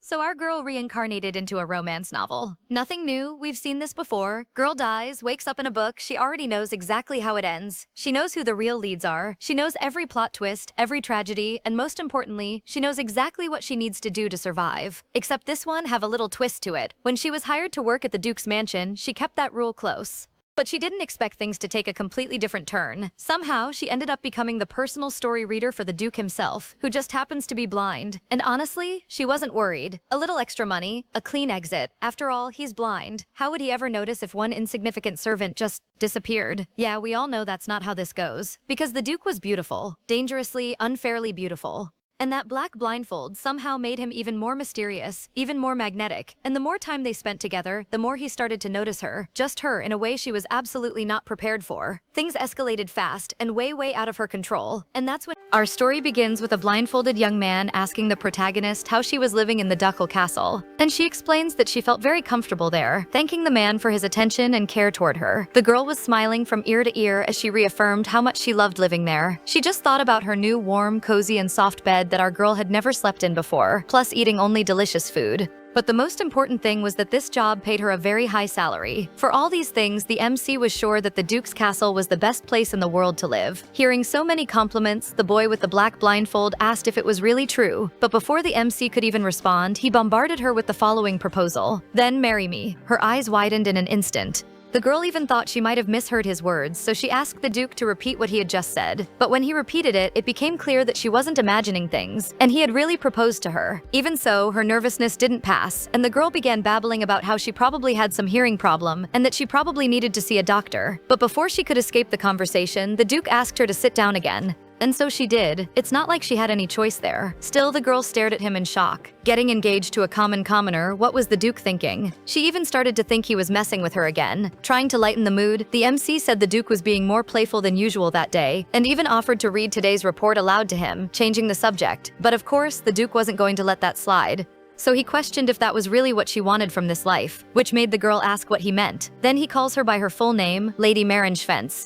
So our girl reincarnated into a romance novel. Nothing new, we've seen this before. Girl dies, wakes up in a book, she already knows exactly how it ends. She knows who the real leads are, she knows every plot twist, every tragedy, and most importantly, she knows exactly what she needs to do to survive. Except this one have a little twist to it. When she was hired to work at the Duke's mansion, she kept that rule close. But she didn't expect things to take a completely different turn. Somehow, she ended up becoming the personal story reader for the Duke himself, who just happens to be blind. And honestly, she wasn't worried. A little extra money, a clean exit. After all, he's blind. How would he ever notice if one insignificant servant just disappeared? Yeah, we all know that's not how this goes. Because the Duke was beautiful. Dangerously, unfairly beautiful. And that black blindfold somehow made him even more mysterious, even more magnetic. And the more time they spent together, the more he started to notice her, just her, in a way she was absolutely not prepared for. Things escalated fast and way out of her control. And that's when our story begins with a blindfolded young man asking the protagonist how she was living in the ducal castle. And she explains that she felt very comfortable there, thanking the man for his attention and care toward her. The girl was smiling from ear to ear as she reaffirmed how much she loved living there. She just thought about her new warm, cozy, and soft bed that our girl had never slept in before, plus eating only delicious food. But the most important thing was that this job paid her a very high salary. For all these things, the MC was sure that the Duke's castle was the best place in the world to live. Hearing so many compliments, the boy with the black blindfold asked if it was really true. But before the MC could even respond, he bombarded her with the following proposal. "Then marry me." Her eyes widened in an instant. The girl even thought she might have misheard his words, so she asked the Duke to repeat what he had just said. But when he repeated it, it became clear that she wasn't imagining things, and he had really proposed to her. Even so, her nervousness didn't pass, and the girl began babbling about how she probably had some hearing problem, and that she probably needed to see a doctor. But before she could escape the conversation, the Duke asked her to sit down again. And so she did. It's not like she had any choice there. Still, the girl stared at him in shock. Getting engaged to a commoner, what was the Duke thinking? She even started to think he was messing with her again. Trying to lighten the mood, the MC said the Duke was being more playful than usual that day, and even offered to read today's report aloud to him, changing the subject. But of course, the Duke wasn't going to let that slide. So he questioned if that was really what she wanted from this life, which made the girl ask what he meant. Then he calls her by her full name, Lady Marin,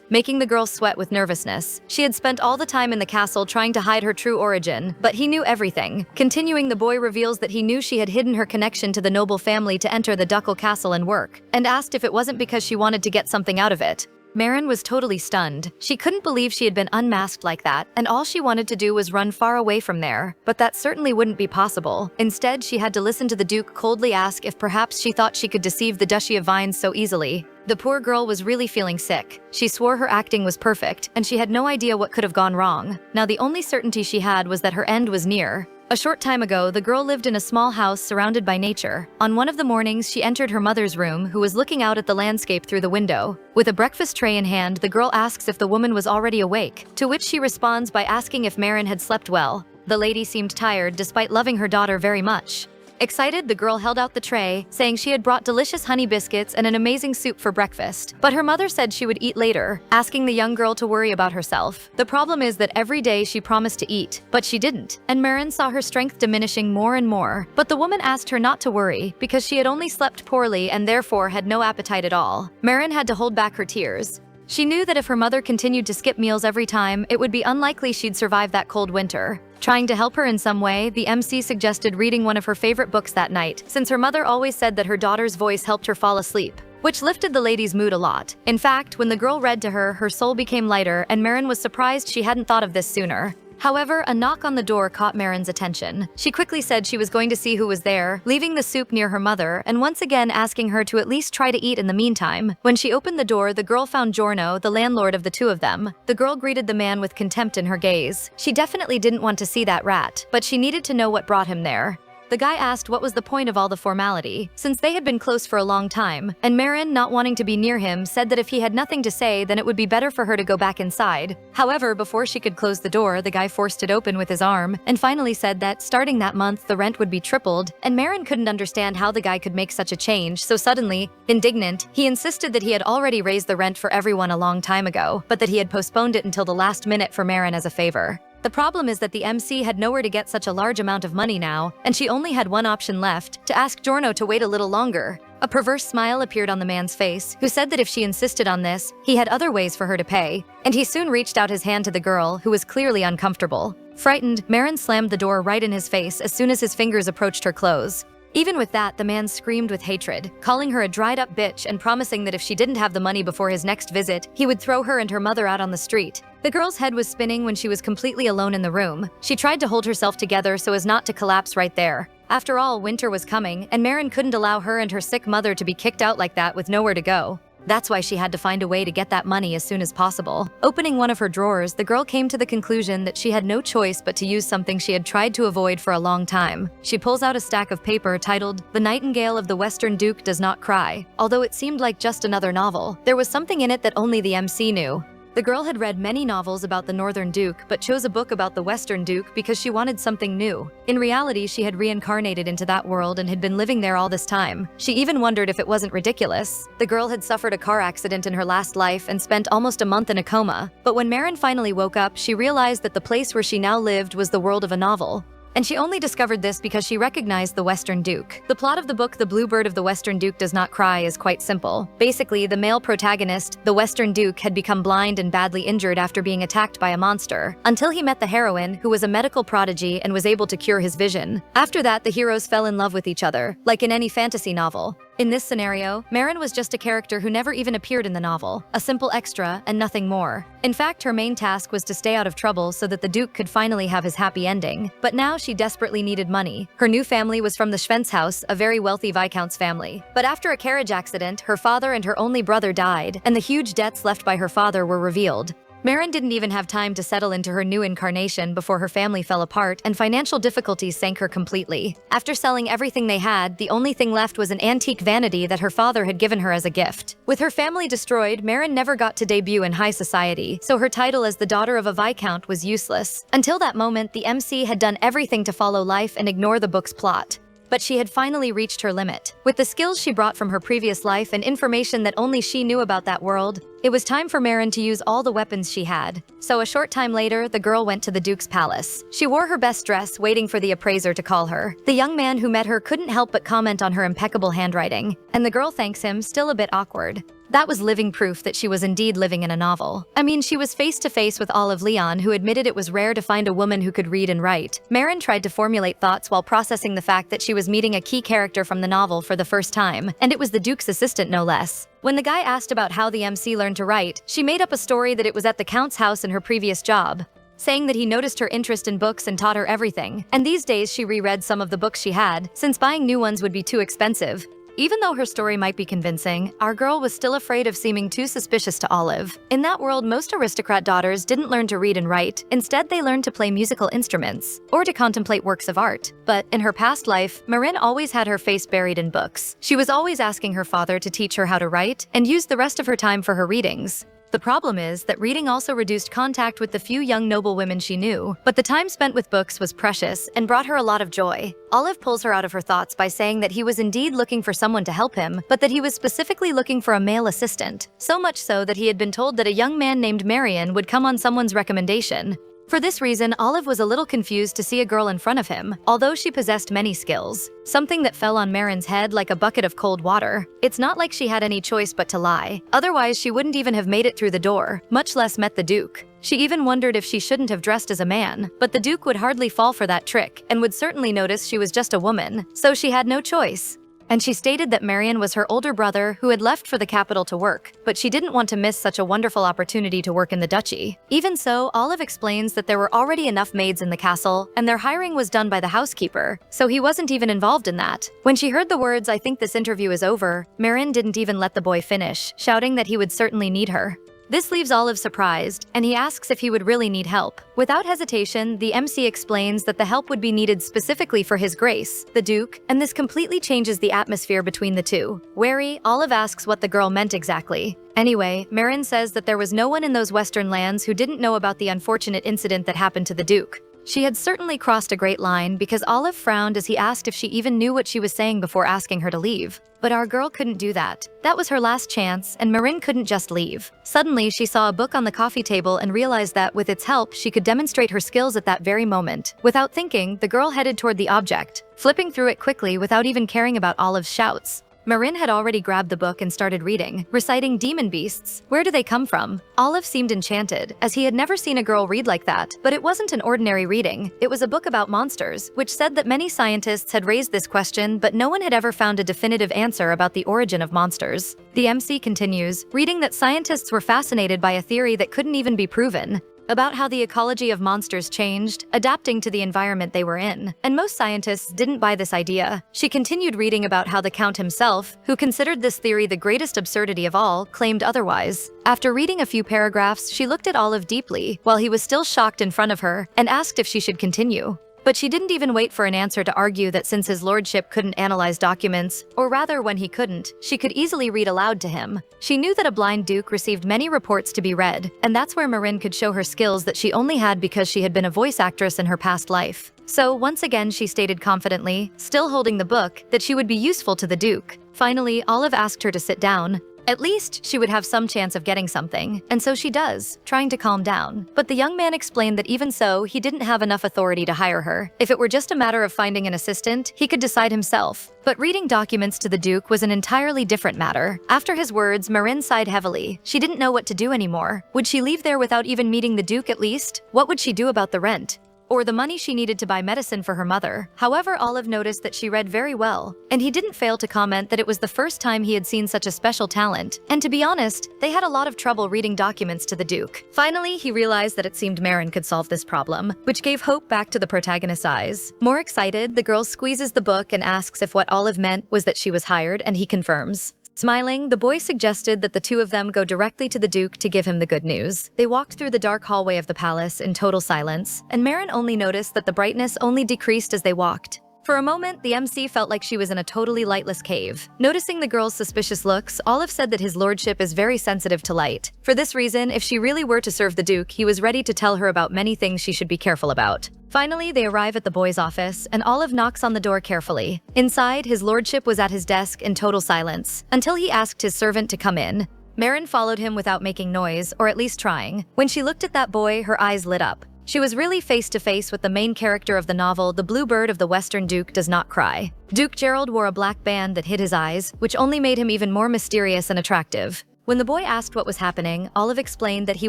making the girl sweat with nervousness. She had spent all the time in the castle trying to hide her true origin, but he knew everything. Continuing, the boy reveals that he knew she had hidden her connection to the noble family to enter the ducal castle and work, and asked if it wasn't because she wanted to get something out of it. Marin was totally stunned. She couldn't believe she had been unmasked like that, and all she wanted to do was run far away from there. But that certainly wouldn't be possible. Instead, she had to listen to the Duke coldly ask if perhaps she thought she could deceive the Duchy of Vines so easily. The poor girl was really feeling sick. She swore her acting was perfect, and she had no idea what could have gone wrong. Now the only certainty she had was that her end was near. A short time ago, the girl lived in a small house surrounded by nature. On one of the mornings, she entered her mother's room, who was looking out at the landscape through the window. With a breakfast tray in hand, the girl asks if the woman was already awake, to which she responds by asking if Marin had slept well. The lady seemed tired, despite loving her daughter very much. Excited, the girl held out the tray, saying she had brought delicious honey biscuits and an amazing soup for breakfast. But her mother said she would eat later, asking the young girl to worry about herself. The problem is that every day she promised to eat, but she didn't, and Marin saw her strength diminishing more and more. But the woman asked her not to worry, because she had only slept poorly and therefore had no appetite at all. Marin had to hold back her tears. She knew that if her mother continued to skip meals every time, it would be unlikely she'd survive that cold winter. Trying to help her in some way, the MC suggested reading one of her favorite books that night, since her mother always said that her daughter's voice helped her fall asleep, which lifted the lady's mood a lot. In fact, when the girl read to her, her soul became lighter, and Marin was surprised she hadn't thought of this sooner. However, a knock on the door caught Marin's attention. She quickly said she was going to see who was there, leaving the soup near her mother, and once again asking her to at least try to eat in the meantime. When she opened the door, the girl found Giorno, the landlord of the two of them. The girl greeted the man with contempt in her gaze. She definitely didn't want to see that rat, but she needed to know what brought him there. The guy asked what was the point of all the formality, since they had been close for a long time, and Marin, not wanting to be near him, said that if he had nothing to say, then it would be better for her to go back inside. However, before she could close the door, the guy forced it open with his arm, and finally said that, starting that month, the rent would be tripled, and Marin couldn't understand how the guy could make such a change, so suddenly, indignant, he insisted that he had already raised the rent for everyone a long time ago, but that he had postponed it until the last minute for Marin as a favor. The problem is that the MC had nowhere to get such a large amount of money now, and she only had one option left, to ask Giorno to wait a little longer. A perverse smile appeared on the man's face, who said that if she insisted on this, he had other ways for her to pay, and he soon reached out his hand to the girl, who was clearly uncomfortable. Frightened, Marin slammed the door right in his face as soon as his fingers approached her clothes. Even with that, the man screamed with hatred, calling her a dried-up bitch and promising that if she didn't have the money before his next visit, he would throw her and her mother out on the street. The girl's head was spinning when she was completely alone in the room. She tried to hold herself together so as not to collapse right there. After all, winter was coming, and Marin couldn't allow her and her sick mother to be kicked out like that with nowhere to go. That's why she had to find a way to get that money as soon as possible. Opening one of her drawers, the girl came to the conclusion that she had no choice but to use something she had tried to avoid for a long time. She pulls out a stack of paper titled, "The Nightingale of the Western Duke Does Not Cry." Although it seemed like just another novel, there was something in it that only the MC knew. The girl had read many novels about the Northern Duke, but chose a book about the Western Duke because she wanted something new. In reality, she had reincarnated into that world and had been living there all this time. She even wondered if it wasn't ridiculous. The girl had suffered a car accident in her last life and spent almost a month in a coma. But when Marin finally woke up, she realized that the place where she now lived was the world of a novel. And she only discovered this because she recognized the Western Duke. The plot of the book The Bluebird of the Western Duke Does Not Cry is quite simple. Basically, the male protagonist, the Western Duke, had become blind and badly injured after being attacked by a monster, until he met the heroine, who was a medical prodigy and was able to cure his vision. After that, the heroes fell in love with each other, like in any fantasy novel. In this scenario, Marin was just a character who never even appeared in the novel, a simple extra and nothing more. In fact, her main task was to stay out of trouble so that the Duke could finally have his happy ending. But now she desperately needed money. Her new family was from the Schwentz house, a very wealthy Viscount's family. But after a carriage accident, her father and her only brother died, and the huge debts left by her father were revealed. Marin didn't even have time to settle into her new incarnation before her family fell apart and financial difficulties sank her completely. After selling everything they had, the only thing left was an antique vanity that her father had given her as a gift. With her family destroyed, Marin never got to debut in high society, so her title as the daughter of a Viscount was useless. Until that moment, the MC had done everything to follow life and ignore the book's plot. But she had finally reached her limit. With the skills she brought from her previous life and information that only she knew about that world, it was time for Marin to use all the weapons she had. So a short time later, the girl went to the Duke's palace. She wore her best dress, waiting for the appraiser to call her. The young man who met her couldn't help but comment on her impeccable handwriting, and the girl thanks him, still a bit awkward. That was living proof that she was indeed living in a novel. I mean, she was face to face with Olive Leon, who admitted it was rare to find a woman who could read and write. Marin tried to formulate thoughts while processing the fact that she was meeting a key character from the novel for the first time, and it was the Duke's assistant no less. When the guy asked about how the MC learned to write, she made up a story that it was at the Count's house in her previous job, saying that he noticed her interest in books and taught her everything. And these days she reread some of the books she had, since buying new ones would be too expensive. Even though her story might be convincing, our girl was still afraid of seeming too suspicious to Olive. In that world, most aristocrat daughters didn't learn to read and write. Instead, they learned to play musical instruments or to contemplate works of art. But in her past life, Marin always had her face buried in books. She was always asking her father to teach her how to write and used the rest of her time for her readings. The problem is that reading also reduced contact with the few young noble women she knew, but the time spent with books was precious and brought her a lot of joy. Olive pulls her out of her thoughts by saying that he was indeed looking for someone to help him, but that he was specifically looking for a male assistant. So much so that he had been told that a young man named Marin would come on someone's recommendation. For this reason, Olive was a little confused to see a girl in front of him, although she possessed many skills. Something that fell on Marin's head like a bucket of cold water. It's not like she had any choice but to lie. Otherwise, she wouldn't even have made it through the door, much less met the Duke. She even wondered if she shouldn't have dressed as a man, but the Duke would hardly fall for that trick and would certainly notice she was just a woman, so she had no choice. And she stated that Marin was her older brother who had left for the capital to work, but she didn't want to miss such a wonderful opportunity to work in the duchy. Even so, Olive explains that there were already enough maids in the castle, and their hiring was done by the housekeeper, so he wasn't even involved in that. When she heard the words, "I think this interview is over," Marin didn't even let the boy finish, shouting that he would certainly need her. This leaves Olive surprised, and he asks if he would really need help. Without hesitation, the MC explains that the help would be needed specifically for His Grace, the Duke, and this completely changes the atmosphere between the two. Wary, Olive asks what the girl meant exactly. Anyway, Marin says that there was no one in those western lands who didn't know about the unfortunate incident that happened to the Duke. She had certainly crossed a great line because Olive frowned as he asked if she even knew what she was saying before asking her to leave. But our girl couldn't do that. That was her last chance, and Marin couldn't just leave. Suddenly, she saw a book on the coffee table and realized that, with its help, she could demonstrate her skills at that very moment. Without thinking, the girl headed toward the object, flipping through it quickly without even caring about Olive's shouts. Marin had already grabbed the book and started reading, reciting demon beasts. Where do they come from? Olive seemed enchanted, as he had never seen a girl read like that, but it wasn't an ordinary reading. It was a book about monsters, which said that many scientists had raised this question, but no one had ever found a definitive answer about the origin of monsters. The MC continues, reading that scientists were fascinated by a theory that couldn't even be proven, about how the ecology of monsters changed, adapting to the environment they were in. And most scientists didn't buy this idea. She continued reading about how the Count himself, who considered this theory the greatest absurdity of all, claimed otherwise. After reading a few paragraphs, she looked at Olive deeply, while he was still shocked in front of her, and asked if she should continue. But she didn't even wait for an answer to argue that since his lordship couldn't analyze documents, or rather when he couldn't, she could easily read aloud to him. She knew that a blind duke received many reports to be read, and that's where Marin could show her skills that she only had because she had been a voice actress in her past life. So once again she stated confidently, still holding the book, that she would be useful to the duke. Finally, Olive asked her to sit down. At least, she would have some chance of getting something, and so she does, trying to calm down. But the young man explained that even so, he didn't have enough authority to hire her. If it were just a matter of finding an assistant, he could decide himself. But reading documents to the Duke was an entirely different matter. After his words, Marin sighed heavily. She didn't know what to do anymore. Would she leave there without even meeting the Duke at least? What would she do about the rent? Or the money she needed to buy medicine for her mother? However, Olive noticed that she read very well, and he didn't fail to comment that it was the first time he had seen such a special talent. And to be honest, they had a lot of trouble reading documents to the Duke. Finally, he realized that it seemed Marin could solve this problem, which gave hope back to the protagonist's eyes. More excited, the girl squeezes the book and asks if what Olive meant was that she was hired, and he confirms. Smiling, the boy suggested that the two of them go directly to the Duke to give him the good news. They walked through the dark hallway of the palace in total silence, and Marin only noticed that the brightness only decreased as they walked. For a moment, the MC felt like she was in a totally lightless cave. Noticing the girl's suspicious looks, Olive said that his lordship is very sensitive to light. For this reason, if she really were to serve the Duke, he was ready to tell her about many things she should be careful about. Finally, they arrive at the boy's office, and Olive knocks on the door carefully. Inside, his lordship was at his desk in total silence, until he asked his servant to come in. Marin followed him without making noise, or at least trying. When she looked at that boy, her eyes lit up. She was really face to face with the main character of the novel, the Blue Bird of the Western Duke Does Not Cry. Duke Gerald wore a black band that hid his eyes, which only made him even more mysterious and attractive. When the boy asked what was happening, Olive explained that he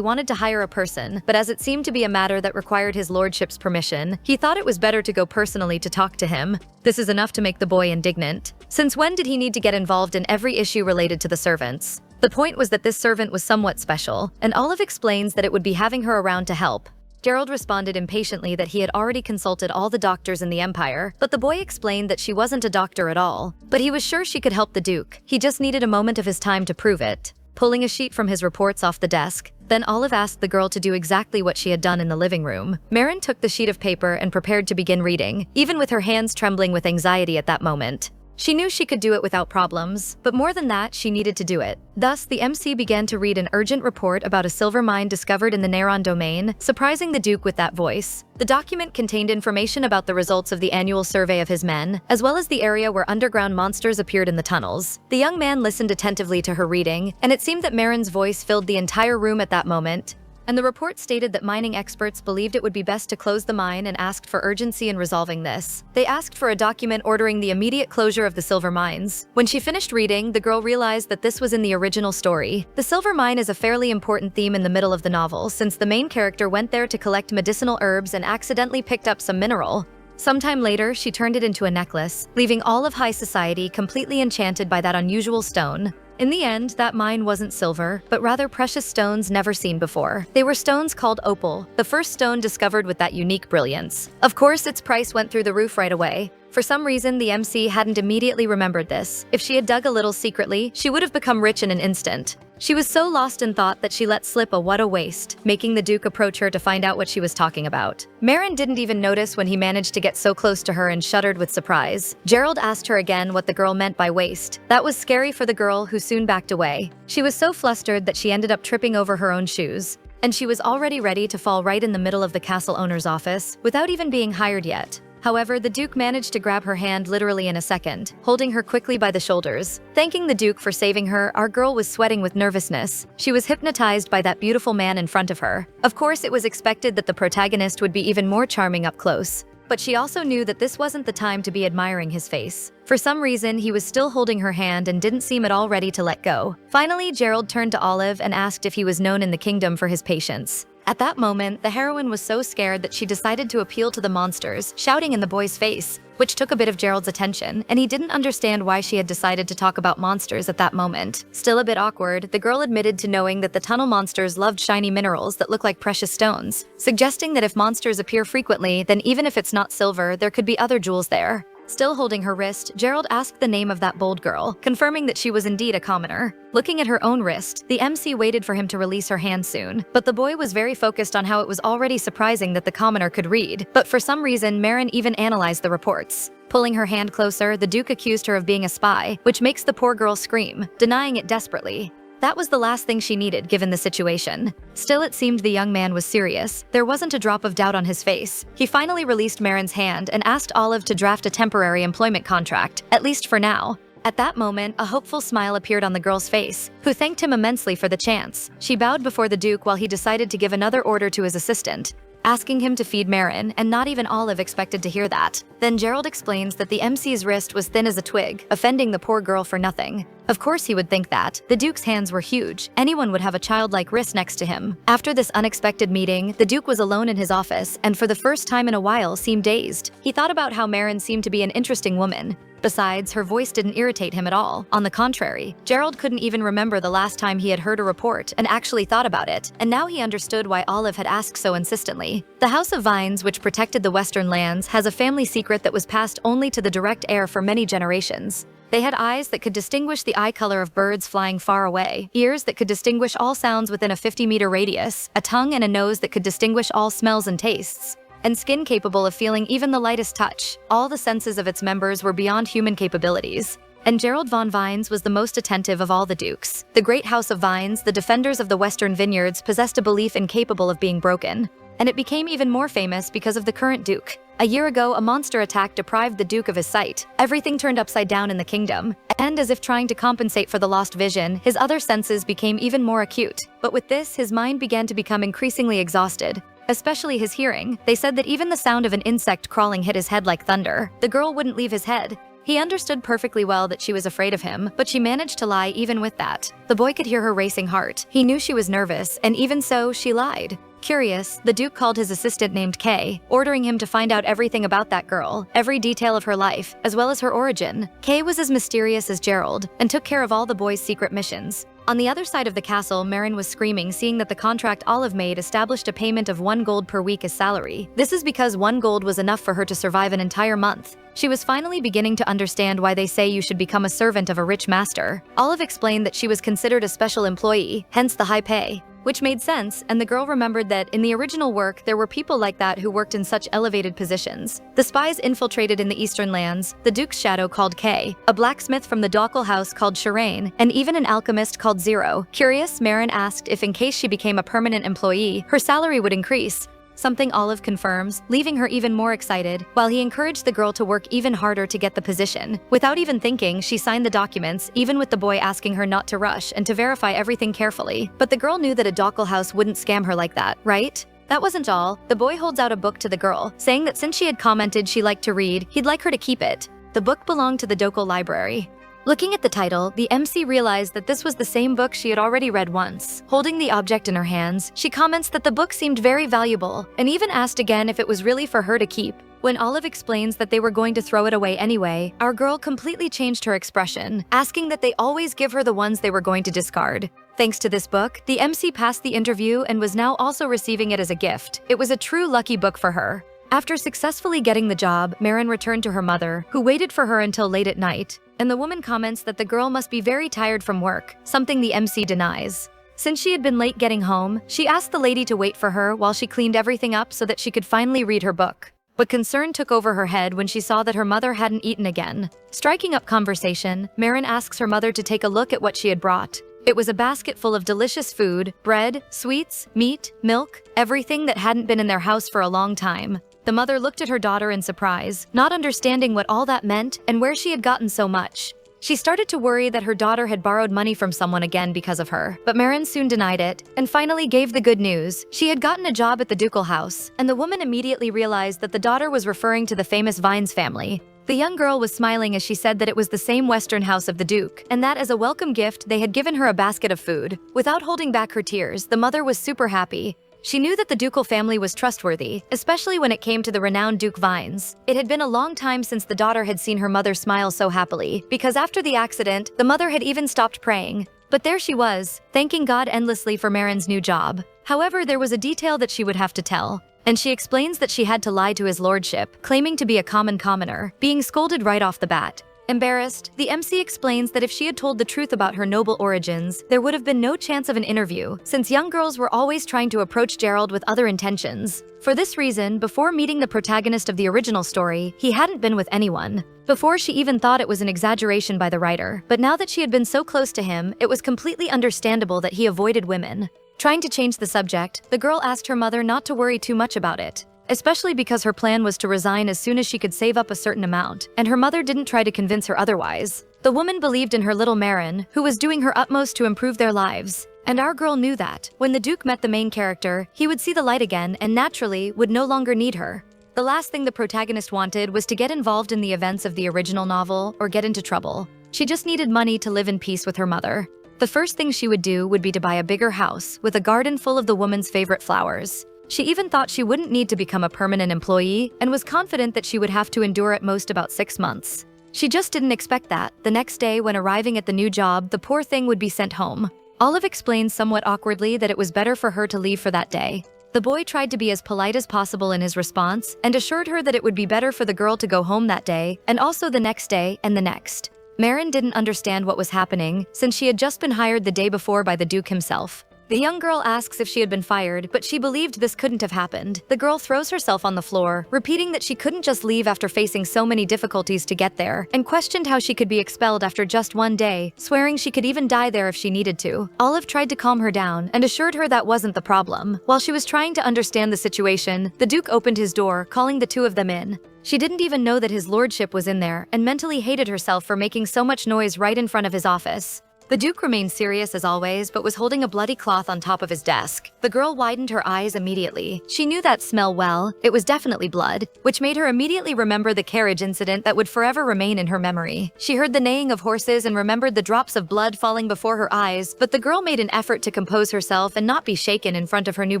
wanted to hire a person, but as it seemed to be a matter that required his lordship's permission, he thought it was better to go personally to talk to him. This is enough to make the boy indignant. Since when did he need to get involved in every issue related to the servants? The point was that this servant was somewhat special, and Olive explains that it would be having her around to help. Gerald responded impatiently that he had already consulted all the doctors in the Empire, but the boy explained that she wasn't a doctor at all. But he was sure she could help the Duke. He just needed a moment of his time to prove it. Pulling a sheet from his reports off the desk, then Olive asked the girl to do exactly what she had done in the living room. Marin took the sheet of paper and prepared to begin reading, even with her hands trembling with anxiety at that moment. She knew she could do it without problems, but more than that, she needed to do it. Thus, the MC began to read an urgent report about a silver mine discovered in the Neron domain, surprising the Duke with that voice. The document contained information about the results of the annual survey of his men, as well as the area where underground monsters appeared in the tunnels. The young man listened attentively to her reading, and it seemed that Marin's voice filled the entire room at that moment. And the report stated that mining experts believed it would be best to close the mine and asked for urgency in resolving this. They asked for a document ordering the immediate closure of the silver mines. When she finished reading, the girl realized that this was in the original story. The silver mine is a fairly important theme in the middle of the novel, since the main character went there to collect medicinal herbs and accidentally picked up some mineral. Sometime later, she turned it into a necklace, leaving all of high society completely enchanted by that unusual stone. In the end, that mine wasn't silver, but rather precious stones never seen before. They were stones called opal, the first stone discovered with that unique brilliance. Of course, its price went through the roof right away. For some reason, the MC hadn't immediately remembered this. If she had dug a little secretly, she would have become rich in an instant. She was so lost in thought that she let slip a what a waste, making the Duke approach her to find out what she was talking about. Marin didn't even notice when he managed to get so close to her and shuddered with surprise. Gerald asked her again what the girl meant by waste. That was scary for the girl, who soon backed away. She was so flustered that she ended up tripping over her own shoes. And she was already ready to fall right in the middle of the castle owner's office, without even being hired yet. However, the Duke managed to grab her hand literally in a second, holding her quickly by the shoulders. Thanking the Duke for saving her, our girl was sweating with nervousness. She was hypnotized by that beautiful man in front of her. Of course, it was expected that the protagonist would be even more charming up close. But she also knew that this wasn't the time to be admiring his face. For some reason, he was still holding her hand and didn't seem at all ready to let go. Finally, Gerald turned to Olive and asked if he was known in the kingdom for his patience. At that moment, the heroine was so scared that she decided to appeal to the monsters, shouting in the boy's face, which took a bit of Gerald's attention, and he didn't understand why she had decided to talk about monsters at that moment. Still a bit awkward, the girl admitted to knowing that the tunnel monsters loved shiny minerals that look like precious stones, suggesting that if monsters appear frequently, then even if it's not silver, there could be other jewels there. Still holding her wrist, Gerald asked the name of that bold girl, confirming that she was indeed a commoner. Looking at her own wrist, the MC waited for him to release her hand soon, but the boy was very focused on how it was already surprising that the commoner could read. But for some reason, Marin even analyzed the reports. Pulling her hand closer, the Duke accused her of being a spy, which makes the poor girl scream, denying it desperately. That was the last thing she needed given the situation. Still, it seemed the young man was serious. There wasn't a drop of doubt on his face. He finally released Marin's hand and asked Olive to draft a temporary employment contract, at least for now. At that moment, a hopeful smile appeared on the girl's face, who thanked him immensely for the chance. She bowed before the Duke while he decided to give another order to his assistant, asking him to feed Marin, and not even Olive expected to hear that. Then Gerald explains that the MC's wrist was thin as a twig, offending the poor girl for nothing. Of course he would think that. The Duke's hands were huge. Anyone would have a childlike wrist next to him. After this unexpected meeting, the Duke was alone in his office and for the first time in a while seemed dazed. He thought about how Marin seemed to be an interesting woman. Besides, her voice didn't irritate him at all. On the contrary, Gerald couldn't even remember the last time he had heard a report and actually thought about it, and now he understood why Olive had asked so insistently. The House of Vines, which protected the Western lands, has a family secret that was passed only to the direct heir for many generations. They had eyes that could distinguish the eye color of birds flying far away, ears that could distinguish all sounds within a 50-meter radius, a tongue and a nose that could distinguish all smells and tastes, and skin capable of feeling even the lightest touch. All the senses of its members were beyond human capabilities. And Gerald von Vines was the most attentive of all the dukes. The great House of Vines, the defenders of the Western vineyards, possessed a belief incapable of being broken. And it became even more famous because of the current duke. A year ago, a monster attack deprived the Duke of his sight. Everything turned upside down in the kingdom. And as if trying to compensate for the lost vision, his other senses became even more acute. But with this, his mind began to become increasingly exhausted. Especially his hearing. They said that even the sound of an insect crawling hit his head like thunder. The girl wouldn't leave his head. He understood perfectly well that she was afraid of him, but she managed to lie even with that. The boy could hear her racing heart. He knew she was nervous, and even so, she lied. Curious, the Duke called his assistant named Kay, ordering him to find out everything about that girl, every detail of her life, as well as her origin. Kay was as mysterious as Gerald, and took care of all the boy's secret missions. On the other side of the castle, Marin was screaming, seeing that the contract Olive made established a payment of 1 gold per week as salary. This is because 1 gold was enough for her to survive an entire month. She was finally beginning to understand why they say you should become a servant of a rich master. Olive explained that she was considered a special employee, hence the high pay. Which made sense, and the girl remembered that in the original work there were people like that who worked in such elevated positions. The spies infiltrated in the eastern lands, the Duke's shadow called Kay, a blacksmith from the Dockal house called Shireen, and even an alchemist called Zero. Curious, Marin asked if in case she became a permanent employee, her salary would increase. Something Olive confirms, leaving her even more excited, while he encouraged the girl to work even harder to get the position. Without even thinking, she signed the documents, even with the boy asking her not to rush and to verify everything carefully. But the girl knew that a Dockal house wouldn't scam her like that, right? That wasn't all. The boy holds out a book to the girl, saying that since she had commented she liked to read, he'd like her to keep it. The book belonged to the Dockal library. Looking at the title, the MC realized that this was the same book she had already read once. Holding the object in her hands, she comments that the book seemed very valuable, and even asked again if it was really for her to keep. When Olive explains that they were going to throw it away anyway, our girl completely changed her expression, asking that they always give her the ones they were going to discard. Thanks to this book, the MC passed the interview and was now also receiving it as a gift. It was a true lucky book for her. After successfully getting the job, Marin returned to her mother, who waited for her until late at night, and the woman comments that the girl must be very tired from work, something the MC denies. Since she had been late getting home, she asked the lady to wait for her while she cleaned everything up so that she could finally read her book. But concern took over her head when she saw that her mother hadn't eaten again. Striking up conversation, Marin asks her mother to take a look at what she had brought. It was a basket full of delicious food, bread, sweets, meat, milk, everything that hadn't been in their house for a long time. The mother looked at her daughter in surprise, not understanding what all that meant and where she had gotten so much. She started to worry that her daughter had borrowed money from someone again because of her, but Marin soon denied it, and finally gave the good news. She had gotten a job at the ducal house, and the woman immediately realized that the daughter was referring to the famous Vines family. The young girl was smiling as she said that it was the same Western house of the Duke, and that as a welcome gift they had given her a basket of food. Without holding back her tears, the mother was super happy. She knew that the ducal family was trustworthy, especially when it came to the renowned Duke Vines. It had been a long time since the daughter had seen her mother smile so happily, because after the accident, the mother had even stopped praying. But there she was, thanking God endlessly for Marin's new job. However, there was a detail that she would have to tell. And she explains that she had to lie to his lordship, claiming to be a commoner, being scolded right off the bat. Embarrassed, the MC explains that if she had told the truth about her noble origins, there would have been no chance of an interview, since young girls were always trying to approach Gerald with other intentions. For this reason, before meeting the protagonist of the original story, he hadn't been with anyone. Before, she even thought it was an exaggeration by the writer, but now that she had been so close to him, it was completely understandable that he avoided women. Trying to change the subject, the girl asked her mother not to worry too much about it, especially because her plan was to resign as soon as she could save up a certain amount, and her mother didn't try to convince her otherwise. The woman believed in her little Marin, who was doing her utmost to improve their lives. And our girl knew that, when the Duke met the main character, he would see the light again and naturally would no longer need her. The last thing the protagonist wanted was to get involved in the events of the original novel or get into trouble. She just needed money to live in peace with her mother. The first thing she would do would be to buy a bigger house with a garden full of the woman's favorite flowers. She even thought she wouldn't need to become a permanent employee and was confident that she would have to endure at most about 6 months. She just didn't expect that. The next day, when arriving at the new job, the poor thing would be sent home. Olive explained somewhat awkwardly that it was better for her to leave for that day. The boy tried to be as polite as possible in his response and assured her that it would be better for the girl to go home that day and also the next day and the next. Marin didn't understand what was happening since she had just been hired the day before by the Duke himself. The young girl asks if she had been fired, but she believed this couldn't have happened. The girl throws herself on the floor, repeating that she couldn't just leave after facing so many difficulties to get there, and questioned how she could be expelled after just 1 day, swearing she could even die there if she needed to. Olive tried to calm her down and assured her that wasn't the problem. While she was trying to understand the situation, the Duke opened his door, calling the two of them in. She didn't even know that his lordship was in there and mentally hated herself for making so much noise right in front of his office. The Duke remained serious as always, but was holding a bloody cloth on top of his desk. The girl widened her eyes immediately. She knew that smell well. It was definitely blood, which made her immediately remember the carriage incident that would forever remain in her memory. She heard the neighing of horses and remembered the drops of blood falling before her eyes, but the girl made an effort to compose herself and not be shaken in front of her new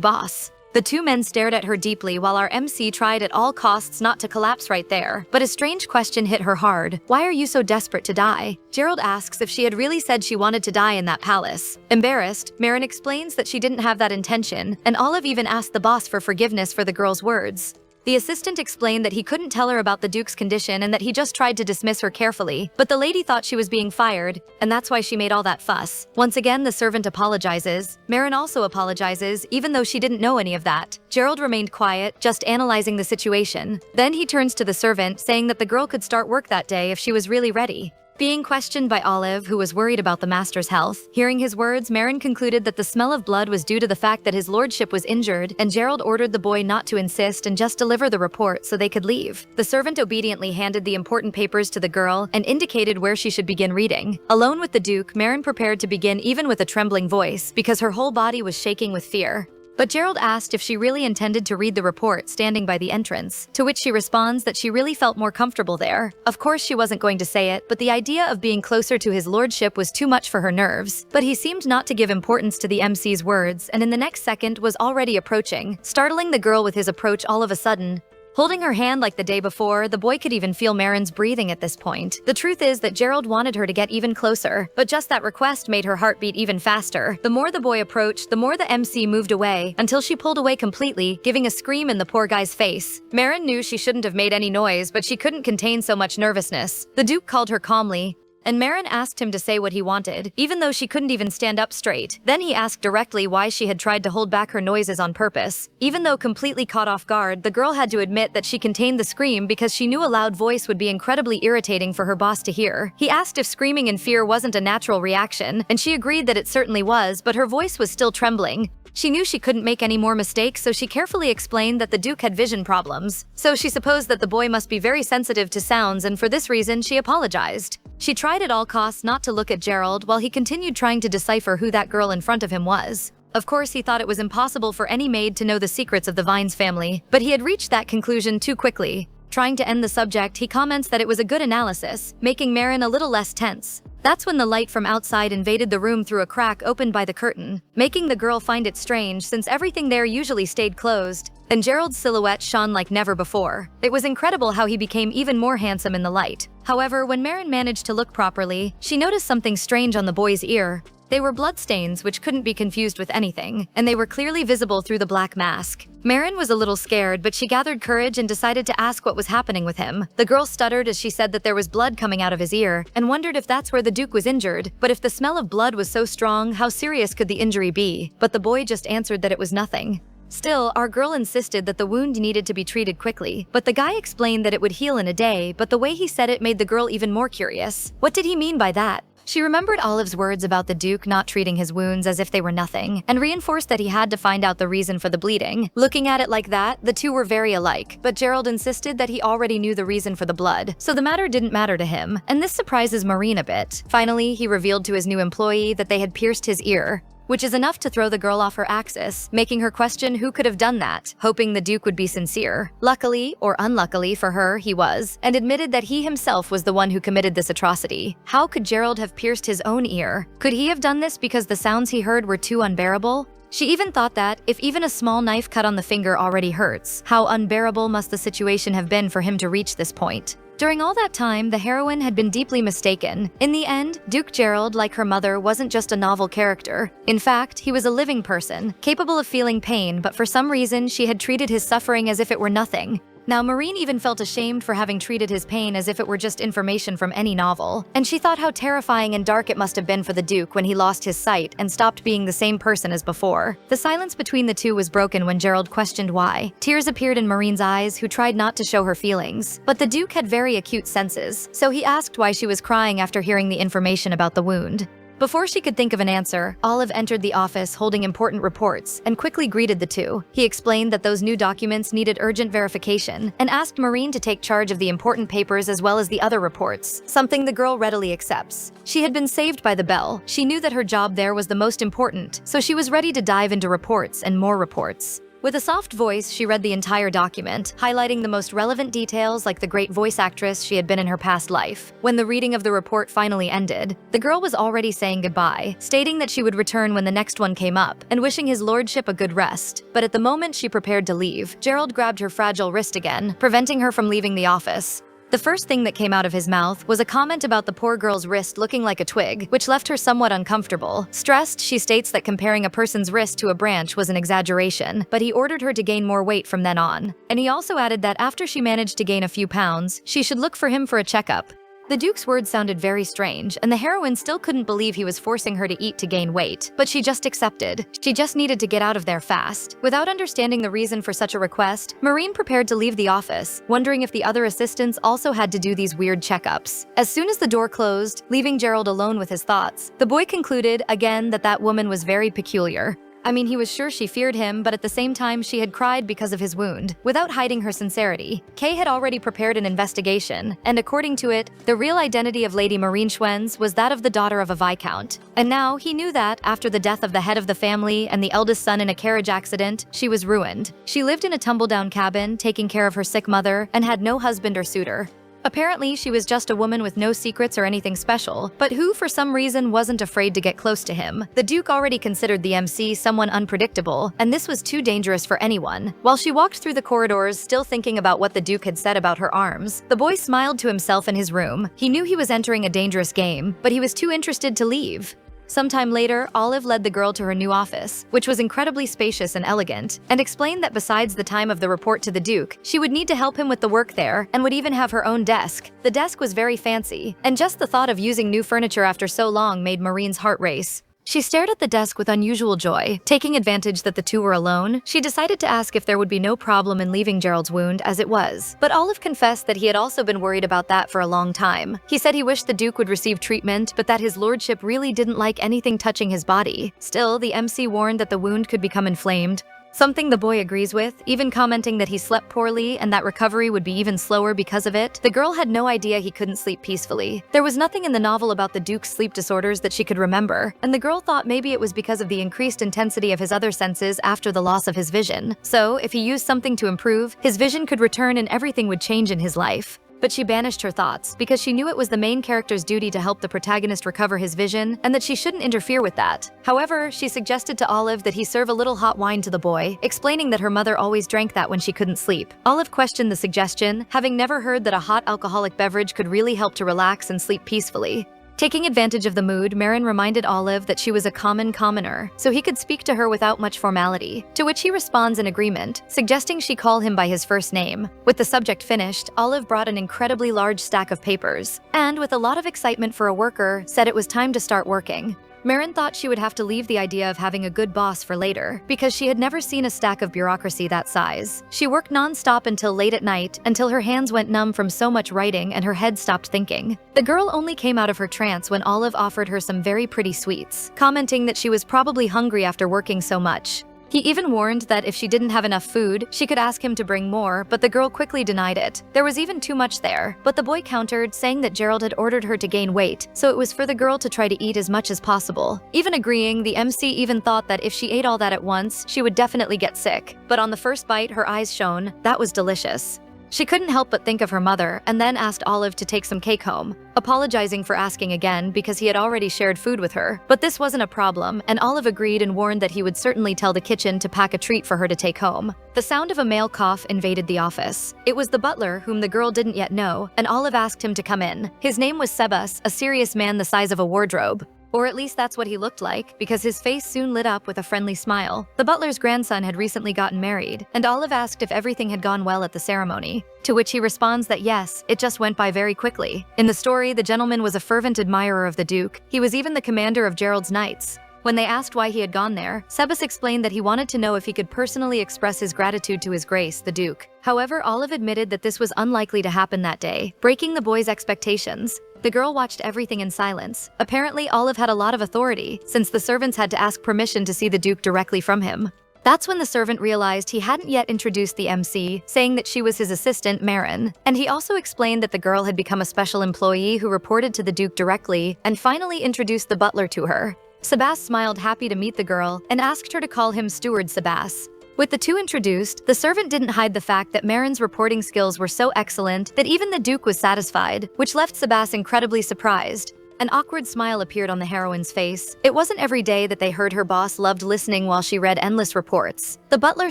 boss. The two men stared at her deeply while our MC tried at all costs not to collapse right there. But a strange question hit her hard. Why are you so desperate to die? Gerald asks if she had really said she wanted to die in that palace. Embarrassed, Marin explains that she didn't have that intention, and Olive even asked the boss for forgiveness for the girl's words. The assistant explained that he couldn't tell her about the Duke's condition and that he just tried to dismiss her carefully, but the lady thought she was being fired, and that's why she made all that fuss. Once again, the servant apologizes. Marin also apologizes, even though she didn't know any of that. Gerald remained quiet, just analyzing the situation. Then he turns to the servant, saying that the girl could start work that day if she was really ready. Being questioned by Olive, who was worried about the master's health, hearing his words, Marin concluded that the smell of blood was due to the fact that his lordship was injured, and Gerald ordered the boy not to insist and just deliver the report so they could leave. The servant obediently handed the important papers to the girl and indicated where she should begin reading. Alone with the Duke, Marin prepared to begin even with a trembling voice because her whole body was shaking with fear. But Gerald asked if she really intended to read the report standing by the entrance, to which she responds that she really felt more comfortable there. Of course she wasn't going to say it, but the idea of being closer to his lordship was too much for her nerves. But he seemed not to give importance to the MC's words, and in the next second was already approaching, startling the girl with his approach all of a sudden. Holding her hand like the day before, the boy could even feel Marin's breathing at this point. The truth is that Gerald wanted her to get even closer, but just that request made her heart beat even faster. The more the boy approached, the more the MC moved away, until she pulled away completely, giving a scream in the poor guy's face. Marin knew she shouldn't have made any noise, but she couldn't contain so much nervousness. The Duke called her calmly, and Marin asked him to say what he wanted, even though she couldn't even stand up straight. Then he asked directly why she had tried to hold back her noises on purpose. Even though completely caught off guard, the girl had to admit that she contained the scream because she knew a loud voice would be incredibly irritating for her boss to hear. He asked if screaming in fear wasn't a natural reaction, and she agreed that it certainly was, but her voice was still trembling. She knew she couldn't make any more mistakes, so she carefully explained that the Duke had vision problems. So she supposed that the boy must be very sensitive to sounds, and for this reason she apologized. She tried at all costs not to look at Gerald while he continued trying to decipher who that girl in front of him was. Of course, he thought it was impossible for any maid to know the secrets of the Vines family, but he had reached that conclusion too quickly. Trying to end the subject, he comments that it was a good analysis, making Marin a little less tense. That's when the light from outside invaded the room through a crack opened by the curtain, making the girl find it strange since everything there usually stayed closed, and Gerald's silhouette shone like never before. It was incredible how he became even more handsome in the light. However, when Marin managed to look properly, she noticed something strange on the boy's ear. They were bloodstains which couldn't be confused with anything, and they were clearly visible through the black mask. Marin was a little scared, but she gathered courage and decided to ask what was happening with him. The girl stuttered as she said that there was blood coming out of his ear, and wondered if that's where the Duke was injured. But if the smell of blood was so strong, how serious could the injury be? But the boy just answered that it was nothing. Still, our girl insisted that the wound needed to be treated quickly, but the guy explained that it would heal in a day, but the way he said it made the girl even more curious. What did he mean by that? She remembered Olive's words about the Duke not treating his wounds as if they were nothing, and reinforced that he had to find out the reason for the bleeding. Looking at it like that, the two were very alike, but Gerald insisted that he already knew the reason for the blood, so the matter didn't matter to him, and this surprises Marin a bit. Finally, he revealed to his new employee that they had pierced his ear, which is enough to throw the girl off her axis, making her question who could have done that, hoping the Duke would be sincere. Luckily, or unluckily for her, he was, and admitted that he himself was the one who committed this atrocity. How could Gerald have pierced his own ear? Could he have done this because the sounds he heard were too unbearable? She even thought that, if even a small knife cut on the finger already hurts, how unbearable must the situation have been for him to reach this point? During all that time, the heroine had been deeply mistaken. In the end, Duke Gerald, like her mother, wasn't just a novel character. In fact, he was a living person, capable of feeling pain, but for some reason, she had treated his suffering as if it were nothing. Now, Marin even felt ashamed for having treated his pain as if it were just information from any novel, and she thought how terrifying and dark it must have been for the Duke when he lost his sight and stopped being the same person as before. The silence between the two was broken when Gerald questioned why. Tears appeared in Marin's eyes, who tried not to show her feelings. But the Duke had very acute senses, so he asked why she was crying after hearing the information about the wound. Before she could think of an answer, Olive entered the office holding important reports and quickly greeted the two. He explained that those new documents needed urgent verification and asked Marin to take charge of the important papers as well as the other reports, something the girl readily accepts. She had been saved by the bell. She knew that her job there was the most important, so she was ready to dive into reports and more reports. With a soft voice, she read the entire document, highlighting the most relevant details like the great voice actress she had been in her past life. When the reading of the report finally ended, the girl was already saying goodbye, stating that she would return when the next one came up, and wishing his lordship a good rest. But at the moment she prepared to leave, Gerald grabbed her fragile wrist again, preventing her from leaving the office. The first thing that came out of his mouth was a comment about the poor girl's wrist looking like a twig, which left her somewhat uncomfortable. Stressed, she states that comparing a person's wrist to a branch was an exaggeration, but he ordered her to gain more weight from then on. And he also added that after she managed to gain a few pounds, she should look for him for a checkup. The Duke's words sounded very strange, and the heroine still couldn't believe he was forcing her to eat to gain weight, but she just accepted. She just needed to get out of there fast. Without understanding the reason for such a request, Marin prepared to leave the office, wondering if the other assistants also had to do these weird checkups. As soon as the door closed, leaving Gerald alone with his thoughts, the boy concluded, again, that that woman was very peculiar. I mean, he was sure she feared him, but at the same time, she had cried because of his wound. Without hiding her sincerity, Kay had already prepared an investigation, and according to it, the real identity of Lady Marin Schwenz was that of the daughter of a viscount. And now, he knew that, after the death of the head of the family and the eldest son in a carriage accident, she was ruined. She lived in a tumble-down cabin, taking care of her sick mother, and had no husband or suitor. Apparently, she was just a woman with no secrets or anything special, but who, for some reason, wasn't afraid to get close to him. The Duke already considered the MC someone unpredictable, and this was too dangerous for anyone. While she walked through the corridors, still thinking about what the Duke had said about her arms, the boy smiled to himself in his room. He knew he was entering a dangerous game, but he was too interested to leave. Sometime later, Olive led the girl to her new office, which was incredibly spacious and elegant, and explained that besides the time of the report to the Duke, she would need to help him with the work there and would even have her own desk. The desk was very fancy, and just the thought of using new furniture after so long made Marin's heart race. She stared at the desk with unusual joy. Taking advantage that the two were alone, she decided to ask if there would be no problem in leaving Gerald's wound as it was. But Olive confessed that he had also been worried about that for a long time. He said he wished the Duke would receive treatment, but that his lordship really didn't like anything touching his body. Still, the MC warned that the wound could become inflamed. something the boy agrees with, even commenting that he slept poorly and that recovery would be even slower because of it. The girl had no idea he couldn't sleep peacefully. There was nothing in the novel about the Duke's sleep disorders that she could remember, and the girl thought maybe it was because of the increased intensity of his other senses after the loss of his vision. So, if he used something to improve, his vision could return and everything would change in his life. But she banished her thoughts, because she knew it was the main character's duty to help the protagonist recover his vision, and that she shouldn't interfere with that. However, she suggested to Olive that he serve a little hot wine to the boy, explaining that her mother always drank that when she couldn't sleep. Olive questioned the suggestion, having never heard that a hot alcoholic beverage could really help to relax and sleep peacefully. Taking advantage of the mood, Marin reminded Olive that she was a commoner, so he could speak to her without much formality, to which he responds in agreement, suggesting she call him by his first name. With the subject finished, Olive brought an incredibly large stack of papers, and with a lot of excitement for a worker, said it was time to start working. Marin thought she would have to leave the idea of having a good boss for later, because she had never seen a stack of bureaucracy that size. She worked non-stop until late at night, until her hands went numb from so much writing and her head stopped thinking. The girl only came out of her trance when Olive offered her some very pretty sweets, commenting that she was probably hungry after working so much. He even warned that if she didn't have enough food, she could ask him to bring more, but the girl quickly denied it. There was even too much there, but the boy countered, saying that Gerald had ordered her to gain weight, so it was for the girl to try to eat as much as possible. Even agreeing, the MC even thought that if she ate all that at once, she would definitely get sick. But on the first bite, her eyes shone. That was delicious. She couldn't help but think of her mother, and then asked Olive to take some cake home, apologizing for asking again because he had already shared food with her. But this wasn't a problem, and Olive agreed and warned that he would certainly tell the kitchen to pack a treat for her to take home. The sound of a male cough invaded the office. It was the butler, whom the girl didn't yet know, and Olive asked him to come in. His name was Sebas, a serious man the size of a wardrobe. Or at least that's what he looked like, because his face soon lit up with a friendly smile. The butler's grandson had recently gotten married, and Olive asked if everything had gone well at the ceremony, to which he responds that yes, it just went by very quickly. In the story, the gentleman was a fervent admirer of the Duke. He was even the commander of Gerald's knights. When they asked why he had gone there, Sebas explained that he wanted to know if he could personally express his gratitude to His Grace, the Duke. However, Olive admitted that this was unlikely to happen that day, breaking the boy's expectations. The girl watched everything in silence. Apparently, Olive had a lot of authority, since the servants had to ask permission to see the Duke directly from him. That's when the servant realized he hadn't yet introduced the MC, saying that she was his assistant, Marin. And he also explained that the girl had become a special employee who reported to the Duke directly, and finally introduced the butler to her. Sebas smiled, happy to meet the girl, and asked her to call him Steward Sebas. With the two introduced, the servant didn't hide the fact that Marin's reporting skills were so excellent that even the Duke was satisfied, which left Sebas incredibly surprised. An awkward smile appeared on the heroine's face. It wasn't every day that they heard her boss loved listening while she read endless reports. The butler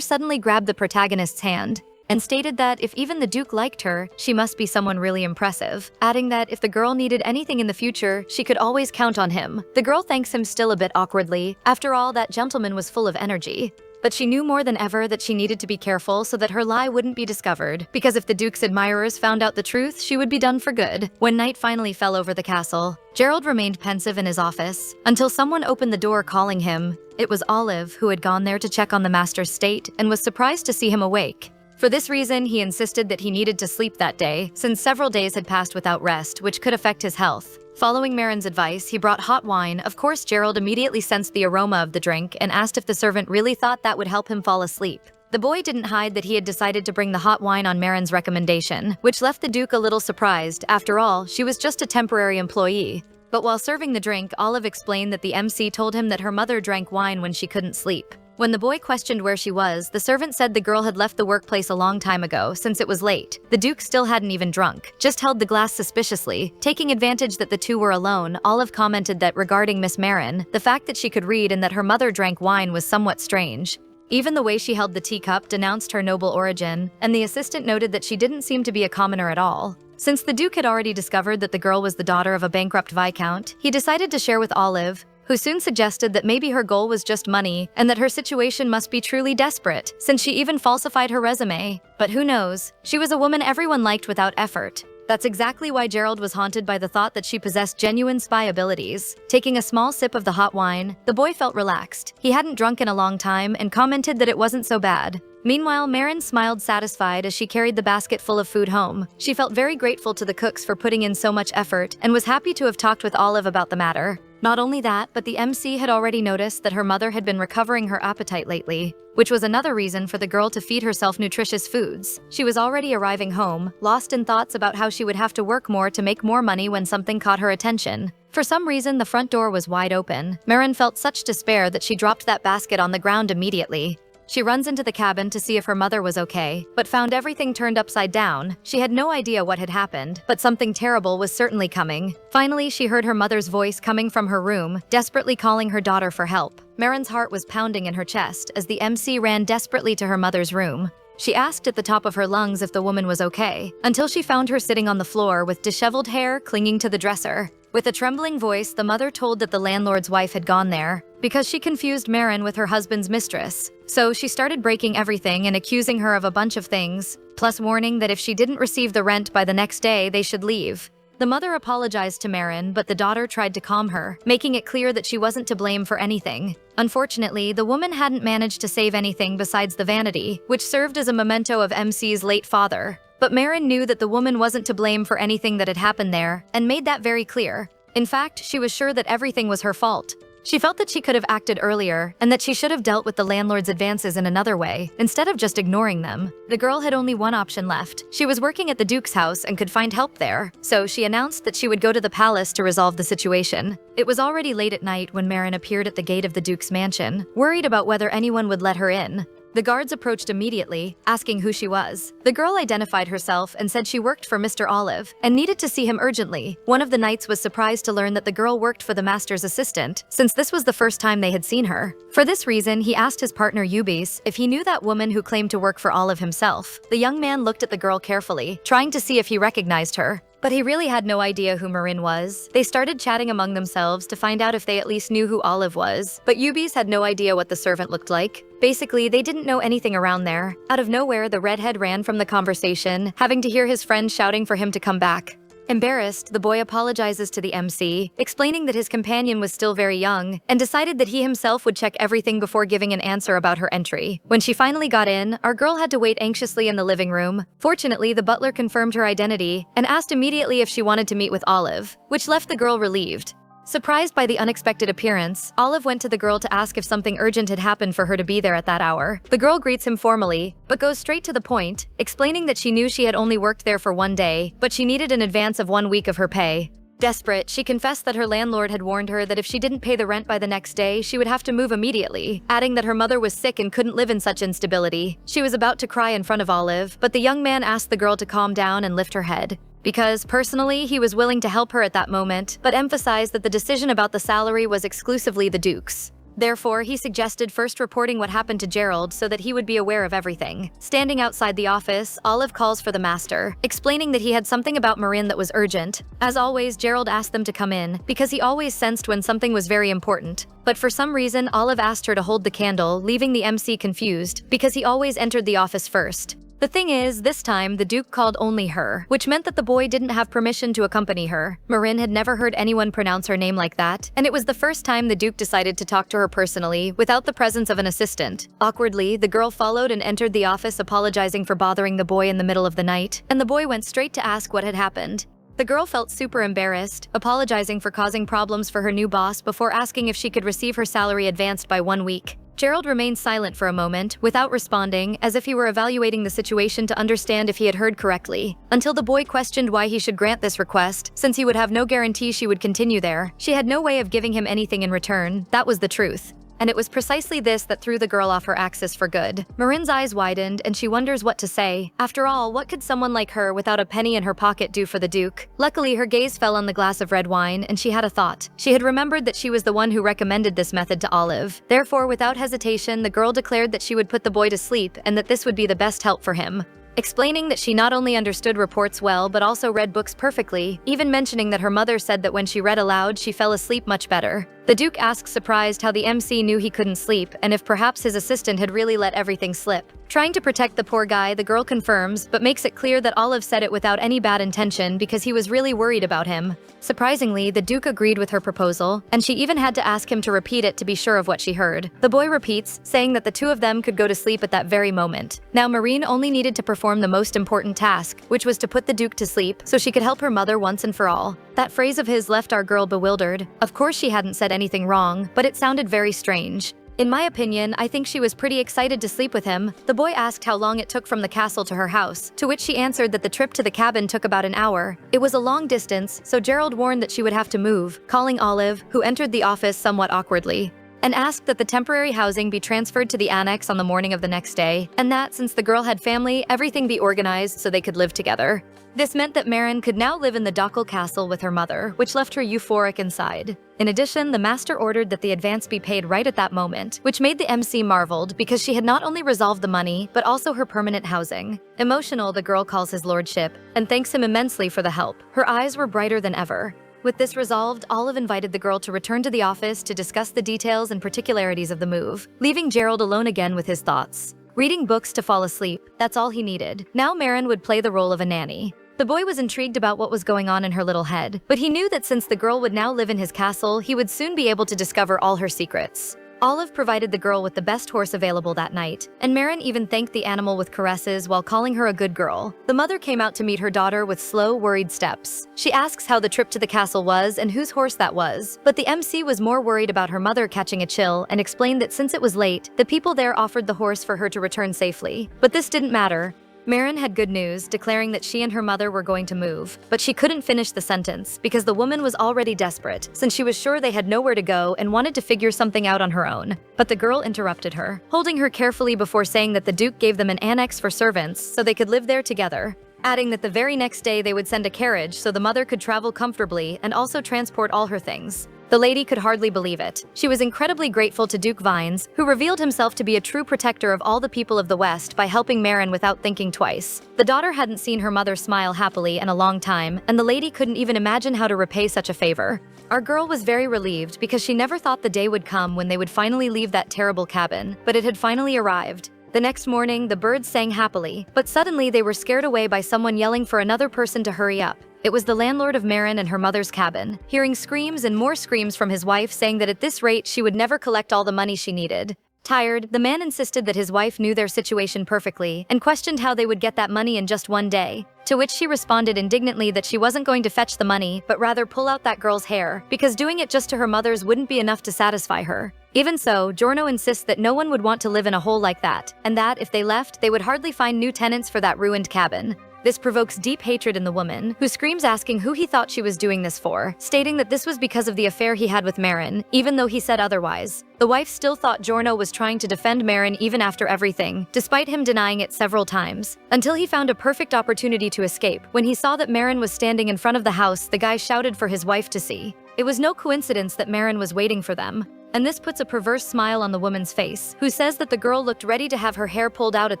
suddenly grabbed the protagonist's hand and stated that if even the Duke liked her, she must be someone really impressive, adding that if the girl needed anything in the future, she could always count on him. The girl thanks him still a bit awkwardly. After all, that gentleman was full of energy. But she knew more than ever that she needed to be careful so that her lie wouldn't be discovered, because if the Duke's admirers found out the truth, she would be done for good. When night finally fell over the castle, Gerald remained pensive in his office, until someone opened the door calling him. It was Olive, who had gone there to check on the master's state, and was surprised to see him awake. For this reason, he insisted that he needed to sleep that day, since several days had passed without rest, which could affect his health. Following Marin's advice, he brought hot wine. Of course, Gerald immediately sensed the aroma of the drink and asked if the servant really thought that would help him fall asleep. The boy didn't hide that he had decided to bring the hot wine on Marin's recommendation, which left the Duke a little surprised. After all, she was just a temporary employee. But while serving the drink, Olive explained that the MC told him that her mother drank wine when she couldn't sleep. When the boy questioned where she was, the servant said the girl had left the workplace a long time ago, since it was late. The Duke still hadn't even drunk, just held the glass suspiciously. Taking advantage that the two were alone, Olive commented that regarding Miss Marin, the fact that she could read and that her mother drank wine was somewhat strange. Even the way she held the teacup denounced her noble origin, and the assistant noted that she didn't seem to be a commoner at all. Since the Duke had already discovered that the girl was the daughter of a bankrupt viscount, he decided to share with Olive, who soon suggested that maybe her goal was just money and that her situation must be truly desperate, since she even falsified her resume. But who knows? She was a woman everyone liked without effort. That's exactly why Gerald was haunted by the thought that she possessed genuine spy abilities. Taking a small sip of the hot wine, the boy felt relaxed. He hadn't drunk in a long time and commented that it wasn't so bad. Meanwhile, Marin smiled satisfied as she carried the basket full of food home. She felt very grateful to the cooks for putting in so much effort and was happy to have talked with Olive about the matter. Not only that, but the MC had already noticed that her mother had been recovering her appetite lately, which was another reason for the girl to feed herself nutritious foods. She was already arriving home, lost in thoughts about how she would have to work more to make more money when something caught her attention. For some reason, the front door was wide open. Marin felt such despair that she dropped that basket on the ground immediately. She runs into the cabin to see if her mother was okay, but found everything turned upside down. She had no idea what had happened, but something terrible was certainly coming. Finally, she heard her mother's voice coming from her room, desperately calling her daughter for help. Marin's heart was pounding in her chest as the MC ran desperately to her mother's room. She asked at the top of her lungs if the woman was okay, until she found her sitting on the floor with disheveled hair clinging to the dresser. With a trembling voice, the mother told that the landlord's wife had gone there because she confused Marin with her husband's mistress. So she started breaking everything and accusing her of a bunch of things, plus warning that if she didn't receive the rent by the next day, they should leave. The mother apologized to Marin, but the daughter tried to calm her, making it clear that she wasn't to blame for anything. Unfortunately, the woman hadn't managed to save anything besides the vanity, which served as a memento of MC's late father. But Marin knew that the woman wasn't to blame for anything that had happened there, and made that very clear. In fact, she was sure that everything was her fault. She felt that she could have acted earlier, and that she should have dealt with the landlord's advances in another way, instead of just ignoring them. The girl had only one option left. She was working at the Duke's house and could find help there, so she announced that she would go to the palace to resolve the situation. It was already late at night when Marin appeared at the gate of the Duke's mansion, worried about whether anyone would let her in. The guards approached immediately, asking who she was. The girl identified herself and said she worked for Mr. Olive and needed to see him urgently. One of the knights was surprised to learn that the girl worked for the master's assistant, since this was the first time they had seen her. For this reason, he asked his partner Ubis if he knew that woman who claimed to work for Olive himself. The young man looked at the girl carefully, trying to see if he recognized her. But he really had no idea who Marin was. They started chatting among themselves to find out if they at least knew who Olive was, but Ubis had no idea what the servant looked like. Basically, they didn't know anything around there. Out of nowhere, the redhead ran from the conversation, having to hear his friend shouting for him to come back. Embarrassed, the boy apologizes to the MC, explaining that his companion was still very young, and decided that he himself would check everything before giving an answer about her entry. When she finally got in, our girl had to wait anxiously in the living room. Fortunately, the butler confirmed her identity and asked immediately if she wanted to meet with Olive, which left the girl relieved. Surprised by the unexpected appearance, Olive went to the girl to ask if something urgent had happened for her to be there at that hour. The girl greets him formally, but goes straight to the point, explaining that she knew she had only worked there for one day, but she needed an advance of 1 week of her pay. Desperate, she confessed that her landlord had warned her that if she didn't pay the rent by the next day, she would have to move immediately, adding that her mother was sick and couldn't live in such instability. She was about to cry in front of Olive, but the young man asked the girl to calm down and lift her head. Because, personally, he was willing to help her at that moment, but emphasized that the decision about the salary was exclusively the Duke's. Therefore, he suggested first reporting what happened to Gerald so that he would be aware of everything. Standing outside the office, Olive calls for the master, explaining that he had something about Marin that was urgent. As always, Gerald asked them to come in, because he always sensed when something was very important. But for some reason, Olive asked her to hold the candle, leaving the MC confused, because he always entered the office first. The thing is, this time, the Duke called only her, which meant that the boy didn't have permission to accompany her. Marin had never heard anyone pronounce her name like that, and it was the first time the Duke decided to talk to her personally, without the presence of an assistant. Awkwardly, the girl followed and entered the office apologizing for bothering the boy in the middle of the night, and the boy went straight to ask what had happened. The girl felt super embarrassed, apologizing for causing problems for her new boss before asking if she could receive her salary advanced by 1 week. Gerald remained silent for a moment, without responding, as if he were evaluating the situation to understand if he had heard correctly, until the boy questioned why he should grant this request, since he would have no guarantee she would continue there. She had no way of giving him anything in return. That was the truth. And it was precisely this that threw the girl off her axis for good. Marin's eyes widened, and she wonders what to say. After all, what could someone like her without a penny in her pocket do for the Duke? Luckily, her gaze fell on the glass of red wine, and she had a thought. She had remembered that she was the one who recommended this method to Olive. Therefore, without hesitation, the girl declared that she would put the boy to sleep and that this would be the best help for him. Explaining that she not only understood reports well but also read books perfectly, even mentioning that her mother said that when she read aloud she fell asleep much better. The Duke asks surprised how the MC knew he couldn't sleep and if perhaps his assistant had really let everything slip. Trying to protect the poor guy, the girl confirms, but makes it clear that Olive said it without any bad intention because he was really worried about him. Surprisingly, the Duke agreed with her proposal, and she even had to ask him to repeat it to be sure of what she heard. The boy repeats, saying that the two of them could go to sleep at that very moment. Now Marin only needed to perform the most important task, which was to put the Duke to sleep so she could help her mother once and for all. That phrase of his left our girl bewildered. Of course she hadn't said anything wrong, but it sounded very strange. In my opinion, I think she was pretty excited to sleep with him. The boy asked how long it took from the castle to her house, to which she answered that the trip to the cabin took about an hour. It was a long distance, so Gerald warned that she would have to move, calling Olive, who entered the office somewhat awkwardly, and asked that the temporary housing be transferred to the annex on the morning of the next day, and that, since the girl had family, everything be organized so they could live together. This meant that Marin could now live in the ducal castle with her mother, which left her euphoric inside. In addition, the master ordered that the advance be paid right at that moment, which made the MC marveled because she had not only resolved the money, but also her permanent housing. Emotional, the girl calls his lordship, and thanks him immensely for the help. Her eyes were brighter than ever. With this resolved, Olive invited the girl to return to the office to discuss the details and particularities of the move, leaving Gerald alone again with his thoughts. Reading books to fall asleep, that's all he needed. Now Marin would play the role of a nanny. The boy was intrigued about what was going on in her little head, but he knew that since the girl would now live in his castle, he would soon be able to discover all her secrets. Olive provided the girl with the best horse available that night, and Marin even thanked the animal with caresses while calling her a good girl. The mother came out to meet her daughter with slow, worried steps. She asks how the trip to the castle was and whose horse that was, but the MC was more worried about her mother catching a chill and explained that since it was late, the people there offered the horse for her to return safely. But this didn't matter. Marin had good news, declaring that she and her mother were going to move, but she couldn't finish the sentence because the woman was already desperate, since she was sure they had nowhere to go and wanted to figure something out on her own. But the girl interrupted her, holding her carefully before saying that the Duke gave them an annex for servants so they could live there together, adding that the very next day they would send a carriage so the mother could travel comfortably and also transport all her things. The lady could hardly believe it. She was incredibly grateful to Duke Vines, who revealed himself to be a true protector of all the people of the West by helping Marin without thinking twice. The daughter hadn't seen her mother smile happily in a long time, and the lady couldn't even imagine how to repay such a favor. Our girl was very relieved because she never thought the day would come when they would finally leave that terrible cabin, but it had finally arrived. The next morning, the birds sang happily, but suddenly they were scared away by someone yelling for another person to hurry up. It was the landlord of Marin and her mother's cabin, hearing screams and more screams from his wife saying that at this rate she would never collect all the money she needed. Tired, the man insisted that his wife knew their situation perfectly and questioned how they would get that money in just one day, to which she responded indignantly that she wasn't going to fetch the money, but rather pull out that girl's hair, because doing it just to her mother's wouldn't be enough to satisfy her. Even so, Giorno insists that no one would want to live in a hole like that, and that, if they left, they would hardly find new tenants for that ruined cabin. This provokes deep hatred in the woman, who screams asking who he thought she was doing this for, stating that this was because of the affair he had with Marin, even though he said otherwise. The wife still thought Giorno was trying to defend Marin even after everything, despite him denying it several times, until he found a perfect opportunity to escape. When he saw that Marin was standing in front of the house, the guy shouted for his wife to see. It was no coincidence that Marin was waiting for them. And this puts a perverse smile on the woman's face, who says that the girl looked ready to have her hair pulled out at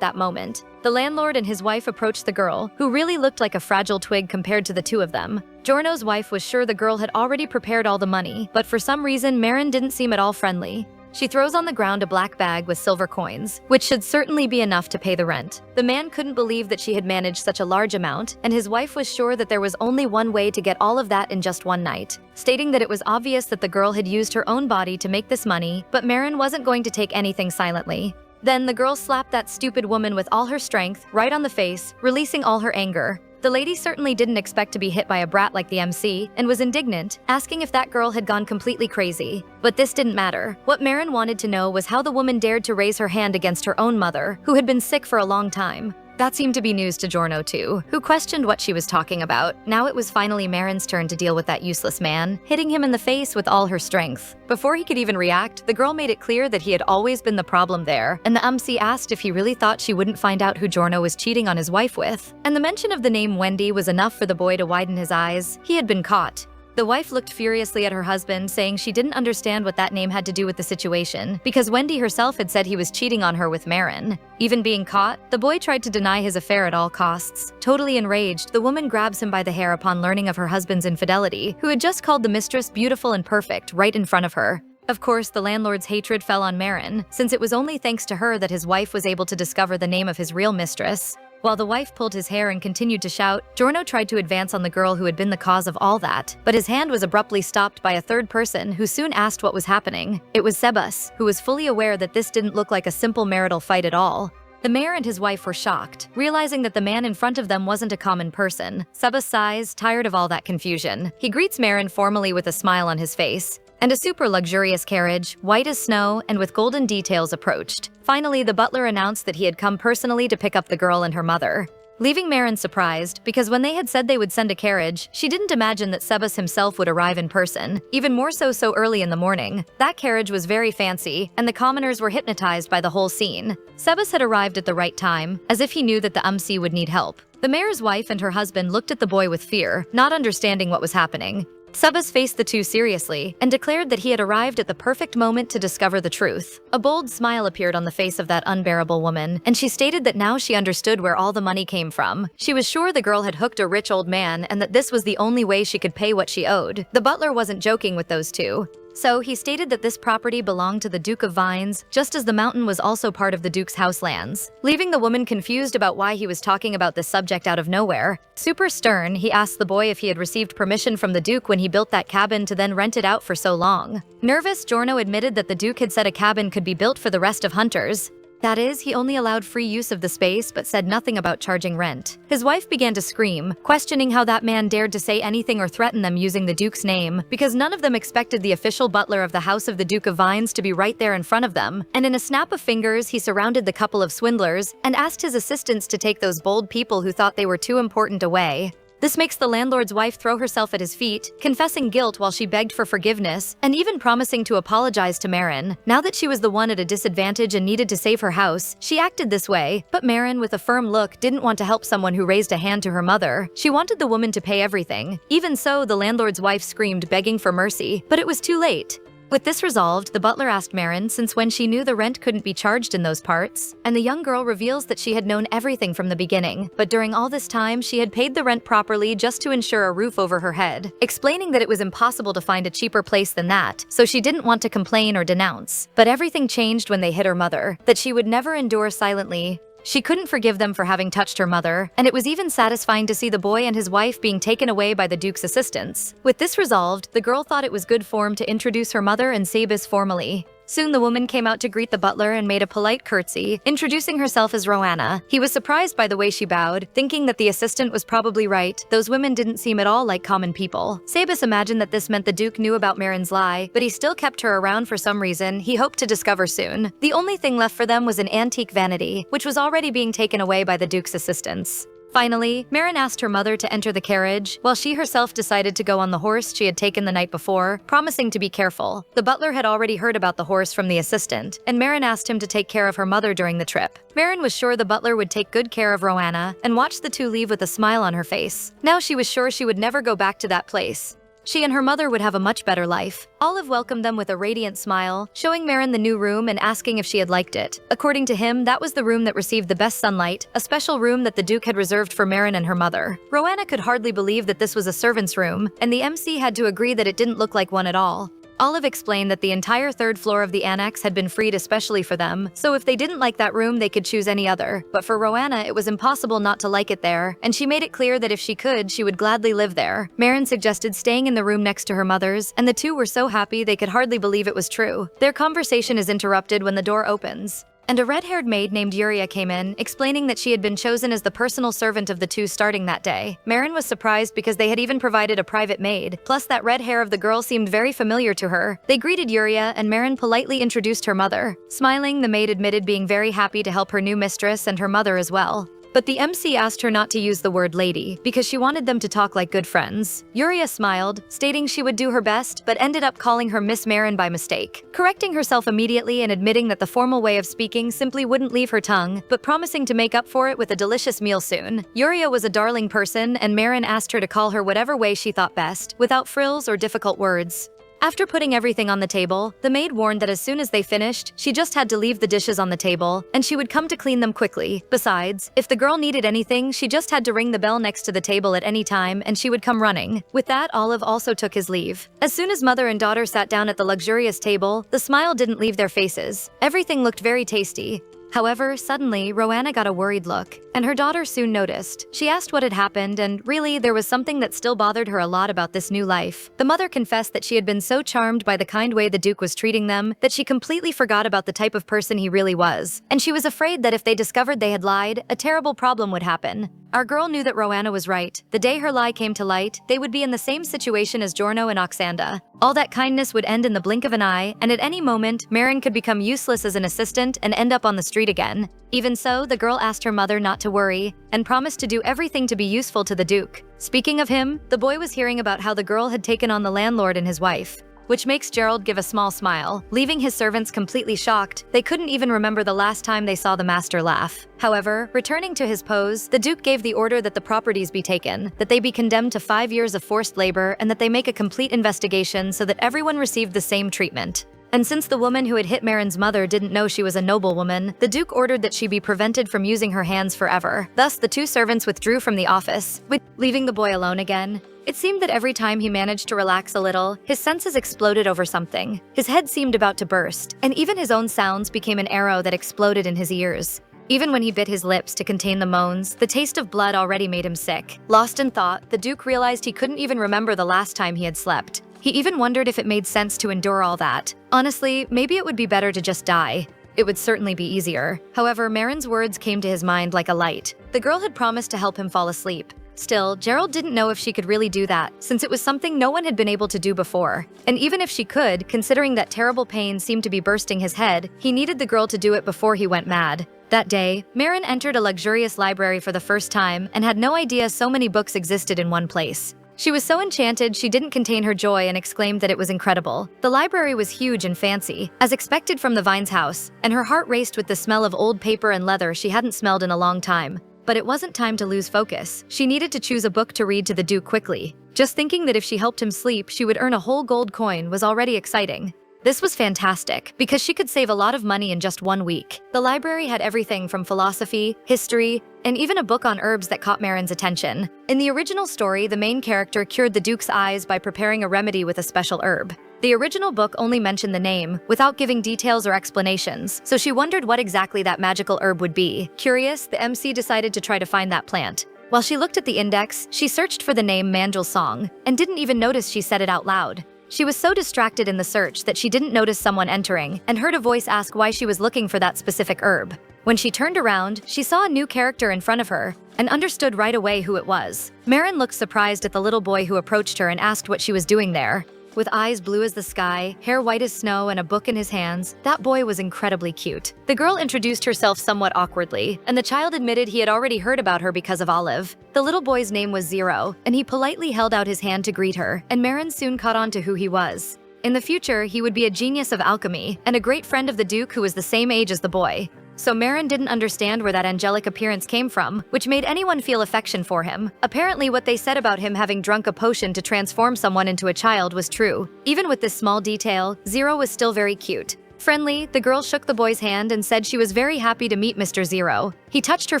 that moment. The landlord and his wife approached the girl, who really looked like a fragile twig compared to the two of them. Giorno's wife was sure the girl had already prepared all the money, but for some reason Marin didn't seem at all friendly. She throws on the ground a black bag with silver coins, which should certainly be enough to pay the rent. The man couldn't believe that she had managed such a large amount, and his wife was sure that there was only one way to get all of that in just one night, stating that it was obvious that the girl had used her own body to make this money, but Marin wasn't going to take anything silently. Then the girl slapped that stupid woman with all her strength, right on the face, releasing all her anger. The lady certainly didn't expect to be hit by a brat like the MC, and was indignant, asking if that girl had gone completely crazy. But this didn't matter. What Marin wanted to know was how the woman dared to raise her hand against her own mother, who had been sick for a long time. That seemed to be news to Giorno too, who questioned what she was talking about. Now it was finally Marin's turn to deal with that useless man, hitting him in the face with all her strength. Before he could even react, the girl made it clear that he had always been the problem there, and the MC asked if he really thought she wouldn't find out who Giorno was cheating on his wife with. And the mention of the name Wendy was enough for the boy to widen his eyes. He had been caught. The wife looked furiously at her husband, saying she didn't understand what that name had to do with the situation, because Wendy herself had said he was cheating on her with Marin. Even being caught, the boy tried to deny his affair at all costs. Totally enraged, the woman grabs him by the hair upon learning of her husband's infidelity, who had just called the mistress beautiful and perfect right in front of her. Of course, the landlord's hatred fell on Marin, since it was only thanks to her that his wife was able to discover the name of his real mistress. While the wife pulled his hair and continued to shout, Giorno tried to advance on the girl who had been the cause of all that, but his hand was abruptly stopped by a third person who soon asked what was happening. It was Sebas, who was fully aware that this didn't look like a simple marital fight at all. The mayor and his wife were shocked, realizing that the man in front of them wasn't a common person. Sebas sighs, tired of all that confusion. He greets Marin formally with a smile on his face. And a super luxurious carriage, white as snow and with golden details, approached. Finally, the butler announced that he had come personally to pick up the girl and her mother. Leaving Marin surprised, because when they had said they would send a carriage, she didn't imagine that Sebas himself would arrive in person, even more so early in the morning. That carriage was very fancy, and the commoners were hypnotized by the whole scene. Sebas had arrived at the right time, as if he knew that the MC would need help. The mayor's wife and her husband looked at the boy with fear, not understanding what was happening. Sebas faced the two seriously and declared that he had arrived at the perfect moment to discover the truth. A bold smile appeared on the face of that unbearable woman, and she stated that now she understood where all the money came from. She was sure the girl had hooked a rich old man and that this was the only way she could pay what she owed. The butler wasn't joking with those two. So he stated that this property belonged to the Duke of Vines, just as the mountain was also part of the Duke's house lands. Leaving the woman confused about why he was talking about this subject out of nowhere, super stern, he asked the boy if he had received permission from the Duke when he built that cabin to then rent it out for so long. Nervous, Giorno admitted that the Duke had said a cabin could be built for the rest of hunters. That is, he only allowed free use of the space but said nothing about charging rent. His wife began to scream, questioning how that man dared to say anything or threaten them using the Duke's name, because none of them expected the official butler of the House of the Duke of Vines to be right there in front of them. And in a snap of fingers, he surrounded the couple of swindlers and asked his assistants to take those bold people who thought they were too important away. This makes the landlord's wife throw herself at his feet, confessing guilt while she begged for forgiveness, and even promising to apologize to Marin. Now that she was the one at a disadvantage and needed to save her house, she acted this way, but Marin, with a firm look, didn't want to help someone who raised a hand to her mother. She wanted the woman to pay everything. Even so, the landlord's wife screamed, begging for mercy, but it was too late. With this resolved, the butler asked Marin since when she knew the rent couldn't be charged in those parts, and the young girl reveals that she had known everything from the beginning, but during all this time she had paid the rent properly just to ensure a roof over her head, explaining that it was impossible to find a cheaper place than that, so she didn't want to complain or denounce. But everything changed when they hit her mother, that she would never endure silently. She couldn't forgive them for having touched her mother, and it was even satisfying to see the boy and his wife being taken away by the Duke's assistants. With this resolved, the girl thought it was good form to introduce her mother and Sebas formally. Soon the woman came out to greet the butler and made a polite curtsy, introducing herself as Roanna. He was surprised by the way she bowed, thinking that the assistant was probably right. Those women didn't seem at all like common people. Sebas imagined that this meant the Duke knew about Marin's lie, but he still kept her around for some reason he hoped to discover soon. The only thing left for them was an antique vanity, which was already being taken away by the Duke's assistants. Finally, Marin asked her mother to enter the carriage, while she herself decided to go on the horse she had taken the night before, promising to be careful. The butler had already heard about the horse from the assistant, and Marin asked him to take care of her mother during the trip. Marin was sure the butler would take good care of Roanna, and watched the two leave with a smile on her face. Now she was sure she would never go back to that place. She and her mother would have a much better life. Olive welcomed them with a radiant smile, showing Marin the new room and asking if she had liked it. According to him, that was the room that received the best sunlight, a special room that the Duke had reserved for Marin and her mother. Roanna could hardly believe that this was a servant's room, and the MC had to agree that it didn't look like one at all. Olive explained that the entire third floor of the annex had been freed especially for them, so if they didn't like that room they could choose any other. But for Roanna, it was impossible not to like it there, and she made it clear that if she could, she would gladly live there. Marin suggested staying in the room next to her mother's, and the two were so happy they could hardly believe it was true. Their conversation is interrupted when the door opens, and a red-haired maid named Yuria came in, explaining that she had been chosen as the personal servant of the two starting that day. Marin was surprised because they had even provided a private maid, plus that red hair of the girl seemed very familiar to her. They greeted Yuria, and Marin politely introduced her mother. Smiling, the maid admitted being very happy to help her new mistress and her mother as well. but the MC asked her not to use the word lady because she wanted them to talk like good friends. Yuria smiled, stating she would do her best, but ended up calling her Miss Marin by mistake, correcting herself immediately and admitting that the formal way of speaking simply wouldn't leave her tongue, but promising to make up for it with a delicious meal soon. Yuria was a darling person, and Marin asked her to call her whatever way she thought best, without frills or difficult words. After putting everything on the table, the maid warned that as soon as they finished, she just had to leave the dishes on the table, and she would come to clean them quickly. Besides, if the girl needed anything, she just had to ring the bell next to the table at any time, and she would come running. With that, Olive also took his leave. As soon as mother and daughter sat down at the luxurious table, the smile didn't leave their faces. Everything looked very tasty. However, suddenly, Roanna got a worried look, and her daughter soon noticed. She asked what had happened, and really, there was something that still bothered her a lot about this new life. The mother confessed that she had been so charmed by the kind way the Duke was treating them that she completely forgot about the type of person he really was, and she was afraid that if they discovered they had lied, a terrible problem would happen. Our girl knew that Roanna was right. The day her lie came to light, they would be in the same situation as Giorno and Oxanda. All that kindness would end in the blink of an eye, and at any moment, Marin could become useless as an assistant and end up on the street again. Even so, the girl asked her mother not to worry, and promised to do everything to be useful to the Duke. Speaking of him, the boy was hearing about how the girl had taken on the landlord and his wife, which makes Gerald give a small smile, leaving his servants completely shocked. They couldn't even remember the last time they saw the master laugh. However, returning to his pose, the Duke gave the order that the properties be taken, that they be condemned to 5 years of forced labor, and that they make a complete investigation so that everyone received the same treatment. And since the woman who had hit Marin's mother didn't know she was a noblewoman, the Duke ordered that she be prevented from using her hands forever. Thus, the two servants withdrew from the office, leaving the boy alone again. It seemed that every time he managed to relax a little, his senses exploded over something. His head seemed about to burst, and even his own sounds became an arrow that exploded in his ears. Even when he bit his lips to contain the moans, the taste of blood already made him sick. Lost in thought, the Duke realized he couldn't even remember the last time he had slept. He even wondered if it made sense to endure all that. Honestly, maybe it would be better to just die. It would certainly be easier. However, Marin's words came to his mind like a light. The girl had promised to help him fall asleep. Still, Gerald didn't know if she could really do that, since it was something no one had been able to do before. And even if she could, considering that terrible pain seemed to be bursting his head, he needed the girl to do it before he went mad. That day, Marin entered a luxurious library for the first time and had no idea so many books existed in one place. She was so enchanted she didn't contain her joy and exclaimed that it was incredible. The library was huge and fancy, as expected from the Vine's house, and her heart raced with the smell of old paper and leather she hadn't smelled in a long time. But it wasn't time to lose focus. She needed to choose a book to read to the Duke quickly. Just thinking that if she helped him sleep, she would earn a whole gold coin was already exciting. This was fantastic, because she could save a lot of money in just 1 week. The library had everything from philosophy, history, and even a book on herbs that caught Marin's attention. In the original story, the main character cured the Duke's eyes by preparing a remedy with a special herb. The original book only mentioned the name, without giving details or explanations, so she wondered what exactly that magical herb would be. Curious, the MC decided to try to find that plant. While she looked at the index, she searched for the name Manjul Song, and didn't even notice she said it out loud. She was so distracted in the search that she didn't notice someone entering, and heard a voice ask why she was looking for that specific herb. When she turned around, she saw a new character in front of her, and understood right away who it was. Marin looked surprised at the little boy who approached her and asked what she was doing there. With eyes blue as the sky, hair white as snow, and a book in his hands, that boy was incredibly cute. The girl introduced herself somewhat awkwardly, and the child admitted he had already heard about her because of Olive. The little boy's name was Zero, and he politely held out his hand to greet her, and Marin soon caught on to who he was. In the future, he would be a genius of alchemy, and a great friend of the Duke who was the same age as the boy. So Marin didn't understand where that angelic appearance came from, which made anyone feel affection for him. Apparently what they said about him having drunk a potion to transform someone into a child was true. Even with this small detail, Zero was still very cute. Friendly, the girl shook the boy's hand and said she was very happy to meet Mr. Zero. He touched her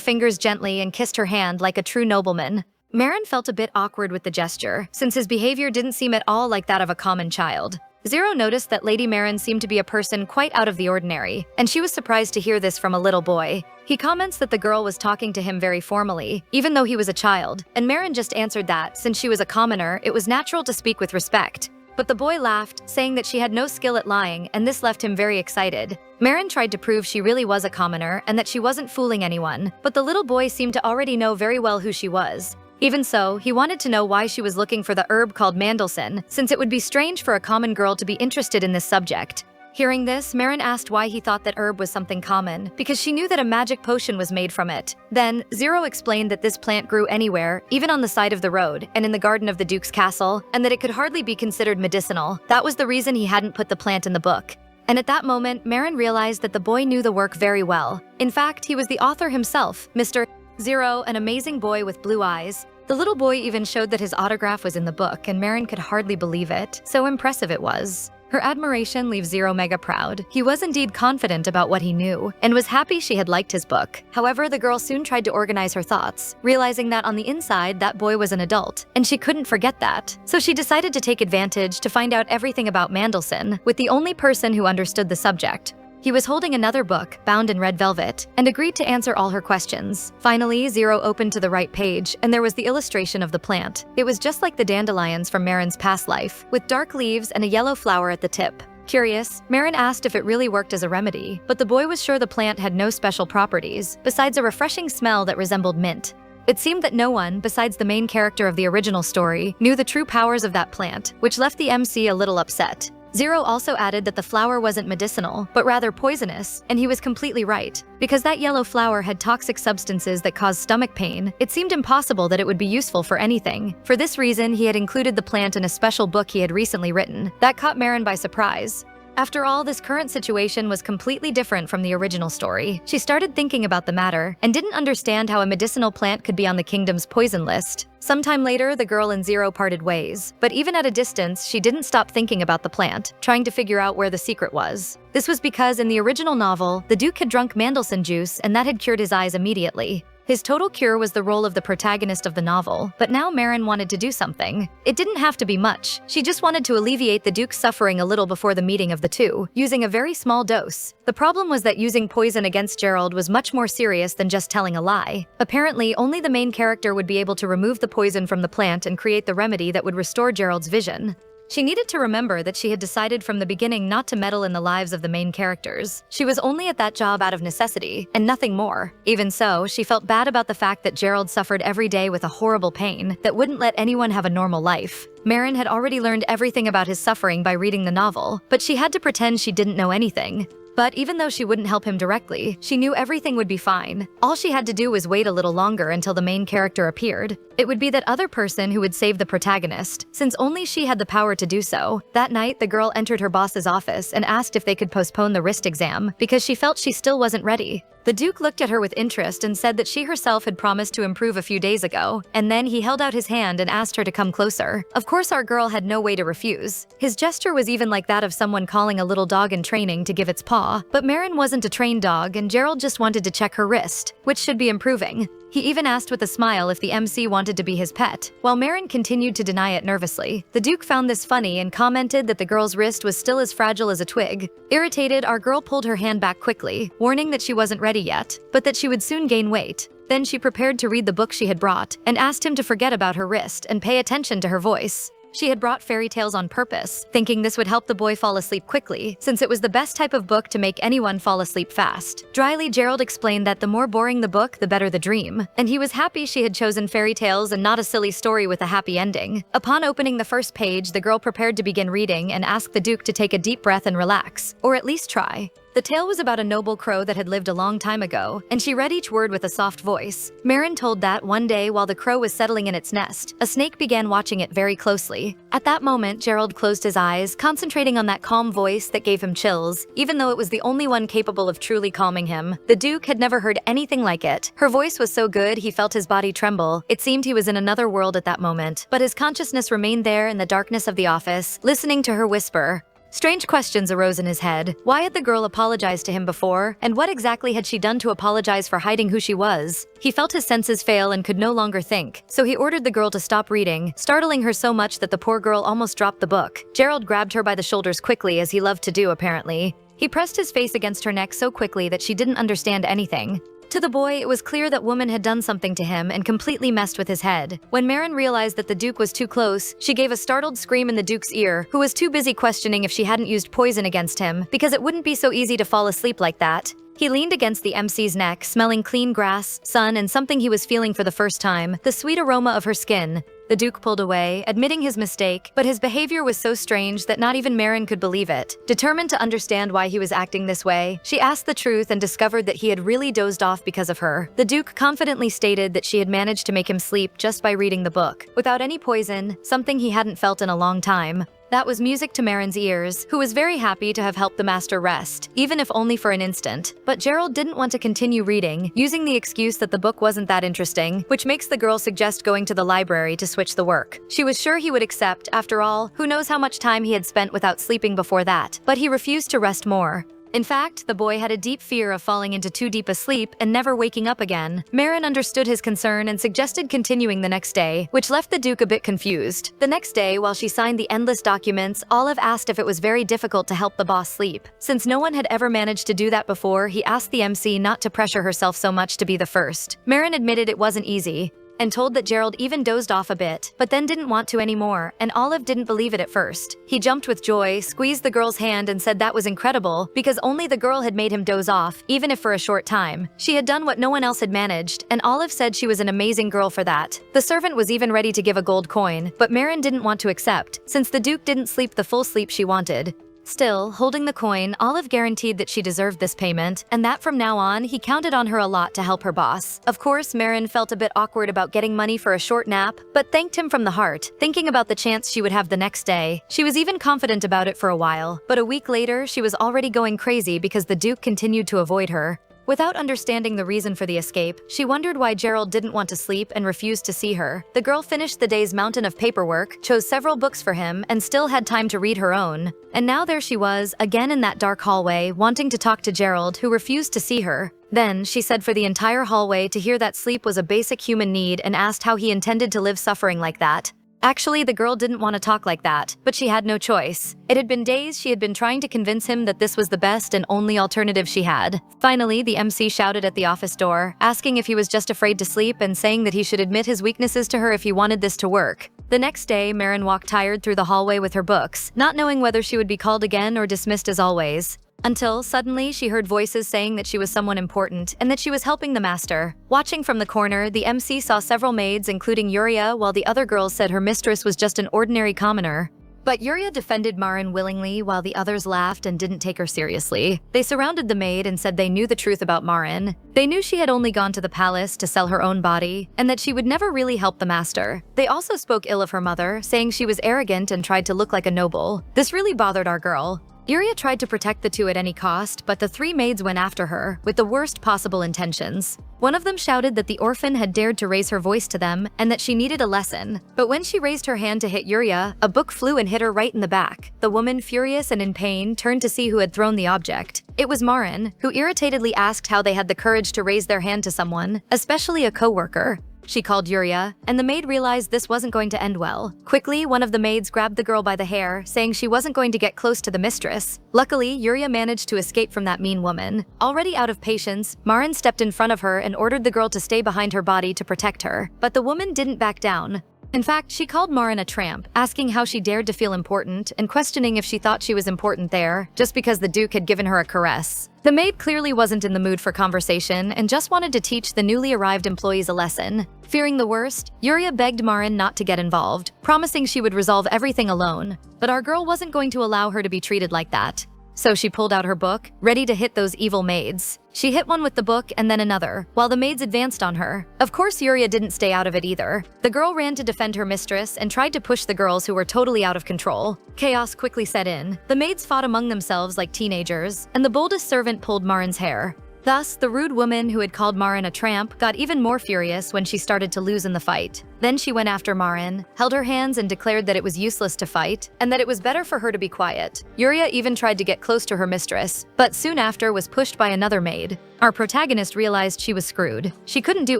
fingers gently and kissed her hand like a true nobleman. Marin felt a bit awkward with the gesture, since his behavior didn't seem at all like that of a common child. Zero noticed that Lady Marin seemed to be a person quite out of the ordinary, and she was surprised to hear this from a little boy. He comments that the girl was talking to him very formally, even though he was a child, and Marin just answered that, since she was a commoner, it was natural to speak with respect. But the boy laughed, saying that she had no skill at lying, and this left him very excited. Marin tried to prove she really was a commoner and that she wasn't fooling anyone, but the little boy seemed to already know very well who she was. Even so, he wanted to know why she was looking for the herb called Mandelson, since it would be strange for a common girl to be interested in this subject. Hearing this, Marin asked why he thought that herb was something common, because she knew that a magic potion was made from it. Then, Zero explained that this plant grew anywhere, even on the side of the road, and in the garden of the Duke's castle, and that it could hardly be considered medicinal. That was the reason he hadn't put the plant in the book. And at that moment, Marin realized that the boy knew the work very well. In fact, he was the author himself, Mr. Zero, an amazing boy with blue eyes. The little boy even showed that his autograph was in the book, and Marin could hardly believe it. So impressive it was. Her admiration leaves Zero mega proud. He was indeed confident about what he knew, and was happy she had liked his book. However, the girl soon tried to organize her thoughts, realizing that on the inside, that boy was an adult, and she couldn't forget that. So she decided to take advantage to find out everything about Mandelson, with the only person who understood the subject. He was holding another book, bound in red velvet, and agreed to answer all her questions. Finally, Zero opened to the right page, and there was the illustration of the plant. It was just like the dandelions from Marin's past life, with dark leaves and a yellow flower at the tip. Curious, Marin asked if it really worked as a remedy, but the boy was sure the plant had no special properties, besides a refreshing smell that resembled mint. It seemed that no one, besides the main character of the original story, knew the true powers of that plant, which left the MC a little upset. Zero also added that the flower wasn't medicinal, but rather poisonous, and he was completely right. Because that yellow flower had toxic substances that caused stomach pain, it seemed impossible that it would be useful for anything. For this reason, he had included the plant in a special book he had recently written. That caught Marin by surprise. After all, this current situation was completely different from the original story. She started thinking about the matter, and didn't understand how a medicinal plant could be on the kingdom's poison list. Sometime later, the girl and Zero parted ways, but even at a distance, she didn't stop thinking about the plant, trying to figure out where the secret was. This was because in the original novel, the Duke had drunk Mandelson juice, and that had cured his eyes immediately. His total cure was the role of the protagonist of the novel, but now Marin wanted to do something. It didn't have to be much. She just wanted to alleviate the Duke's suffering a little before the meeting of the two, using a very small dose. The problem was that using poison against Gerald was much more serious than just telling a lie. Apparently, only the main character would be able to remove the poison from the plant and create the remedy that would restore Gerald's vision. She needed to remember that she had decided from the beginning not to meddle in the lives of the main characters. She was only at that job out of necessity, and nothing more. Even so, she felt bad about the fact that Gerald suffered every day with a horrible pain that wouldn't let anyone have a normal life. Marin had already learned everything about his suffering by reading the novel, but she had to pretend she didn't know anything. But even though she wouldn't help him directly, she knew everything would be fine. All she had to do was wait a little longer until the main character appeared. It would be that other person who would save the protagonist, since only she had the power to do so. That night, the girl entered her boss's office and asked if they could postpone the wrist exam, because she felt she still wasn't ready. The Duke looked at her with interest and said that she herself had promised to improve a few days ago, and then he held out his hand and asked her to come closer. Of course, our girl had no way to refuse. His gesture was even like that of someone calling a little dog in training to give its paw, but Marin wasn't a trained dog, and Gerald just wanted to check her wrist, which should be improving. He even asked with a smile if the MC wanted to be his pet. While Marin continued to deny it nervously, the Duke found this funny and commented that the girl's wrist was still as fragile as a twig. Irritated, our girl pulled her hand back quickly, warning that she wasn't ready yet, but that she would soon gain weight. Then she prepared to read the book she had brought, and asked him to forget about her wrist and pay attention to her voice. She had brought fairy tales on purpose, thinking this would help the boy fall asleep quickly, since it was the best type of book to make anyone fall asleep fast. Dryly, Gerald explained that the more boring the book, the better the dream, and he was happy she had chosen fairy tales and not a silly story with a happy ending. Upon opening the first page, the girl prepared to begin reading and asked the Duke to take a deep breath and relax, or at least try. The tale was about a noble crow that had lived a long time ago, and she read each word with a soft voice. Marin told that one day while the crow was settling in its nest, a snake began watching it very closely. At that moment, Gerald closed his eyes, concentrating on that calm voice that gave him chills, even though it was the only one capable of truly calming him. The Duke had never heard anything like it. Her voice was so good he felt his body tremble. It seemed he was in another world at that moment, but his consciousness remained there in the darkness of the office, listening to her whisper. Strange questions arose in his head. Why had the girl apologized to him before? And what exactly had she done to apologize for hiding who she was? He felt his senses fail and could no longer think, so he ordered the girl to stop reading, startling her so much that the poor girl almost dropped the book. Gerald grabbed her by the shoulders quickly, as he loved to do apparently. He pressed his face against her neck so quickly that she didn't understand anything. To the boy, it was clear that woman had done something to him and completely messed with his head. When Marin realized that the Duke was too close, she gave a startled scream in the Duke's ear, who was too busy questioning if she hadn't used poison against him, because it wouldn't be so easy to fall asleep like that. He leaned against the MC's neck, smelling clean grass, sun, and something he was feeling for the first time, the sweet aroma of her skin. The Duke pulled away, admitting his mistake, but his behavior was so strange that not even Marin could believe it. Determined to understand why he was acting this way, she asked the truth and discovered that he had really dozed off because of her. The Duke confidently stated that she had managed to make him sleep just by reading the book, without any poison, something he hadn't felt in a long time. That was music to Marin's ears, who was very happy to have helped the master rest, even if only for an instant. But Gerald didn't want to continue reading, using the excuse that the book wasn't that interesting, which makes the girl suggest going to the library to switch the work. She was sure he would accept, after all, who knows how much time he had spent without sleeping before that, but he refused to rest more. In fact, the boy had a deep fear of falling into too deep a sleep and never waking up again. Marin understood his concern and suggested continuing the next day, which left the Duke a bit confused. The next day, while she signed the endless documents, Olive asked if it was very difficult to help the boss sleep. Since no one had ever managed to do that before, he asked the MC not to pressure herself so much to be the first. Marin admitted it wasn't easy, and told that Gerald even dozed off a bit, but then didn't want to anymore, and Olive didn't believe it at first. He jumped with joy, squeezed the girl's hand and said that was incredible, because only the girl had made him doze off, even if for a short time. She had done what no one else had managed, and Olive said she was an amazing girl for that. The servant was even ready to give a gold coin, but Marin didn't want to accept, since the Duke didn't sleep the full sleep she wanted. Still, holding the coin, Olive guaranteed that she deserved this payment, and that from now on, he counted on her a lot to help her boss. Of course, Marin felt a bit awkward about getting money for a short nap, but thanked him from the heart, thinking about the chance she would have the next day. She was even confident about it for a while, but a week later, she was already going crazy because the Duke continued to avoid her. Without understanding the reason for the escape, she wondered why Gerald didn't want to sleep and refused to see her. The girl finished the day's mountain of paperwork, chose several books for him, and still had time to read her own. And now there she was, again in that dark hallway, wanting to talk to Gerald, who refused to see her. Then, she said for the entire hallway to hear that sleep was a basic human need and asked how he intended to live suffering like that. Actually, the girl didn't want to talk like that, but she had no choice. It had been days she had been trying to convince him that this was the best and only alternative she had. Finally, the MC shouted at the office door, asking if he was just afraid to sleep and saying that he should admit his weaknesses to her if he wanted this to work. The next day, Marin walked tired through the hallway with her books, not knowing whether she would be called again or dismissed as always. Until, suddenly, she heard voices saying that she was someone important and that she was helping the master. Watching from the corner, the MC saw several maids, including Yuria, while the other girls said her mistress was just an ordinary commoner. But Yuria defended Marin willingly while the others laughed and didn't take her seriously. They surrounded the maid and said they knew the truth about Marin. They knew she had only gone to the palace to sell her own body, and that she would never really help the master. They also spoke ill of her mother, saying she was arrogant and tried to look like a noble. This really bothered our girl. Yuria tried to protect the two at any cost, but the three maids went after her, with the worst possible intentions. One of them shouted that the orphan had dared to raise her voice to them, and that she needed a lesson. But when she raised her hand to hit Yuria, a book flew and hit her right in the back. The woman, furious and in pain, turned to see who had thrown the object. It was Marin, who irritatedly asked how they had the courage to raise their hand to someone, especially a co-worker. She called Yuria, and the maid realized this wasn't going to end well. Quickly, one of the maids grabbed the girl by the hair, saying she wasn't going to get close to the mistress. Luckily, Yuria managed to escape from that mean woman. Already out of patience, Marin stepped in front of her and ordered the girl to stay behind her body to protect her. But the woman didn't back down. In fact, she called Marin a tramp, asking how she dared to feel important and questioning if she thought she was important there, just because the Duke had given her a caress. The maid clearly wasn't in the mood for conversation and just wanted to teach the newly arrived employees a lesson. Fearing the worst, Yuria begged Marin not to get involved, promising she would resolve everything alone. But our girl wasn't going to allow her to be treated like that. So she pulled out her book, ready to hit those evil maids. She hit one with the book and then another, while the maids advanced on her. Of course, Yuria didn't stay out of it either. The girl ran to defend her mistress and tried to push the girls who were totally out of control. Chaos quickly set in. The maids fought among themselves like teenagers, and the boldest servant pulled Marin's hair. Thus, the rude woman who had called Marin a tramp got even more furious when she started to lose in the fight. Then she went after Marin, held her hands and declared that it was useless to fight, and that it was better for her to be quiet. Yuria even tried to get close to her mistress, but soon after was pushed by another maid. Our protagonist realized she was screwed. She couldn't do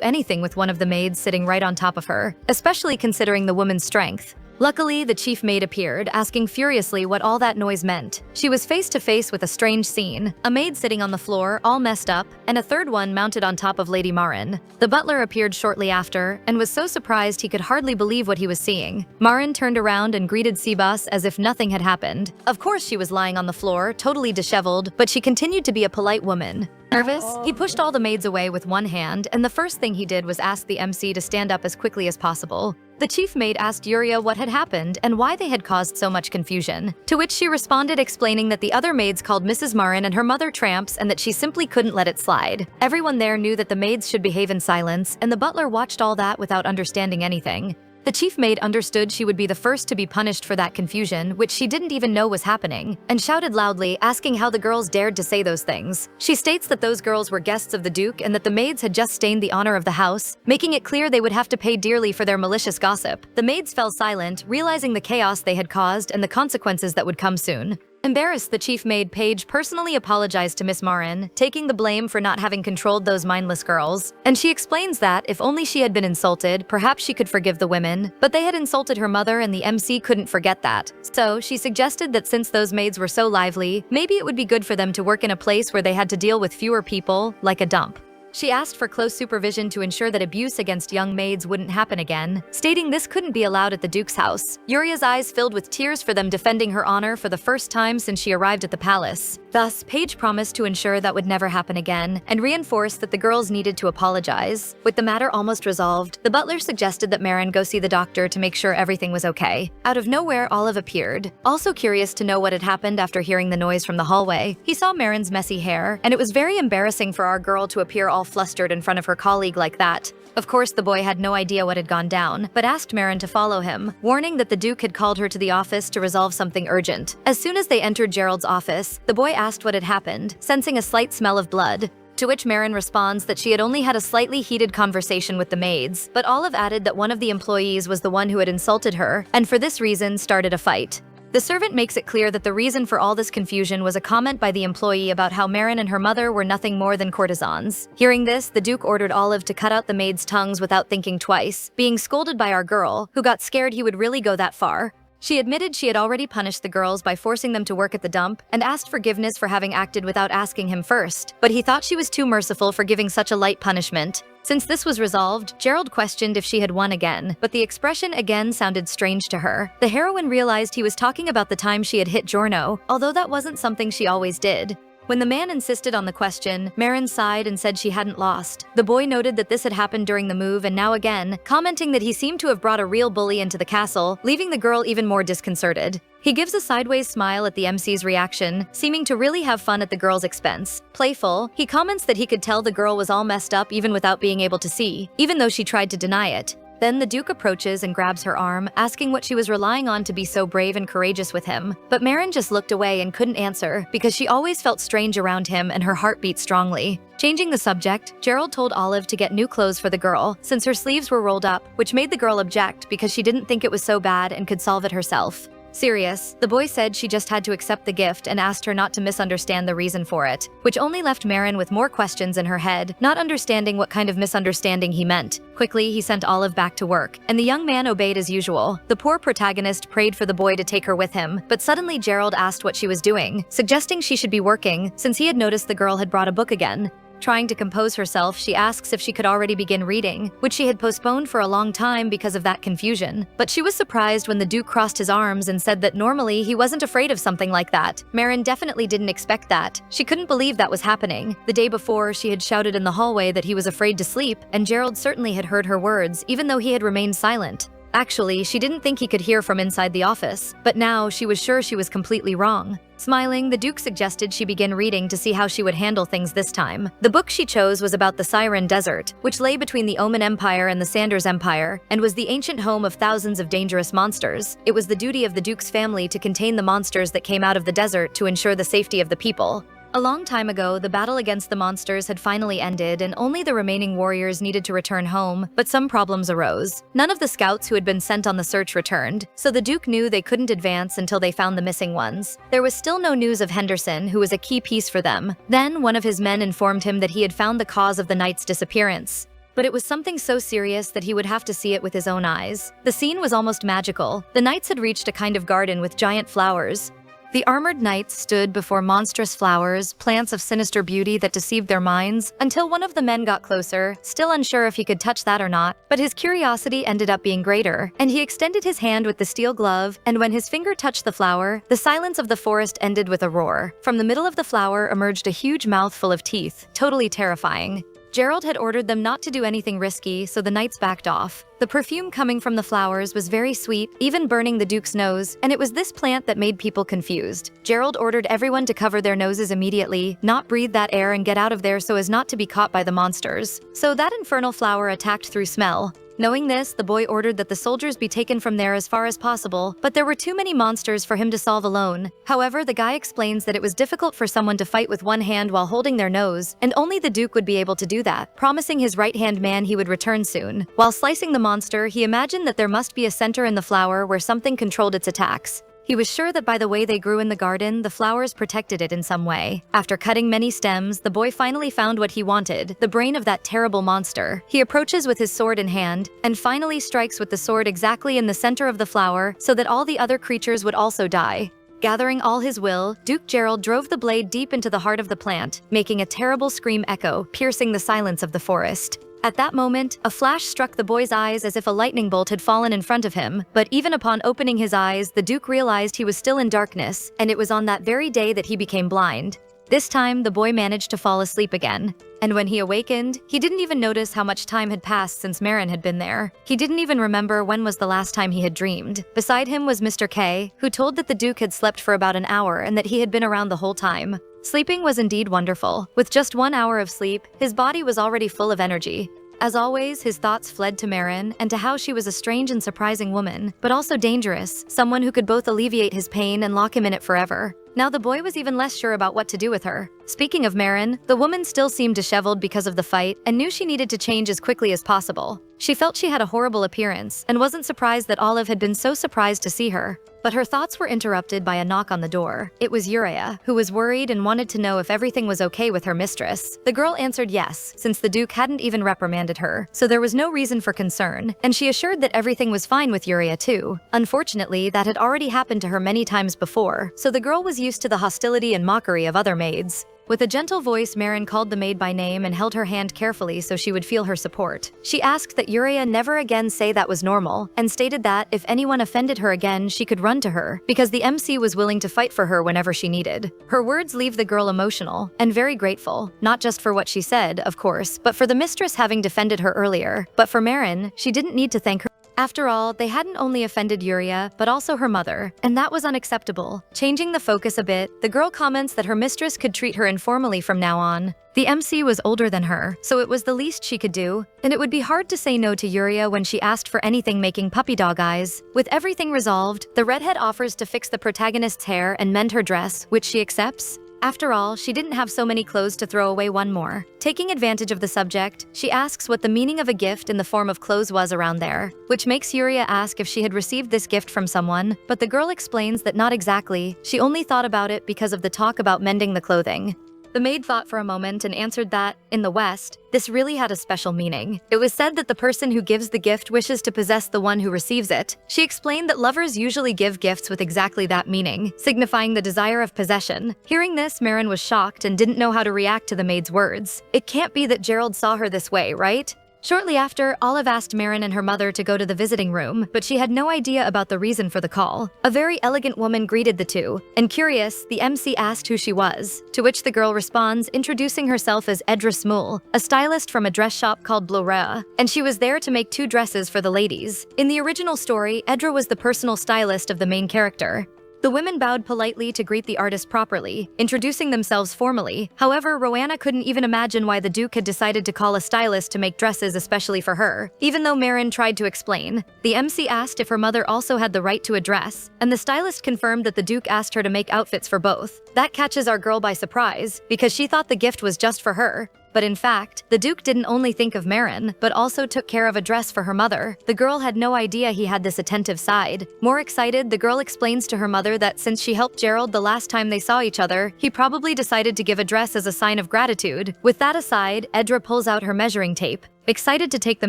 anything with one of the maids sitting right on top of her, especially considering the woman's strength. Luckily, the chief maid appeared, asking furiously what all that noise meant. She was face to face with a strange scene, a maid sitting on the floor, all messed up, and a third one mounted on top of Lady Marin. The butler appeared shortly after, and was so surprised he could hardly believe what he was seeing. Marin turned around and greeted Sebas as if nothing had happened. Of course she was lying on the floor, totally disheveled, but she continued to be a polite woman. Nervous, he pushed all the maids away with one hand, and the first thing he did was ask the MC to stand up as quickly as possible. The chief maid asked Yuria what had happened and why they had caused so much confusion, to which she responded explaining that the other maids called Mrs. Marin and her mother tramps and that she simply couldn't let it slide. Everyone there knew that the maids should behave in silence, and the butler watched all that without understanding anything. The chief maid understood she would be the first to be punished for that confusion, which she didn't even know was happening, and shouted loudly, asking how the girls dared to say those things. She states that those girls were guests of the Duke and that the maids had just stained the honor of the house, making it clear they would have to pay dearly for their malicious gossip. The maids fell silent, realizing the chaos they had caused and the consequences that would come soon. Embarrassed, the chief maid Paige personally apologized to Miss Marin, taking the blame for not having controlled those mindless girls. And she explains that, if only she had been insulted, perhaps she could forgive the women, but they had insulted her mother and the MC couldn't forget that. So, she suggested that since those maids were so lively, maybe it would be good for them to work in a place where they had to deal with fewer people, like a dump. She asked for close supervision to ensure that abuse against young maids wouldn't happen again, stating this couldn't be allowed at the Duke's house. Yuria's eyes filled with tears for them defending her honor for the first time since she arrived at the palace. Thus, Paige promised to ensure that would never happen again, and reinforced that the girls needed to apologize. With the matter almost resolved, the butler suggested that Marin go see the doctor to make sure everything was okay. Out of nowhere, Olive appeared. Also curious to know what had happened after hearing the noise from the hallway, he saw Marin's messy hair, and it was very embarrassing for our girl to appear all flustered in front of her colleague like that. Of course, the boy had no idea what had gone down, but asked Marin to follow him, warning that the Duke had called her to the office to resolve something urgent. As soon as they entered Gerald's office, the boy asked what had happened, sensing a slight smell of blood. To which Marin responds that she had only had a slightly heated conversation with the maids, but Olive added that one of the employees was the one who had insulted her, and for this reason started a fight. The servant makes it clear that the reason for all this confusion was a comment by the employee about how Marin and her mother were nothing more than courtesans. Hearing this, the Duke ordered Olive to cut out the maids' tongues without thinking twice, being scolded by our girl, who got scared he would really go that far. She admitted she had already punished the girls by forcing them to work at the dump, and asked forgiveness for having acted without asking him first, but he thought she was too merciful for giving such a light punishment. Since this was resolved, Gerald questioned if she had won again, but the expression again sounded strange to her. The heroine realized he was talking about the time she had hit Giorno, although that wasn't something she always did. When the man insisted on the question, Marin sighed and said she hadn't lost. The boy noted that this had happened during the move and now again, commenting that he seemed to have brought a real bully into the castle, leaving the girl even more disconcerted. He gives a sideways smile at the MC's reaction, seeming to really have fun at the girl's expense. Playful, he comments that he could tell the girl was all messed up even without being able to see, even though she tried to deny it. Then the Duke approaches and grabs her arm, asking what she was relying on to be so brave and courageous with him. But Marin just looked away and couldn't answer, because she always felt strange around him and her heart beat strongly. Changing the subject, Gerald told Olive to get new clothes for the girl, since her sleeves were rolled up, which made the girl object because she didn't think it was so bad and could solve it herself. Serious, the boy said she just had to accept the gift and asked her not to misunderstand the reason for it, which only left Marin with more questions in her head, not understanding what kind of misunderstanding he meant. Quickly, he sent Olive back to work, and the young man obeyed as usual. The poor protagonist prayed for the boy to take her with him, but suddenly Gerald asked what she was doing, suggesting she should be working, since he had noticed the girl had brought a book again. Trying to compose herself, she asks if she could already begin reading, which she had postponed for a long time because of that confusion. But she was surprised when the Duke crossed his arms and said that normally he wasn't afraid of something like that. Marin definitely didn't expect that. She couldn't believe that was happening. The day before, she had shouted in the hallway that he was afraid to sleep, and Gerald certainly had heard her words, even though he had remained silent. Actually, she didn't think he could hear from inside the office, but now she was sure she was completely wrong. Smiling, the Duke suggested she begin reading to see how she would handle things this time. The book she chose was about the Siren Desert, which lay between the Omen Empire and the Sanders Empire, and was the ancient home of thousands of dangerous monsters. It was the duty of the Duke's family to contain the monsters that came out of the desert to ensure the safety of the people. A long time ago, the battle against the monsters had finally ended and only the remaining warriors needed to return home, but some problems arose. None of the scouts who had been sent on the search returned, so the Duke knew they couldn't advance until they found the missing ones. There was still no news of Henderson, who was a key piece for them. Then, one of his men informed him that he had found the cause of the knight's disappearance. But it was something so serious that he would have to see it with his own eyes. The scene was almost magical. The knights had reached a kind of garden with giant flowers. The armored knights stood before monstrous flowers, plants of sinister beauty that deceived their minds, until one of the men got closer, still unsure if he could touch that or not, but his curiosity ended up being greater, and he extended his hand with the steel glove, and when his finger touched the flower, the silence of the forest ended with a roar. From the middle of the flower emerged a huge mouth full of teeth, totally terrifying. Gerald had ordered them not to do anything risky, so the knights backed off. The perfume coming from the flowers was very sweet, even burning the Duke's nose, and it was this plant that made people confused. Gerald ordered everyone to cover their noses immediately, not breathe that air and get out of there so as not to be caught by the monsters. So that infernal flower attacked through smell. Knowing this, the boy ordered that the soldiers be taken from there as far as possible, but there were too many monsters for him to solve alone. However, the guy explains that it was difficult for someone to fight with one hand while holding their nose, and only the Duke would be able to do that, promising his right-hand man he would return soon. While slicing the monster, he imagined that there must be a center in the flower where something controlled its attacks. He was sure that by the way they grew in the garden, the flowers protected it in some way. After cutting many stems, the boy finally found what he wanted, the brain of that terrible monster. He approaches with his sword in hand, and finally strikes with the sword exactly in the center of the flower, so that all the other creatures would also die. Gathering all his will, Duke Gerald drove the blade deep into the heart of the plant, making a terrible scream echo, piercing the silence of the forest. At that moment, a flash struck the boy's eyes as if a lightning bolt had fallen in front of him, but even upon opening his eyes, the Duke realized he was still in darkness, and it was on that very day that he became blind. This time, the boy managed to fall asleep again. And when he awakened, he didn't even notice how much time had passed since Marin had been there. He didn't even remember when was the last time he had dreamed. Beside him was Mr. K, who told that the Duke had slept for about an hour and that he had been around the whole time. Sleeping was indeed wonderful. With just 1 hour of sleep, his body was already full of energy. As always, his thoughts fled to Marin and to how she was a strange and surprising woman, but also dangerous, someone who could both alleviate his pain and lock him in it forever. Now the boy was even less sure about what to do with her. Speaking of Marin, the woman still seemed disheveled because of the fight and knew she needed to change as quickly as possible. She felt she had a horrible appearance and wasn't surprised that Olive had been so surprised to see her. But her thoughts were interrupted by a knock on the door. It was Uriah, who was worried and wanted to know if everything was okay with her mistress. The girl answered yes, since the Duke hadn't even reprimanded her, so there was no reason for concern, and she assured that everything was fine with Uriah too. Unfortunately, that had already happened to her many times before, so the girl was used to the hostility and mockery of other maids. With a gentle voice, Marin called the maid by name and held her hand carefully so she would feel her support. She asked that Uriah never again say that was normal, and stated that if anyone offended her again, she could run to her, because the MC was willing to fight for her whenever she needed. Her words leave the girl emotional, and very grateful, not just for what she said, of course, but for the mistress having defended her earlier. But for Marin, she didn't need to thank her. After all, they hadn't only offended Uriah, but also her mother, and that was unacceptable. Changing the focus a bit, the girl comments that her mistress could treat her informally from now on. The MC was older than her, so it was the least she could do, and it would be hard to say no to Uriah when she asked for anything making puppy dog eyes. With everything resolved, the redhead offers to fix the protagonist's hair and mend her dress, which she accepts. After all, she didn't have so many clothes to throw away one more. Taking advantage of the subject, she asks what the meaning of a gift in the form of clothes was around there, which makes Uriah ask if she had received this gift from someone, but the girl explains that not exactly, she only thought about it because of the talk about mending the clothing. The maid thought for a moment and answered that, in the West, this really had a special meaning. It was said that the person who gives the gift wishes to possess the one who receives it. She explained that lovers usually give gifts with exactly that meaning, signifying the desire of possession. Hearing this, Marin was shocked and didn't know how to react to the maid's words. It can't be that Gerald saw her this way, right? Shortly after, Olive asked Marin and her mother to go to the visiting room, but she had no idea about the reason for the call. A very elegant woman greeted the two, and curious, the MC asked who she was, to which the girl responds, introducing herself as Edra Smul, a stylist from a dress shop called Blora, and she was there to make 2 dresses for the ladies. In the original story, Edra was the personal stylist of the main character. The women bowed politely to greet the artist properly, introducing themselves formally. However, Roanna couldn't even imagine why the Duke had decided to call a stylist to make dresses especially for her, even though Marin tried to explain. The MC asked if her mother also had the right to a dress, and the stylist confirmed that the Duke asked her to make outfits for both. That catches our girl by surprise, because she thought the gift was just for her. But in fact, the Duke didn't only think of Marin, but also took care of a dress for her mother. The girl had no idea he had this attentive side. More excited, the girl explains to her mother that since she helped Gerald the last time they saw each other, he probably decided to give a dress as a sign of gratitude. With that aside, Edra pulls out her measuring tape, excited to take the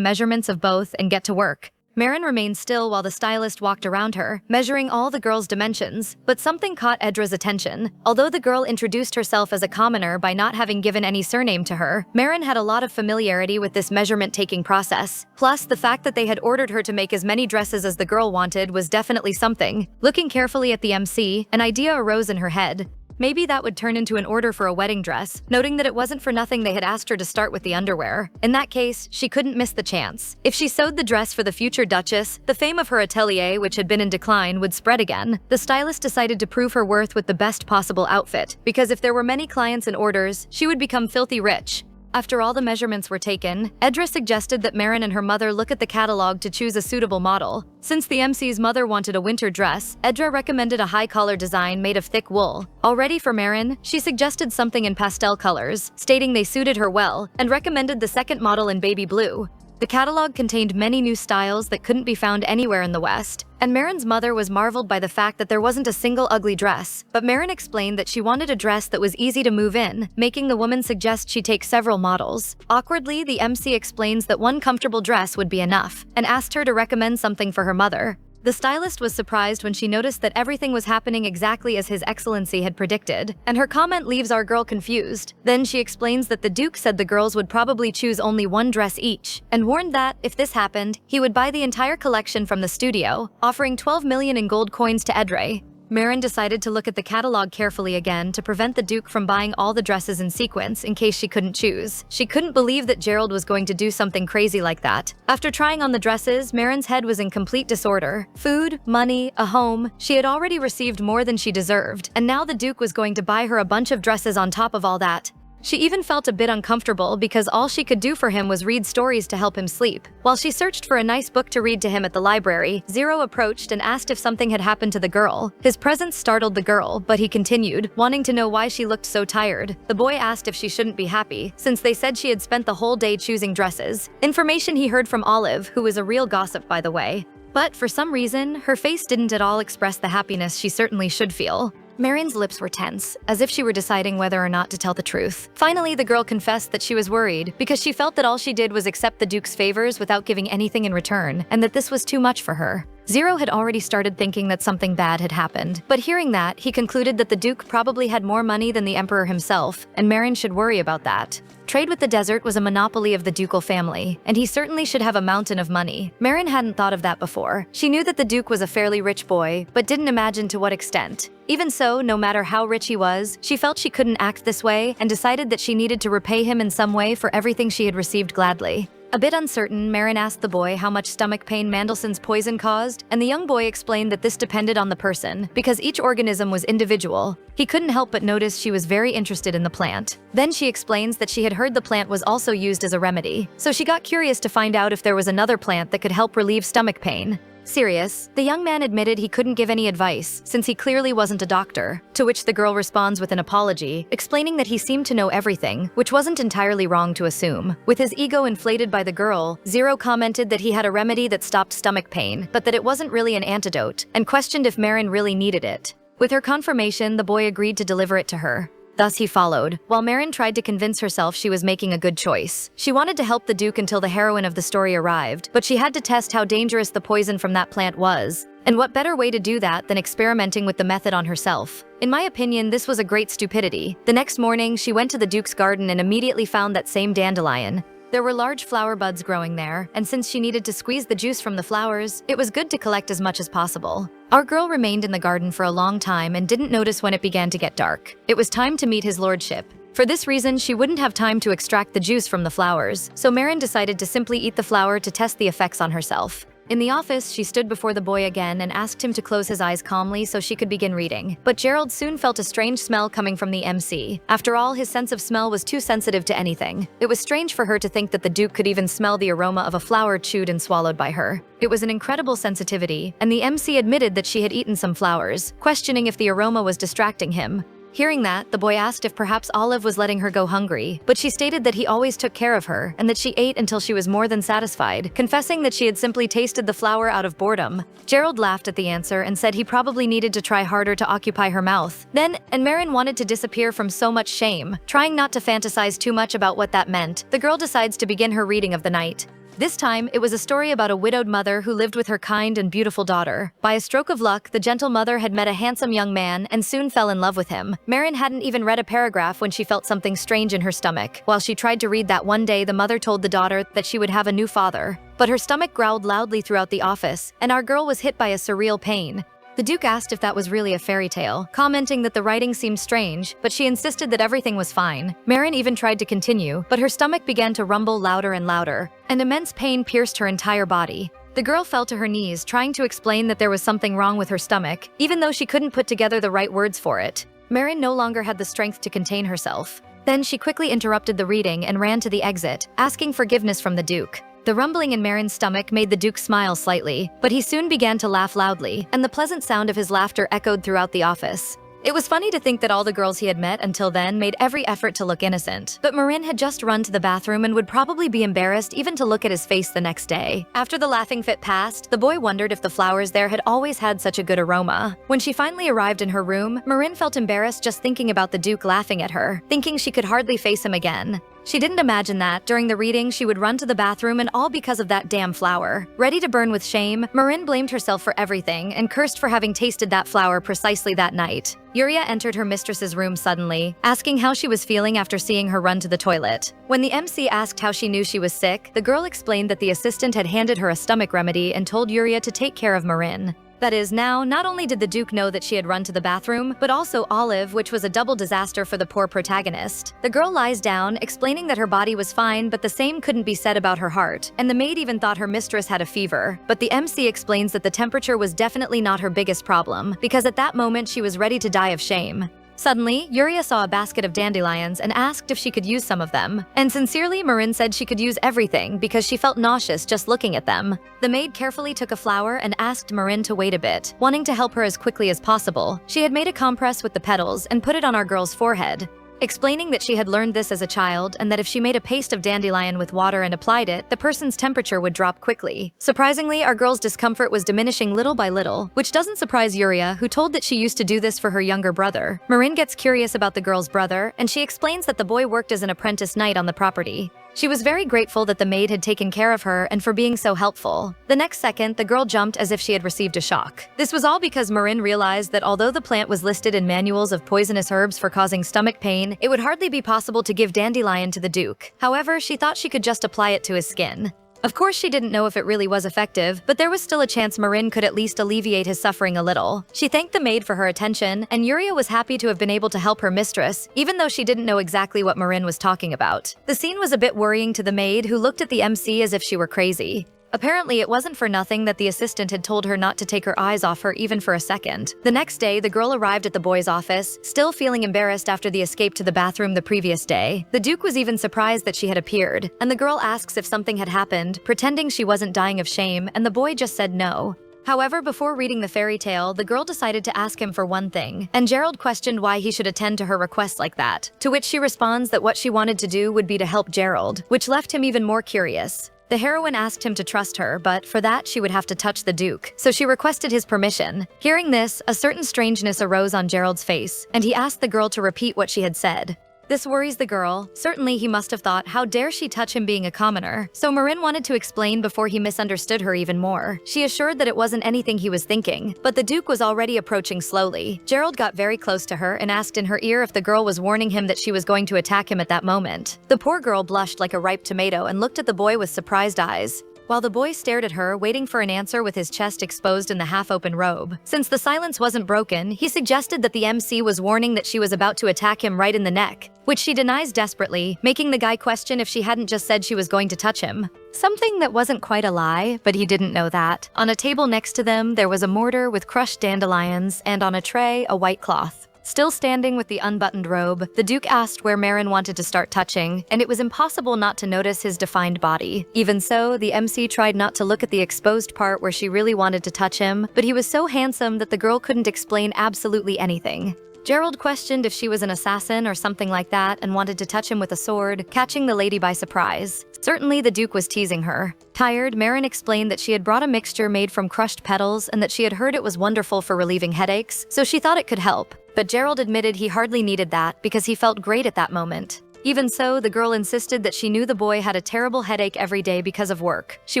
measurements of both and get to work. Marin remained still while the stylist walked around her, measuring all the girl's dimensions, but something caught Edra's attention. Although the girl introduced herself as a commoner by not having given any surname to her, Marin had a lot of familiarity with this measurement-taking process. Plus, the fact that they had ordered her to make as many dresses as the girl wanted was definitely something. Looking carefully at the MC, an idea arose in her head. Maybe that would turn into an order for a wedding dress, noting that it wasn't for nothing they had asked her to start with the underwear. In that case, she couldn't miss the chance. If she sewed the dress for the future Duchess, the fame of her atelier, which had been in decline, would spread again. The stylist decided to prove her worth with the best possible outfit, because if there were many clients and orders, she would become filthy rich. After all the measurements were taken, Edra suggested that Marin and her mother look at the catalog to choose a suitable model. Since the MC's mother wanted a winter dress, Edra recommended a high-collar design made of thick wool. Already for Marin, she suggested something in pastel colors, stating they suited her well, and recommended the second model in baby blue. The catalog contained many new styles that couldn't be found anywhere in the West, and Marin's mother was marveled by the fact that there wasn't a single ugly dress. But Marin explained that she wanted a dress that was easy to move in, making the woman suggest she take several models. Awkwardly, the MC explains that one comfortable dress would be enough, and asked her to recommend something for her mother. The stylist was surprised when she noticed that everything was happening exactly as His Excellency had predicted, and her comment leaves our girl confused. Then she explains that the Duke said the girls would probably choose only one dress each, and warned that, if this happened, he would buy the entire collection from the studio, offering 12 million in gold coins to Edra. Marin decided to look at the catalog carefully again to prevent the Duke from buying all the dresses in sequence in case she couldn't choose. She couldn't believe that Gerald was going to do something crazy like that. After trying on the dresses, Marin's head was in complete disorder. Food, money, a home. She had already received more than she deserved, and now the Duke was going to buy her a bunch of dresses on top of all that. She even felt a bit uncomfortable because all she could do for him was read stories to help him sleep. While she searched for a nice book to read to him at the library, Zero approached and asked if something had happened to the girl. His presence startled the girl, but he continued, wanting to know why she looked so tired. The boy asked if she shouldn't be happy, since they said she had spent the whole day choosing dresses. Information he heard from Olive, who was a real gossip by the way. But for some reason, her face didn't at all express the happiness she certainly should feel. Marin's lips were tense, as if she were deciding whether or not to tell the truth. Finally, the girl confessed that she was worried, because she felt that all she did was accept the Duke's favors without giving anything in return, and that this was too much for her. Zero had already started thinking that something bad had happened, but hearing that, he concluded that the Duke probably had more money than the Emperor himself, and Marin should worry about that. Trade with the desert was a monopoly of the ducal family, and he certainly should have a mountain of money. Marin hadn't thought of that before. She knew that the Duke was a fairly rich boy, but didn't imagine to what extent. Even so, no matter how rich he was, she felt she couldn't act this way and decided that she needed to repay him in some way for everything she had received gladly. A bit uncertain, Marin asked the boy how much stomach pain Mandelson's poison caused, and the young boy explained that this depended on the person, because each organism was individual. He couldn't help but notice she was very interested in the plant. Then she explains that she had heard the plant was also used as a remedy, so she got curious to find out if there was another plant that could help relieve stomach pain. Serious, the young man admitted he couldn't give any advice, since he clearly wasn't a doctor, to which the girl responds with an apology, explaining that he seemed to know everything, which wasn't entirely wrong to assume. With his ego inflated by the girl, Zero commented that he had a remedy that stopped stomach pain, but that it wasn't really an antidote, and questioned if Marin really needed it. With her confirmation, the boy agreed to deliver it to her. Thus he followed, while Marin tried to convince herself she was making a good choice. She wanted to help the Duke until the heroine of the story arrived, but she had to test how dangerous the poison from that plant was. And what better way to do that than experimenting with the method on herself? In my opinion, this was a great stupidity. The next morning, she went to the Duke's garden and immediately found that same dandelion. There were large flower buds growing there, and since she needed to squeeze the juice from the flowers, it was good to collect as much as possible. Our girl remained in the garden for a long time and didn't notice when it began to get dark. It was time to meet his lordship. For this reason, she wouldn't have time to extract the juice from the flowers, so Marin decided to simply eat the flower to test the effects on herself. In the office, she stood before the boy again and asked him to close his eyes calmly so she could begin reading. But Gerald soon felt a strange smell coming from the MC. After all, his sense of smell was too sensitive to anything. It was strange for her to think that the Duke could even smell the aroma of a flower chewed and swallowed by her. It was an incredible sensitivity, and the MC admitted that she had eaten some flowers, questioning if the aroma was distracting him. Hearing that, the boy asked if perhaps Olive was letting her go hungry, but she stated that he always took care of her and that she ate until she was more than satisfied, confessing that she had simply tasted the flour out of boredom. Gerald laughed at the answer and said he probably needed to try harder to occupy her mouth. Then, and Marin wanted to disappear from so much shame, trying not to fantasize too much about what that meant, the girl decides to begin her reading of the night. This time, it was a story about a widowed mother who lived with her kind and beautiful daughter. By a stroke of luck, the gentle mother had met a handsome young man and soon fell in love with him. Marin hadn't even read a paragraph when she felt something strange in her stomach. While she tried to read that one day, the mother told the daughter that she would have a new father. But her stomach growled loudly throughout the office, and our girl was hit by a surreal pain. The Duke asked if that was really a fairy tale, commenting that the writing seemed strange, but she insisted that everything was fine. Marin even tried to continue, but her stomach began to rumble louder and louder, and immense pain pierced her entire body. The girl fell to her knees, trying to explain that there was something wrong with her stomach, even though she couldn't put together the right words for it. Marin no longer had the strength to contain herself. Then she quickly interrupted the reading and ran to the exit, asking forgiveness from the Duke. The rumbling in Marin's stomach made the Duke smile slightly, but he soon began to laugh loudly, and the pleasant sound of his laughter echoed throughout the office. It was funny to think that all the girls he had met until then made every effort to look innocent. But Marin had just run to the bathroom and would probably be embarrassed even to look at his face the next day. After the laughing fit passed, the boy wondered if the flowers there had always had such a good aroma. When she finally arrived in her room, Marin felt embarrassed just thinking about the Duke laughing at her, thinking she could hardly face him again. She didn't imagine that, during the reading, she would run to the bathroom and all because of that damn flower. Ready to burn with shame, Marin blamed herself for everything and cursed for having tasted that flower precisely that night. Yuria entered her mistress's room suddenly, asking how she was feeling after seeing her run to the toilet. When the MC asked how she knew she was sick, the girl explained that the assistant had handed her a stomach remedy and told Yuria to take care of Marin. That is, now, not only did the Duke know that she had run to the bathroom, but also Olive, which was a double disaster for the poor protagonist. The girl lies down, explaining that her body was fine, but the same couldn't be said about her heart, and the maid even thought her mistress had a fever. But the MC explains that the temperature was definitely not her biggest problem, because at that moment she was ready to die of shame. Suddenly, Yuria saw a basket of dandelions and asked if she could use some of them. And sincerely, Marin said she could use everything because she felt nauseous just looking at them. The maid carefully took a flower and asked Marin to wait a bit, wanting to help her as quickly as possible. She had made a compress with the petals and put it on our girl's forehead, explaining that she had learned this as a child and that if she made a paste of dandelion with water and applied it, the person's temperature would drop quickly. Surprisingly, our girl's discomfort was diminishing little by little, which doesn't surprise Yuria, who told that she used to do this for her younger brother. Marin gets curious about the girl's brother, and she explains that the boy worked as an apprentice knight on the property. She was very grateful that the maid had taken care of her and for being so helpful. The next second, the girl jumped as if she had received a shock. This was all because Marin realized that although the plant was listed in manuals of poisonous herbs for causing stomach pain, it would hardly be possible to give dandelion to the Duke. However, she thought she could just apply it to his skin. Of course, she didn't know if it really was effective, but there was still a chance Marin could at least alleviate his suffering a little. She thanked the maid for her attention, and Yuria was happy to have been able to help her mistress, even though she didn't know exactly what Marin was talking about. The scene was a bit worrying to the maid, who looked at the MC as if she were crazy. Apparently, it wasn't for nothing that the assistant had told her not to take her eyes off her even for a second. The next day, the girl arrived at the boy's office, still feeling embarrassed after the escape to the bathroom the previous day. The Duke was even surprised that she had appeared, and the girl asks if something had happened, pretending she wasn't dying of shame, and the boy just said no. However, before reading the fairy tale, the girl decided to ask him for one thing, and Gerald questioned why he should attend to her request like that, to which she responds that what she wanted to do would be to help Gerald, which left him even more curious. The heroine asked him to trust her, but for that she would have to touch the Duke, so she requested his permission. Hearing this, a certain strangeness arose on Gerald's face, and he asked the girl to repeat what she had said. This worries the girl. Certainly he must have thought, how dare she touch him being a commoner? So Marin wanted to explain before he misunderstood her even more. She assured that it wasn't anything he was thinking, but the Duke was already approaching slowly. Gerald got very close to her and asked in her ear if the girl was warning him that she was going to attack him at that moment. The poor girl blushed like a ripe tomato and looked at the boy with surprised eyes, while the boy stared at her, waiting for an answer with his chest exposed in the half-open robe. Since the silence wasn't broken, he suggested that the MC was warning that she was about to attack him right in the neck, which she denies desperately, making the guy question if she hadn't just said she was going to touch him. Something that wasn't quite a lie, but he didn't know that. On a table next to them, there was a mortar with crushed dandelions, and on a tray, a white cloth. Still standing with the unbuttoned robe, the Duke asked where Marin wanted to start touching, and it was impossible not to notice his defined body. Even so, the MC tried not to look at the exposed part where she really wanted to touch him, but he was so handsome that the girl couldn't explain absolutely anything. Gerald questioned if she was an assassin or something like that and wanted to touch him with a sword, catching the lady by surprise. Certainly the Duke was teasing her. Tired, Marin explained that she had brought a mixture made from crushed petals and that she had heard it was wonderful for relieving headaches, so she thought it could help. But Gerald admitted he hardly needed that because he felt great at that moment. Even so, the girl insisted that she knew the boy had a terrible headache every day because of work. She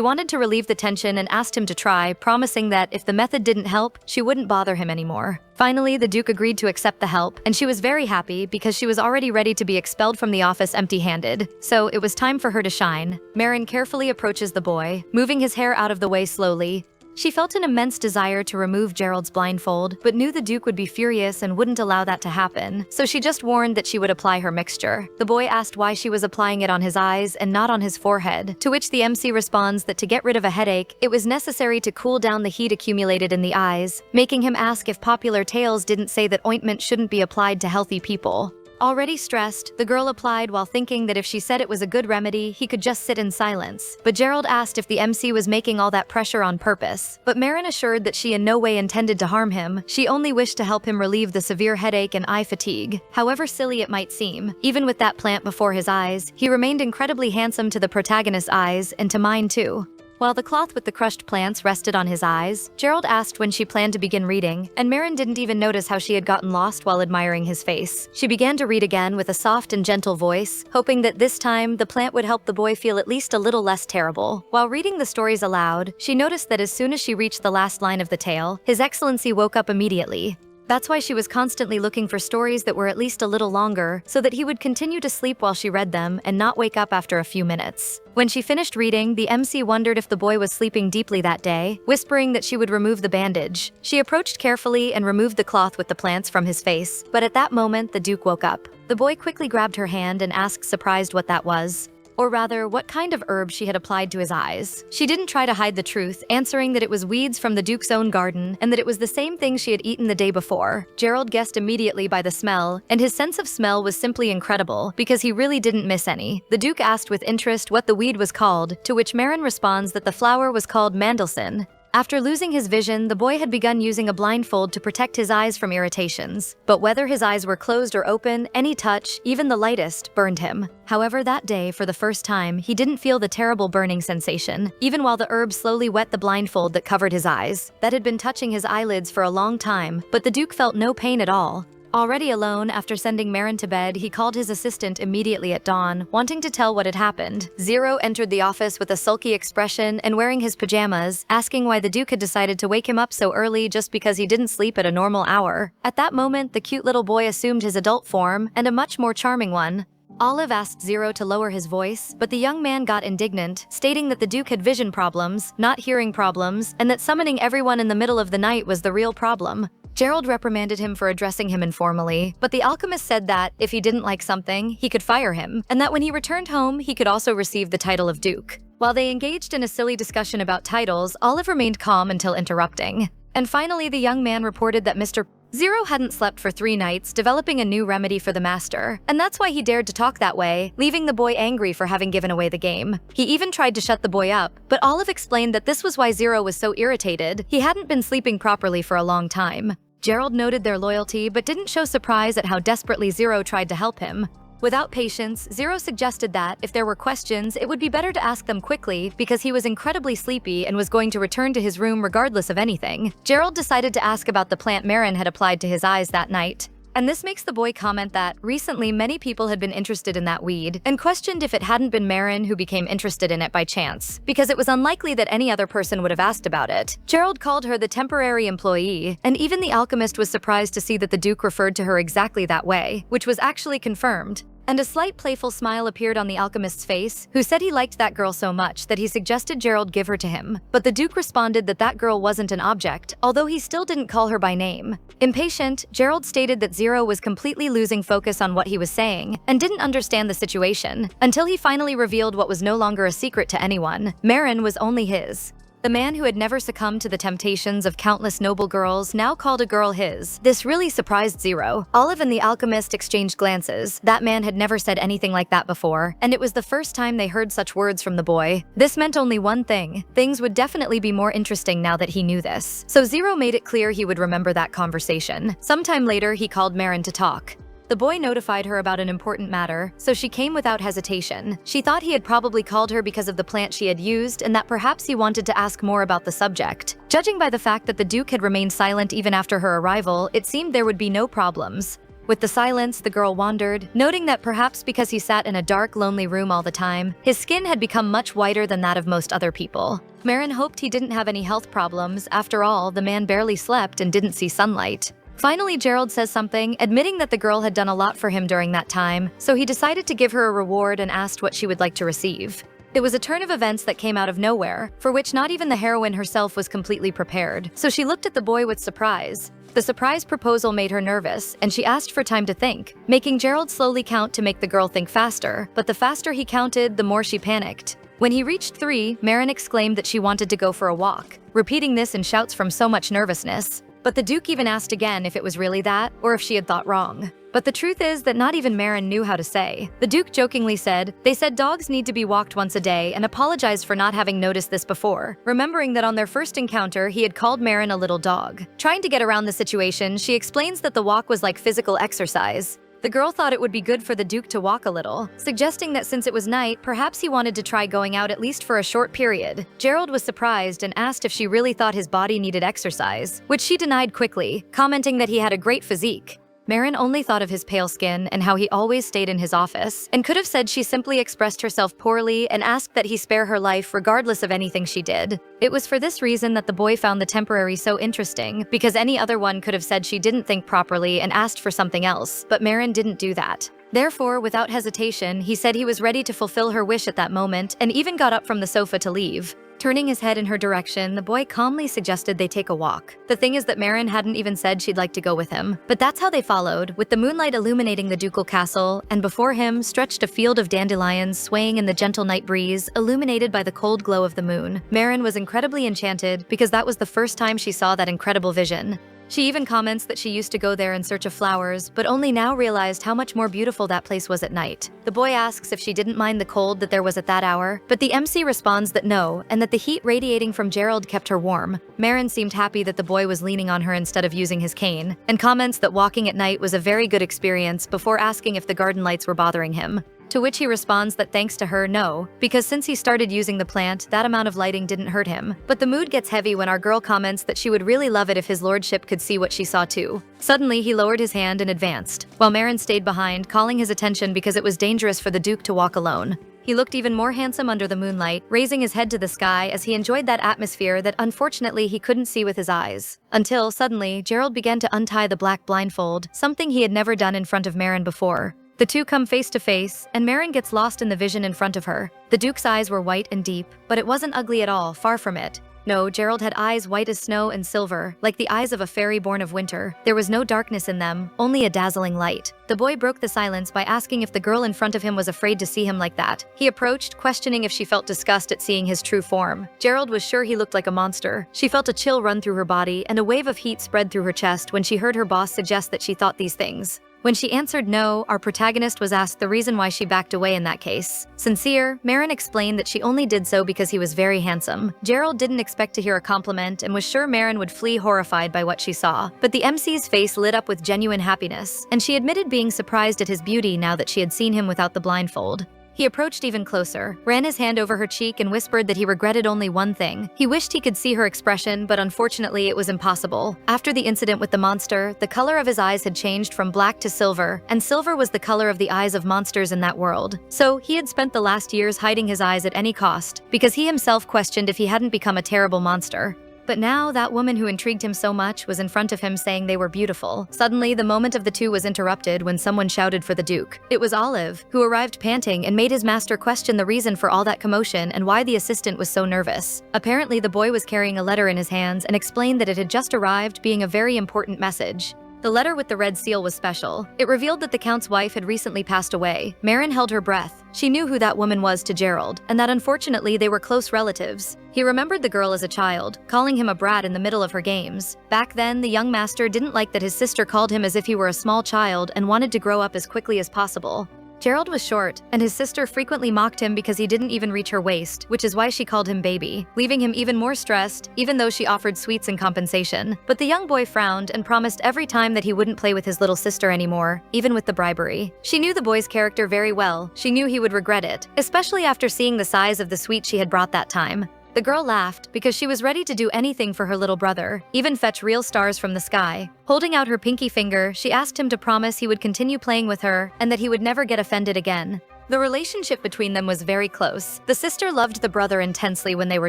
wanted to relieve the tension and asked him to try, promising that if the method didn't help, she wouldn't bother him anymore. Finally, the Duke agreed to accept the help, and she was very happy because she was already ready to be expelled from the office empty-handed. So it was time for her to shine. Marin carefully approaches the boy, moving his hair out of the way slowly. She felt an immense desire to remove Gerald's blindfold, but knew the Duke would be furious and wouldn't allow that to happen, so she just warned that she would apply her mixture. The boy asked why she was applying it on his eyes and not on his forehead, to which the MC responds that to get rid of a headache, it was necessary to cool down the heat accumulated in the eyes, making him ask if popular tales didn't say that ointment shouldn't be applied to healthy people. Already stressed, the girl applied while thinking that if she said it was a good remedy, he could just sit in silence. But Gerald asked if the MC was making all that pressure on purpose. But Marin assured that she in no way intended to harm him, she only wished to help him relieve the severe headache and eye fatigue. However silly it might seem, even with that plant before his eyes, he remained incredibly handsome to the protagonist's eyes and to mine too. While the cloth with the crushed plants rested on his eyes, Gerald asked when she planned to begin reading, and Marin didn't even notice how she had gotten lost while admiring his face. She began to read again with a soft and gentle voice, hoping that this time the plant would help the boy feel at least a little less terrible. While reading the stories aloud, she noticed that as soon as she reached the last line of the tale, His Excellency woke up immediately. That's why she was constantly looking for stories that were at least a little longer, so that he would continue to sleep while she read them and not wake up after a few minutes. When she finished reading, the MC wondered if the boy was sleeping deeply that day, whispering that she would remove the bandage. She approached carefully and removed the cloth with the plants from his face, but at that moment, the Duke woke up. The boy quickly grabbed her hand and asked surprised what that was. Or rather, what kind of herb she had applied to his eyes. She didn't try to hide the truth, answering that it was weeds from the Duke's own garden and that it was the same thing she had eaten the day before. Gerald guessed immediately by the smell, and his sense of smell was simply incredible because he really didn't miss any. The Duke asked with interest what the weed was called, to which Marin responds that the flower was called mandelson. After losing his vision, the boy had begun using a blindfold to protect his eyes from irritations. But whether his eyes were closed or open, any touch, even the lightest, burned him. However, that day, for the first time, he didn't feel the terrible burning sensation, even while the herb slowly wet the blindfold that covered his eyes. That had been touching his eyelids for a long time, but the Duke felt no pain at all. Already alone, after sending Marin to bed, he called his assistant immediately at dawn, wanting to tell what had happened. Zero entered the office with a sulky expression and wearing his pajamas, asking why the Duke had decided to wake him up so early just because he didn't sleep at a normal hour. At that moment, the cute little boy assumed his adult form, and a much more charming one. Olive asked Zero to lower his voice, but the young man got indignant, stating that the Duke had vision problems, not hearing problems, and that summoning everyone in the middle of the night was the real problem. Gerald reprimanded him for addressing him informally, but the alchemist said that, if he didn't like something, he could fire him, and that when he returned home, he could also receive the title of Duke. While they engaged in a silly discussion about titles, Olive remained calm until interrupting. And finally, the young man reported that Mr. Zero hadn't slept for 3 nights, developing a new remedy for the master, and that's why he dared to talk that way, leaving the boy angry for having given away the game. He even tried to shut the boy up, but Olive explained that this was why Zero was so irritated. He hadn't been sleeping properly for a long time. Gerald noted their loyalty but didn't show surprise at how desperately Zero tried to help him. Without patience, Zero suggested that, if there were questions, it would be better to ask them quickly because he was incredibly sleepy and was going to return to his room regardless of anything. Gerald decided to ask about the plant Marin had applied to his eyes that night. And this makes the boy comment that, recently many people had been interested in that weed, and questioned if it hadn't been Marin who became interested in it by chance, because it was unlikely that any other person would have asked about it. Gerald called her the temporary employee, and even the alchemist was surprised to see that the Duke referred to her exactly that way, which was actually confirmed. And a slight playful smile appeared on the alchemist's face, who said he liked that girl so much that he suggested Gerald give her to him. But the Duke responded that that girl wasn't an object, although he still didn't call her by name. Impatient, Gerald stated that Zero was completely losing focus on what he was saying, and didn't understand the situation, until he finally revealed what was no longer a secret to anyone. Marin was only his. The man who had never succumbed to the temptations of countless noble girls now called a girl his. This really surprised Zero. Olive and the alchemist exchanged glances. That man had never said anything like that before, and it was the first time they heard such words from the boy. This meant only one thing. Things would definitely be more interesting now that he knew this. So Zero made it clear he would remember that conversation. Sometime later, he called Marin to talk. The boy notified her about an important matter, so she came without hesitation. She thought he had probably called her because of the plant she had used and that perhaps he wanted to ask more about the subject. Judging by the fact that the Duke had remained silent even after her arrival, it seemed there would be no problems. With the silence, the girl wondered, noting that perhaps because he sat in a dark, lonely room all the time, his skin had become much whiter than that of most other people. Marin hoped he didn't have any health problems. After all, the man barely slept and didn't see sunlight. Finally, Gerald says something, admitting that the girl had done a lot for him during that time, so he decided to give her a reward and asked what she would like to receive. It was a turn of events that came out of nowhere, for which not even the heroine herself was completely prepared, so she looked at the boy with surprise. The surprise proposal made her nervous, and she asked for time to think, making Gerald slowly count to make the girl think faster, but the faster he counted, the more she panicked. When he reached 3, Marin exclaimed that she wanted to go for a walk, repeating this in shouts from so much nervousness. But the Duke even asked again if it was really that, or if she had thought wrong. But the truth is that not even Marin knew how to say. The Duke jokingly said, "They said dogs need to be walked once a day," and apologized for not having noticed this before, remembering that on their first encounter he had called Marin a little dog. Trying to get around the situation, she explains that the walk was like physical exercise. The girl thought it would be good for the Duke to walk a little, suggesting that since it was night, perhaps he wanted to try going out at least for a short period. Gerald was surprised and asked if she really thought his body needed exercise, which she denied quickly, commenting that he had a great physique. Marin only thought of his pale skin and how he always stayed in his office, and could have said she simply expressed herself poorly and asked that he spare her life regardless of anything she did. It was for this reason that the boy found the temporary so interesting, because any other one could have said she didn't think properly and asked for something else, but Marin didn't do that. Therefore, without hesitation, he said he was ready to fulfill her wish at that moment and even got up from the sofa to leave. Turning his head in her direction, the boy calmly suggested they take a walk. The thing is that Marin hadn't even said she'd like to go with him. But that's how they followed, with the moonlight illuminating the ducal castle, and before him stretched a field of dandelions swaying in the gentle night breeze, illuminated by the cold glow of the moon. Marin was incredibly enchanted, because that was the first time she saw that incredible vision. She even comments that she used to go there in search of flowers, but only now realized how much more beautiful that place was at night. The boy asks if she didn't mind the cold that there was at that hour, but the MC responds that no, and that the heat radiating from Gerald kept her warm. Marin seemed happy that the boy was leaning on her instead of using his cane, and comments that walking at night was a very good experience before asking if the garden lights were bothering him. To which he responds that thanks to her, no, because since he started using the plant, that amount of lighting didn't hurt him. But the mood gets heavy when our girl comments that she would really love it if his lordship could see what she saw too. Suddenly, he lowered his hand and advanced, while Marin stayed behind, calling his attention because it was dangerous for the Duke to walk alone. He looked even more handsome under the moonlight, raising his head to the sky as he enjoyed that atmosphere that unfortunately he couldn't see with his eyes. Until, suddenly, Gerald began to untie the black blindfold, something he had never done in front of Marin before. The two come face to face, and Marin gets lost in the vision in front of her. The Duke's eyes were white and deep, but it wasn't ugly at all, far from it. No, Gerald had eyes white as snow and silver, like the eyes of a fairy born of winter. There was no darkness in them, only a dazzling light. The boy broke the silence by asking if the girl in front of him was afraid to see him like that. He approached, questioning if she felt disgust at seeing his true form. Gerald was sure he looked like a monster. She felt a chill run through her body, and a wave of heat spread through her chest when she heard her boss suggest that she thought these things. When she answered no, our protagonist was asked the reason why she backed away in that case. Sincere, Marin explained that she only did so because he was very handsome. Gerald didn't expect to hear a compliment and was sure Marin would flee horrified by what she saw. But the MC's face lit up with genuine happiness, and she admitted being surprised at his beauty now that she had seen him without the blindfold. He approached even closer, ran his hand over her cheek and whispered that he regretted only one thing. He wished he could see her expression, but unfortunately it was impossible. After the incident with the monster, the color of his eyes had changed from black to silver, and silver was the color of the eyes of monsters in that world. So, he had spent the last years hiding his eyes at any cost, because he himself questioned if he hadn't become a terrible monster. But now, that woman who intrigued him so much was in front of him saying they were beautiful. Suddenly, the moment of the two was interrupted when someone shouted for the Duke. It was Olive, who arrived panting and made his master question the reason for all that commotion and why the assistant was so nervous. Apparently, the boy was carrying a letter in his hands and explained that it had just arrived, being a very important message. The letter with the red seal was special. It revealed that the Count's wife had recently passed away. Marin held her breath. She knew who that woman was to Gerald, and that unfortunately they were close relatives. He remembered the girl as a child, calling him a brat in the middle of her games. Back then, the young master didn't like that his sister called him as if he were a small child and wanted to grow up as quickly as possible. Gerald was short, and his sister frequently mocked him because he didn't even reach her waist, which is why she called him baby, leaving him even more stressed, even though she offered sweets in compensation. But the young boy frowned and promised every time that he wouldn't play with his little sister anymore, even with the bribery. She knew the boy's character very well. She knew he would regret it, especially after seeing the size of the sweet she had brought that time. The girl laughed because she was ready to do anything for her little brother, even fetch real stars from the sky. Holding out her pinky finger, she asked him to promise he would continue playing with her and that he would never get offended again. The relationship between them was very close. The sister loved the brother intensely when they were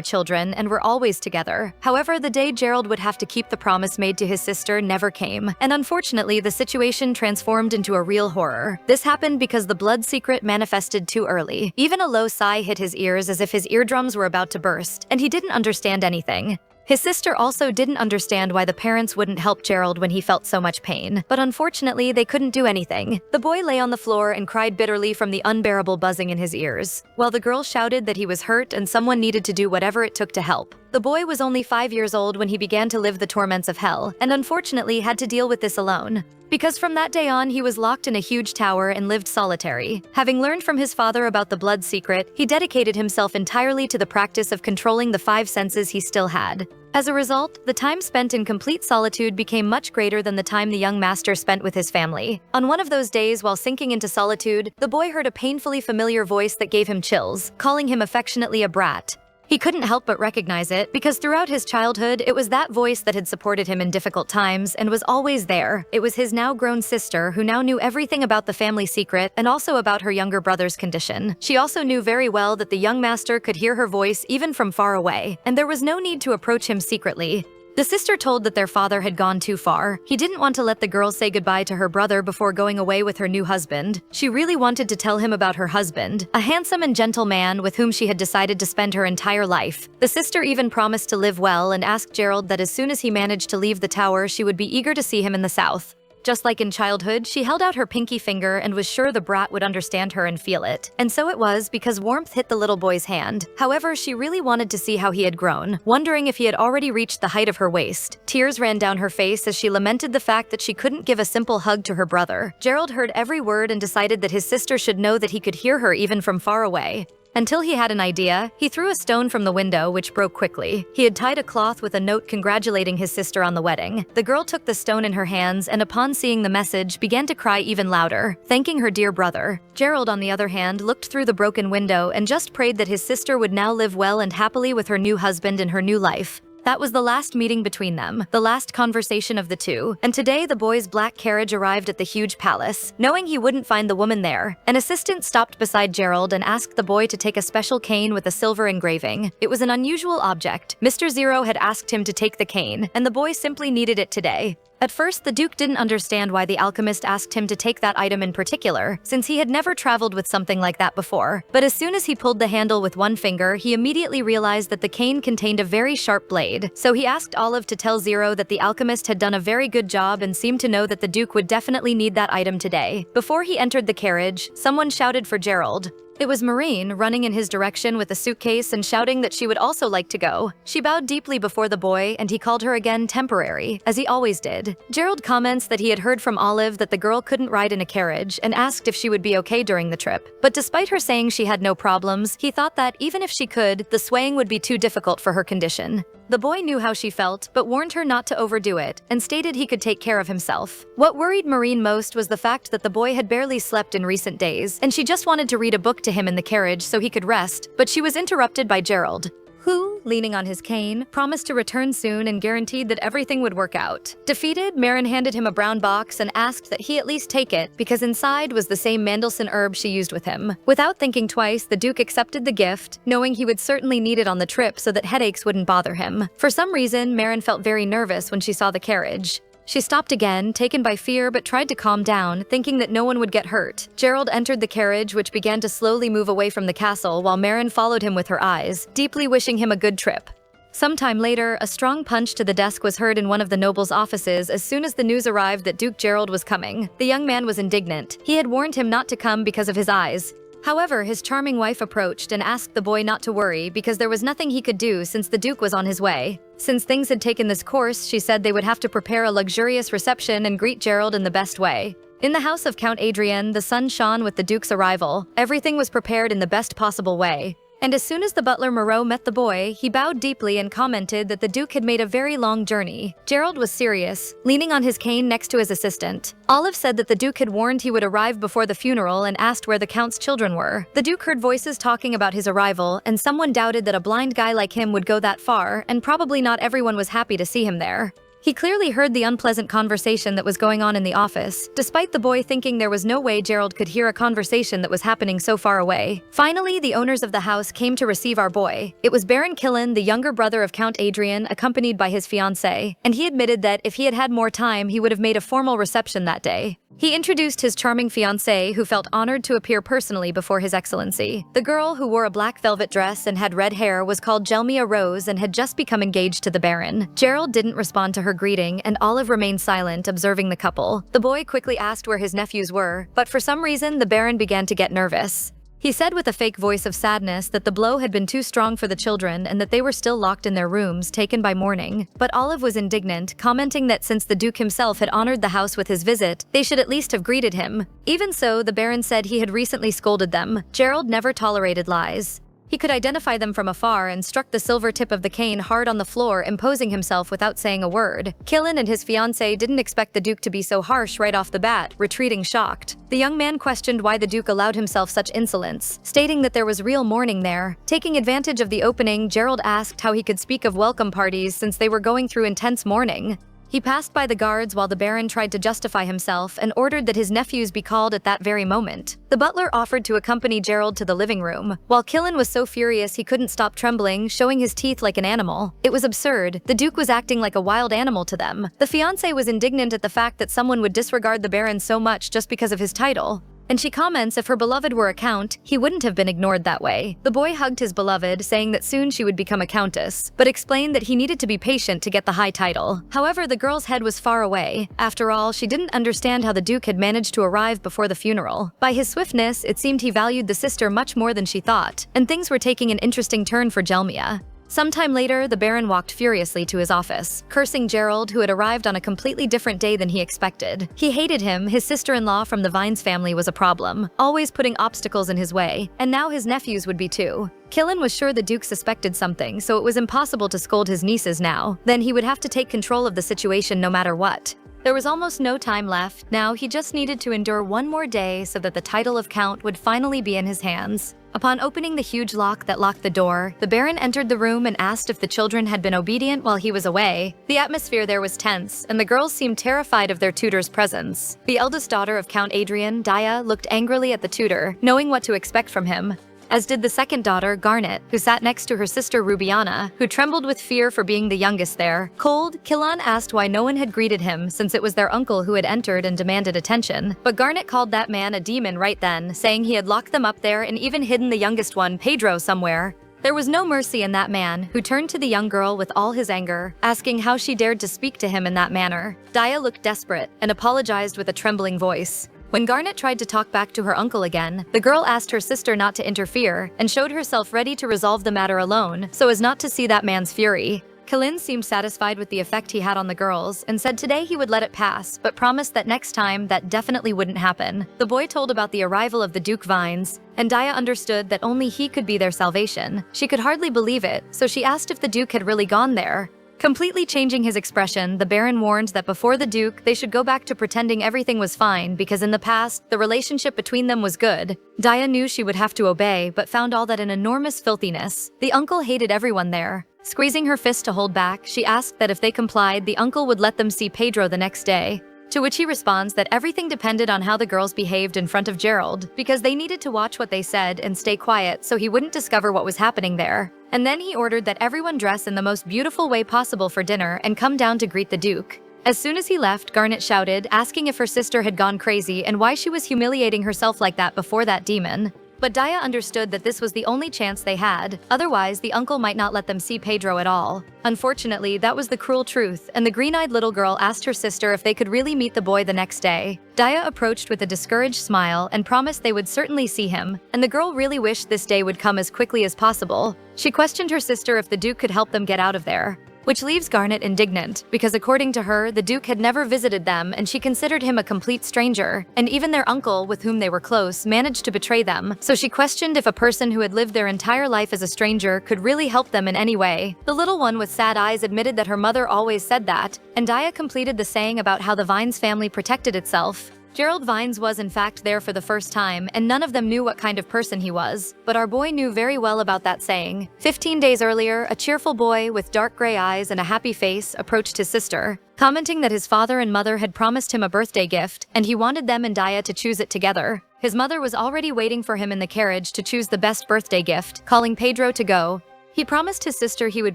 children and were always together. However, the day Gerald would have to keep the promise made to his sister never came, and unfortunately, the situation transformed into a real horror. This happened because the blood secret manifested too early. Even a low sigh hit his ears as if his eardrums were about to burst, and he didn't understand anything. His sister also didn't understand why the parents wouldn't help Gerald when he felt so much pain, but unfortunately, they couldn't do anything. The boy lay on the floor and cried bitterly from the unbearable buzzing in his ears, while the girl shouted that he was hurt and someone needed to do whatever it took to help. The boy was only 5 years old when he began to live the torments of hell, and unfortunately had to deal with this alone. Because from that day on, he was locked in a huge tower and lived solitary. Having learned from his father about the blood secret, he dedicated himself entirely to the practice of controlling the 5 senses he still had. As a result, the time spent in complete solitude became much greater than the time the young master spent with his family. On one of those days, while sinking into solitude, the boy heard a painfully familiar voice that gave him chills, calling him affectionately a brat. He couldn't help but recognize it, because throughout his childhood, it was that voice that had supported him in difficult times and was always there. It was his now-grown sister who now knew everything about the family secret and also about her younger brother's condition. She also knew very well that the young master could hear her voice even from far away, and there was no need to approach him secretly. The sister told that their father had gone too far. He didn't want to let the girl say goodbye to her brother before going away with her new husband. She really wanted to tell him about her husband, a handsome and gentle man with whom she had decided to spend her entire life. The sister even promised to live well and asked Gerald that as soon as he managed to leave the tower, she would be eager to see him in the south. Just like in childhood, she held out her pinky finger and was sure the brat would understand her and feel it. And so it was, because warmth hit the little boy's hand. However, she really wanted to see how he had grown, wondering if he had already reached the height of her waist. Tears ran down her face as she lamented the fact that she couldn't give a simple hug to her brother. Gerald heard every word and decided that his sister should know that he could hear her even from far away. Until he had an idea, he threw a stone from the window, which broke quickly. He had tied a cloth with a note congratulating his sister on the wedding. The girl took the stone in her hands and upon seeing the message, began to cry even louder, thanking her dear brother. Gerald, on the other hand, looked through the broken window and just prayed that his sister would now live well and happily with her new husband in her new life. That was the last meeting between them, the last conversation of the two, and today the boy's black carriage arrived at the huge palace. Knowing he wouldn't find the woman there, an assistant stopped beside Gerald and asked the boy to take a special cane with a silver engraving. It was an unusual object. Mr. Zero had asked him to take the cane, and the boy simply needed it today. At first, the Duke didn't understand why the alchemist asked him to take that item in particular, since he had never traveled with something like that before. But as soon as he pulled the handle with one finger, he immediately realized that the cane contained a very sharp blade. So he asked Olive to tell Zero that the alchemist had done a very good job and seemed to know that the Duke would definitely need that item today. Before he entered the carriage, someone shouted for Gerald. It was Marin, running in his direction with a suitcase and shouting that she would also like to go. She bowed deeply before the boy, and he called her again temporary, as he always did. Gerald comments that he had heard from Olive that the girl couldn't ride in a carriage and asked if she would be okay during the trip. But despite her saying she had no problems, he thought that even if she could, the swaying would be too difficult for her condition. The boy knew how she felt, but warned her not to overdo it, and stated he could take care of himself. What worried Marin most was the fact that the boy had barely slept in recent days, and she just wanted to read a book to him in the carriage so he could rest, but she was interrupted by Gerald, who, leaning on his cane, promised to return soon and guaranteed that everything would work out. Defeated, Marin handed him a brown box and asked that he at least take it, because inside was the same Mandelson herb she used with him. Without thinking twice, the Duke accepted the gift, knowing he would certainly need it on the trip so that headaches wouldn't bother him. For some reason, Marin felt very nervous when she saw the carriage. She stopped again, taken by fear, but tried to calm down, thinking that no one would get hurt. Gerald entered the carriage, which began to slowly move away from the castle, while Marin followed him with her eyes, deeply wishing him a good trip. Sometime later, a strong punch to the desk was heard in one of the noble's offices as soon as the news arrived that Duke Gerald was coming. The young man was indignant. He had warned him not to come because of his eyes. However, his charming wife approached and asked the boy not to worry because there was nothing he could do since the Duke was on his way. Since things had taken this course, she said they would have to prepare a luxurious reception and greet Gerald in the best way. In the house of Count Adrian, the sun shone with the Duke's arrival. Everything was prepared in the best possible way. And as soon as the butler Moreau met the boy, he bowed deeply and commented that the Duke had made a very long journey. Gerald was serious, leaning on his cane next to his assistant. Olive said that the Duke had warned he would arrive before the funeral and asked where the Count's children were. The Duke heard voices talking about his arrival, and someone doubted that a blind guy like him would go that far, and probably not everyone was happy to see him there. He clearly heard the unpleasant conversation that was going on in the office, despite the boy thinking there was no way Gerald could hear a conversation that was happening so far away. Finally, the owners of the house came to receive our boy. It was Baron Killen, the younger brother of Count Adrian, accompanied by his fiancée, and he admitted that if he had had more time, he would have made a formal reception that day. He introduced his charming fiancée, who felt honored to appear personally before His Excellency. The girl, who wore a black velvet dress and had red hair, was called Jelmia Rose and had just become engaged to the Baron. Gerald didn't respond to her greeting, and Olive remained silent, observing the couple. The boy quickly asked where his nephews were, but for some reason, the Baron began to get nervous. He said with a fake voice of sadness that the blow had been too strong for the children and that they were still locked in their rooms, taken by mourning. But Olive was indignant, commenting that since the Duke himself had honored the house with his visit, they should at least have greeted him. Even so, the Baron said he had recently scolded them. Gerald never tolerated lies. He could identify them from afar and struck the silver tip of the cane hard on the floor, imposing himself without saying a word. Killen and his fiancée didn't expect the Duke to be so harsh right off the bat, retreating shocked. The young man questioned why the Duke allowed himself such insolence, stating that there was real mourning there. Taking advantage of the opening, Gerald asked how he could speak of welcome parties since they were going through intense mourning. He passed by the guards while the Baron tried to justify himself and ordered that his nephews be called at that very moment. The butler offered to accompany Gerald to the living room. While Killen was so furious he couldn't stop trembling, showing his teeth like an animal. It was absurd. The Duke was acting like a wild animal to them. The fiancée was indignant at the fact that someone would disregard the Baron so much just because of his title. And she comments if her beloved were a count, he wouldn't have been ignored that way. The boy hugged his beloved, saying that soon she would become a countess, but explained that he needed to be patient to get the high title. However, the girl's head was far away. After all, she didn't understand how the Duke had managed to arrive before the funeral. By his swiftness, it seemed he valued the sister much more than she thought, and things were taking an interesting turn for Jelmia. Sometime later, the Baron walked furiously to his office, cursing Gerald, who had arrived on a completely different day than he expected. He hated him. His sister-in-law from the Vines family was a problem, always putting obstacles in his way, and now his nephews would be too. Killen was sure the Duke suspected something, so it was impossible to scold his nieces now. Then he would have to take control of the situation no matter what. There was almost no time left. Now he just needed to endure one more day so that the title of Count would finally be in his hands. Upon opening the huge lock that locked the door, the Baron entered the room and asked if the children had been obedient while he was away. The atmosphere there was tense, and the girls seemed terrified of their tutor's presence. The eldest daughter of Count Adrian, Daya, looked angrily at the tutor, knowing what to expect from him. As did the second daughter, Garnet, who sat next to her sister Rubiana, who trembled with fear for being the youngest there. Cold, Killen asked why no one had greeted him since it was their uncle who had entered and demanded attention. But Garnet called that man a demon right then, saying he had locked them up there and even hidden the youngest one, Pedro, somewhere. There was no mercy in that man, who turned to the young girl with all his anger, asking how she dared to speak to him in that manner. Daya looked desperate and apologized with a trembling voice. When Garnet tried to talk back to her uncle again, the girl asked her sister not to interfere and showed herself ready to resolve the matter alone, so as not to see that man's fury. Killen seemed satisfied with the effect he had on the girls and said today he would let it pass, but promised that next time that definitely wouldn't happen. The boy told about the arrival of the Duke Vines, and Daya understood that only he could be their salvation. She could hardly believe it, so she asked if the Duke had really gone there. Completely changing his expression, the Baron warned that before the Duke, they should go back to pretending everything was fine because in the past, the relationship between them was good. Daya knew she would have to obey, but found all that an enormous filthiness. The uncle hated everyone there. Squeezing her fist to hold back, she asked that if they complied, the uncle would let them see Pedro the next day. To which he responds that everything depended on how the girls behaved in front of Gerald, because they needed to watch what they said and stay quiet so he wouldn't discover what was happening there. And then he ordered that everyone dress in the most beautiful way possible for dinner and come down to greet the Duke. As soon as he left, Garnet shouted, asking if her sister had gone crazy and why she was humiliating herself like that before that demon. But Daya understood that this was the only chance they had, otherwise the uncle might not let them see Pedro at all. Unfortunately, that was the cruel truth, and the green-eyed little girl asked her sister if they could really meet the boy the next day. Daya approached with a discouraged smile and promised they would certainly see him, and the girl really wished this day would come as quickly as possible. She questioned her sister if the Duke could help them get out of there, which leaves Garnet indignant, because according to her, the Duke had never visited them and she considered him a complete stranger, and even their uncle, with whom they were close, managed to betray them, so she questioned if a person who had lived their entire life as a stranger could really help them in any way. The little one with sad eyes admitted that her mother always said that, and Daya completed the saying about how the Vines family protected itself. Gerald Vines was in fact there for the first time, and none of them knew what kind of person he was, but our boy knew very well about that saying. 15 days earlier, a cheerful boy with dark gray eyes and a happy face approached his sister, commenting that his father and mother had promised him a birthday gift, and he wanted them and Daya to choose it together. His mother was already waiting for him in the carriage to choose the best birthday gift, calling Pedro to go. He promised his sister he would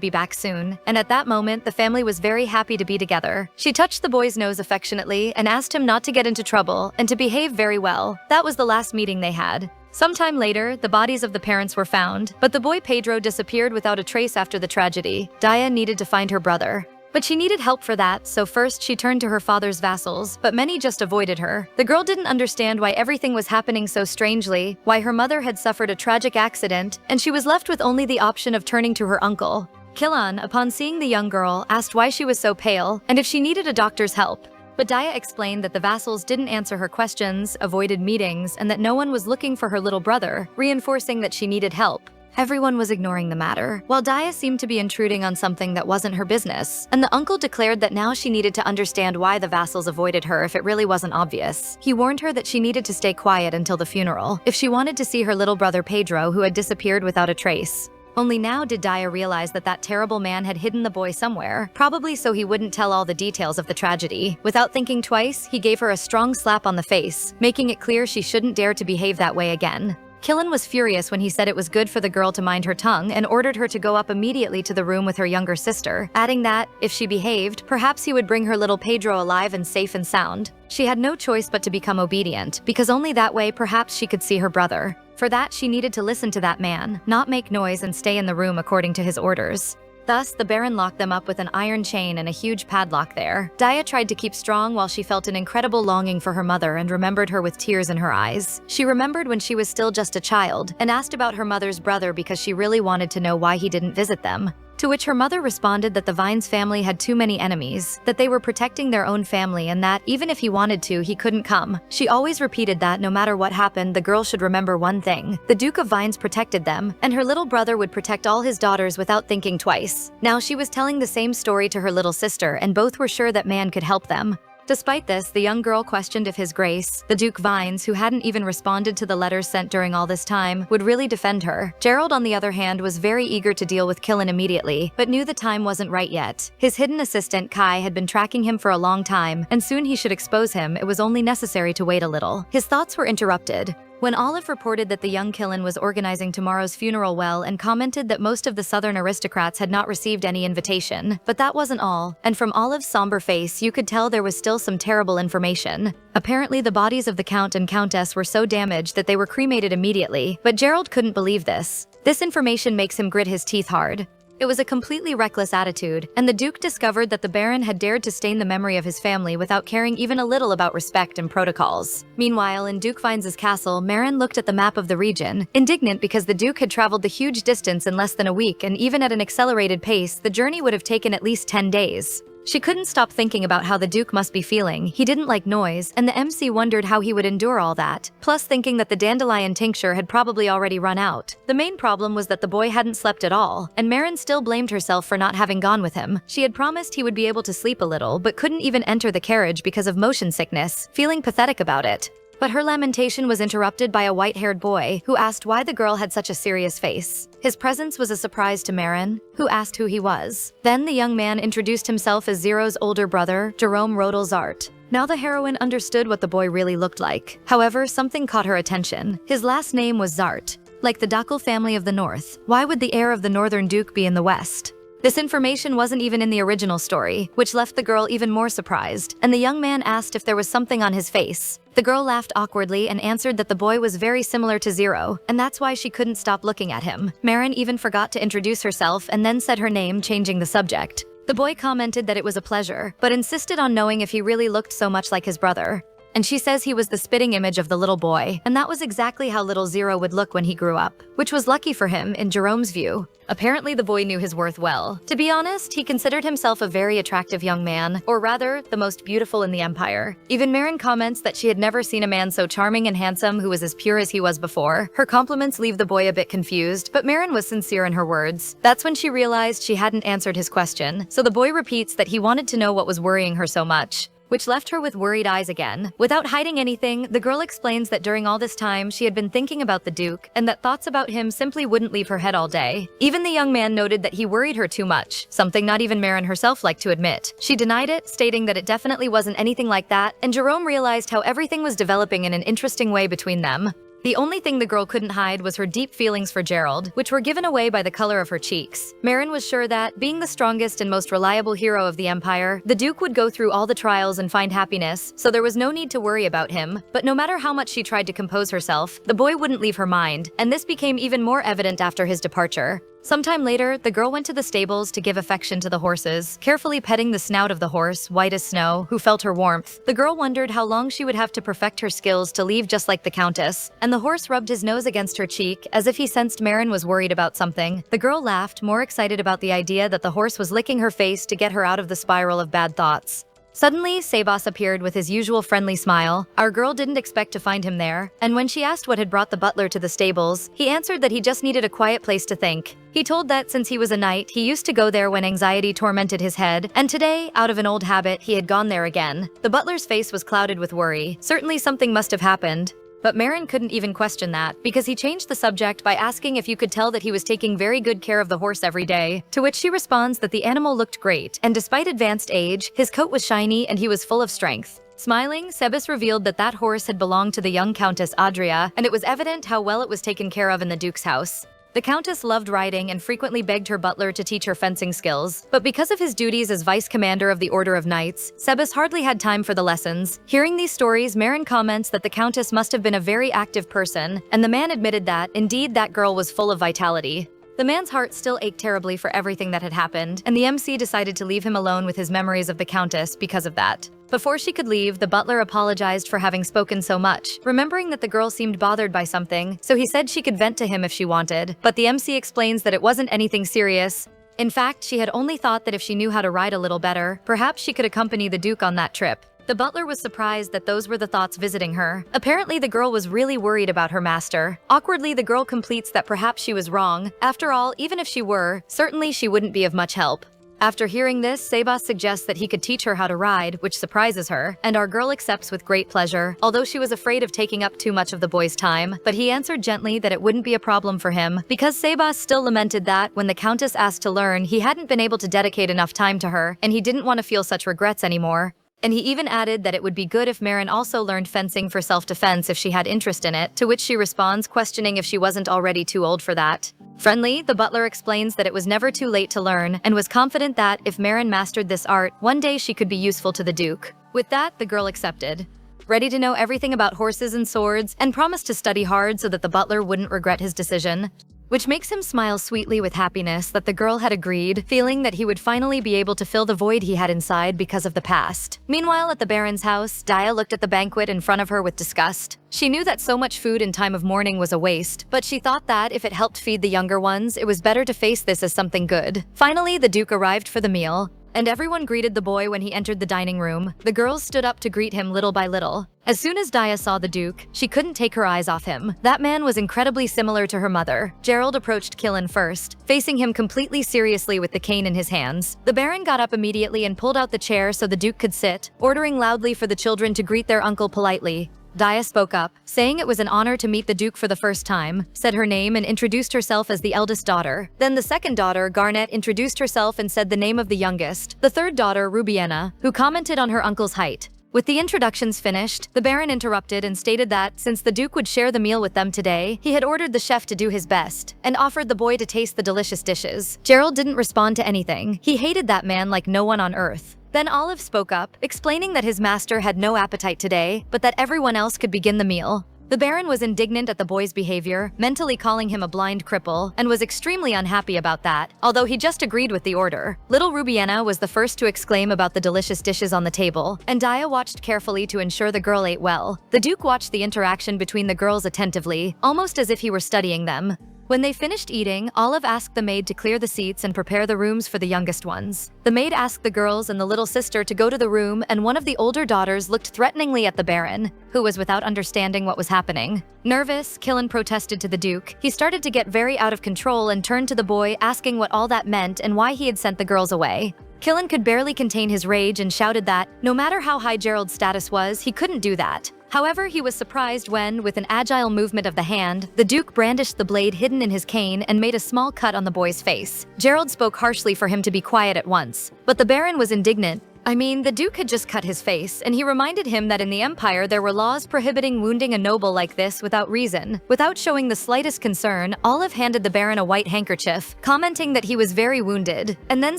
be back soon, and at that moment, the family was very happy to be together. She touched the boy's nose affectionately and asked him not to get into trouble and to behave very well. That was the last meeting they had. Sometime later, the bodies of the parents were found, but the boy Pedro disappeared without a trace after the tragedy. Daya needed to find her brother. But she needed help for that, so first she turned to her father's vassals, but many just avoided her. The girl didn't understand why everything was happening so strangely, why her mother had suffered a tragic accident, and she was left with only the option of turning to her uncle. Killan, upon seeing the young girl, asked why she was so pale, and if she needed a doctor's help. But Daya explained that the vassals didn't answer her questions, avoided meetings, and that no one was looking for her little brother, reinforcing that she needed help. Everyone was ignoring the matter, while Daya seemed to be intruding on something that wasn't her business, and the uncle declared that now she needed to understand why the vassals avoided her if it really wasn't obvious. He warned her that she needed to stay quiet until the funeral, if she wanted to see her little brother Pedro, who had disappeared without a trace. Only now did Daya realize that that terrible man had hidden the boy somewhere, probably so he wouldn't tell all the details of the tragedy. Without thinking twice, he gave her a strong slap on the face, making it clear she shouldn't dare to behave that way again. Killan was furious when he said it was good for the girl to mind her tongue and ordered her to go up immediately to the room with her younger sister, adding that, if she behaved, perhaps he would bring her little Pedro alive and safe and sound. She had no choice but to become obedient, because only that way perhaps she could see her brother. For that, she needed to listen to that man, not make noise and stay in the room according to his orders. Thus, the Baron locked them up with an iron chain and a huge padlock there. Daya tried to keep strong while she felt an incredible longing for her mother and remembered her with tears in her eyes. She remembered when she was still just a child and asked about her mother's brother because she really wanted to know why he didn't visit them. To which her mother responded that the Vines family had too many enemies, that they were protecting their own family, and that, even if he wanted to, he couldn't come. She always repeated that no matter what happened, the girl should remember one thing: the Duke of Vines protected them, and her little brother would protect all his daughters without thinking twice. Now she was telling the same story to her little sister, and both were sure that man could help them. Despite this, the young girl questioned if His Grace, the Duke Vines, who hadn't even responded to the letters sent during all this time, would really defend her. Gerald, on the other hand, was very eager to deal with Killan immediately, but knew the time wasn't right yet. His hidden assistant, Kai, had been tracking him for a long time, and soon he should expose him. It was only necessary to wait a little. His thoughts were interrupted when Olive reported that the young Killan was organizing tomorrow's funeral well and commented that most of the southern aristocrats had not received any invitation. But that wasn't all, and from Olive's somber face you could tell there was still some terrible information. Apparently the bodies of the Count and Countess were so damaged that they were cremated immediately, but Gerald couldn't believe this. This information makes him grit his teeth hard. It was a completely reckless attitude, and the Duke discovered that the Baron had dared to stain the memory of his family without caring even a little about respect and protocols. Meanwhile, in Duke Vines's castle, Marin looked at the map of the region, indignant because the Duke had traveled the huge distance in less than a week, and even at an accelerated pace, the journey would have taken at least 10 days. She couldn't stop thinking about how the Duke must be feeling. He didn't like noise, and the MC wondered how he would endure all that, plus thinking that the dandelion tincture had probably already run out. The main problem was that the boy hadn't slept at all, and Marin still blamed herself for not having gone with him. She had promised he would be able to sleep a little, but couldn't even enter the carriage because of motion sickness, feeling pathetic about it. But her lamentation was interrupted by a white-haired boy who asked why the girl had such a serious face. His presence was a surprise to Marin, who asked who he was. Then the young man introduced himself as Zero's older brother, Jerome Rodel Zart. Now the heroine understood what the boy really looked like. However, something caught her attention. His last name was Zart. Like the Duckle family of the north, why would the heir of the northern duke be in the west? This information wasn't even in the original story, which left the girl even more surprised, and the young man asked if there was something on his face. The girl laughed awkwardly and answered that the boy was very similar to Zero, and that's why she couldn't stop looking at him. Marin even forgot to introduce herself and then said her name, changing the subject. The boy commented that it was a pleasure, but insisted on knowing if he really looked so much like his brother. And she says he was the spitting image of the little boy, and that was exactly how little Zero would look when he grew up, which was lucky for him in Jerome's view. Apparently the boy knew his worth well. To be honest, he considered himself a very attractive young man, or rather, the most beautiful in the Empire. Even Marin comments that she had never seen a man so charming and handsome who was as pure as he was before. Her compliments leave the boy a bit confused, but Marin was sincere in her words. That's when she realized she hadn't answered his question, so the boy repeats that he wanted to know what was worrying her so much, which left her with worried eyes again. Without hiding anything, the girl explains that during all this time she had been thinking about the Duke, and that thoughts about him simply wouldn't leave her head all day. Even the young man noted that he worried her too much, something not even Marin herself liked to admit. She denied it, stating that it definitely wasn't anything like that, and Jerome realized how everything was developing in an interesting way between them. The only thing the girl couldn't hide was her deep feelings for Gerald, which were given away by the color of her cheeks. Marin was sure that, being the strongest and most reliable hero of the Empire, the Duke would go through all the trials and find happiness, so there was no need to worry about him. But no matter how much she tried to compose herself, the boy wouldn't leave her mind, and this became even more evident after his departure. Sometime later, the girl went to the stables to give affection to the horses, carefully petting the snout of the horse, white as snow, who felt her warmth. The girl wondered how long she would have to perfect her skills to leave just like the Countess, and the horse rubbed his nose against her cheek, as if he sensed Marin was worried about something. The girl laughed, more excited about the idea that the horse was licking her face to get her out of the spiral of bad thoughts. Suddenly, Sebas appeared with his usual friendly smile. Our girl didn't expect to find him there, and when she asked what had brought the butler to the stables, he answered that he just needed a quiet place to think. He told that since he was a knight, he used to go there when anxiety tormented his head, and today, out of an old habit, he had gone there again. The butler's face was clouded with worry. Certainly something must have happened. But Marin couldn't even question that, because he changed the subject by asking if you could tell that he was taking very good care of the horse every day, to which she responds that the animal looked great, and despite advanced age, his coat was shiny and he was full of strength. Smiling, Sebas revealed that that horse had belonged to the young Countess Adria, and it was evident how well it was taken care of in the Duke's house. The Countess loved riding and frequently begged her butler to teach her fencing skills, but because of his duties as vice commander of the Order of Knights, Sebas hardly had time for the lessons. Hearing these stories, Marin comments that the Countess must have been a very active person, and the man admitted that, indeed, that girl was full of vitality. The man's heart still ached terribly for everything that had happened, and the MC decided to leave him alone with his memories of the Countess because of that. Before she could leave, the butler apologized for having spoken so much, remembering that the girl seemed bothered by something, so he said she could vent to him if she wanted. But the MC explains that it wasn't anything serious. In fact, she had only thought that if she knew how to ride a little better, perhaps she could accompany the Duke on that trip. The butler was surprised that those were the thoughts visiting her. Apparently, the girl was really worried about her master. Awkwardly, the girl completes that perhaps she was wrong. After all, even if she were, certainly she wouldn't be of much help. After hearing this, Sebas suggests that he could teach her how to ride, which surprises her, and our girl accepts with great pleasure, although she was afraid of taking up too much of the boy's time. But he answered gently that it wouldn't be a problem for him, because Sebas still lamented that, when the Countess asked to learn, he hadn't been able to dedicate enough time to her, and he didn't want to feel such regrets anymore. And he even added that it would be good if Marin also learned fencing for self-defense if she had interest in it, to which she responds, questioning if she wasn't already too old for that. Friendly, the butler explains that it was never too late to learn, and was confident that, if Marin mastered this art, one day she could be useful to the Duke. With that, the girl accepted, ready to know everything about horses and swords, and promised to study hard so that the butler wouldn't regret his decision. Which makes him smile sweetly with happiness that the girl had agreed, feeling that he would finally be able to fill the void he had inside because of the past. Meanwhile, at the Baron's house, Dia looked at the banquet in front of her with disgust. She knew that so much food in time of mourning was a waste, but she thought that if it helped feed the younger ones, it was better to face this as something good. Finally, the Duke arrived for the meal, and everyone greeted the boy when he entered the dining room. The girls stood up to greet him little by little. As soon as Dia saw the Duke, she couldn't take her eyes off him. That man was incredibly similar to her mother. Gerald approached Killen first, facing him completely seriously with the cane in his hands. The Baron got up immediately and pulled out the chair so the Duke could sit, ordering loudly for the children to greet their uncle politely. Dia spoke up, saying it was an honor to meet the Duke for the first time, said her name and introduced herself as the eldest daughter. Then the second daughter, Garnet, introduced herself and said the name of the youngest, the third daughter, Rubiena, who commented on her uncle's height. With the introductions finished, the Baron interrupted and stated that, since the Duke would share the meal with them today, he had ordered the chef to do his best, and offered the boy to taste the delicious dishes. Gerald didn't respond to anything. He hated that man like no one on earth. Then Olive spoke up, explaining that his master had no appetite today, but that everyone else could begin the meal. The Baron was indignant at the boy's behavior, mentally calling him a blind cripple, and was extremely unhappy about that, although he just agreed with the order. Little Rubiena was the first to exclaim about the delicious dishes on the table, and Daya watched carefully to ensure the girl ate well. The Duke watched the interaction between the girls attentively, almost as if he were studying them. When they finished eating, Olive asked the maid to clear the seats and prepare the rooms for the youngest ones. The maid asked the girls and the little sister to go to the room, and one of the older daughters looked threateningly at the Baron, who was without understanding what was happening. Nervous, Killen protested to the Duke. He started to get very out of control and turned to the boy, asking what all that meant and why he had sent the girls away. Killen could barely contain his rage and shouted that, no matter how high Gerald's status was, he couldn't do that. However, he was surprised when, with an agile movement of the hand, the Duke brandished the blade hidden in his cane and made a small cut on the boy's face. Gerald spoke harshly for him to be quiet at once, but the Baron was indignant. I mean, the Duke had just cut his face, and he reminded him that in the Empire there were laws prohibiting wounding a noble like this without reason. Without showing the slightest concern, Olive handed the Baron a white handkerchief, commenting that he was very wounded, and then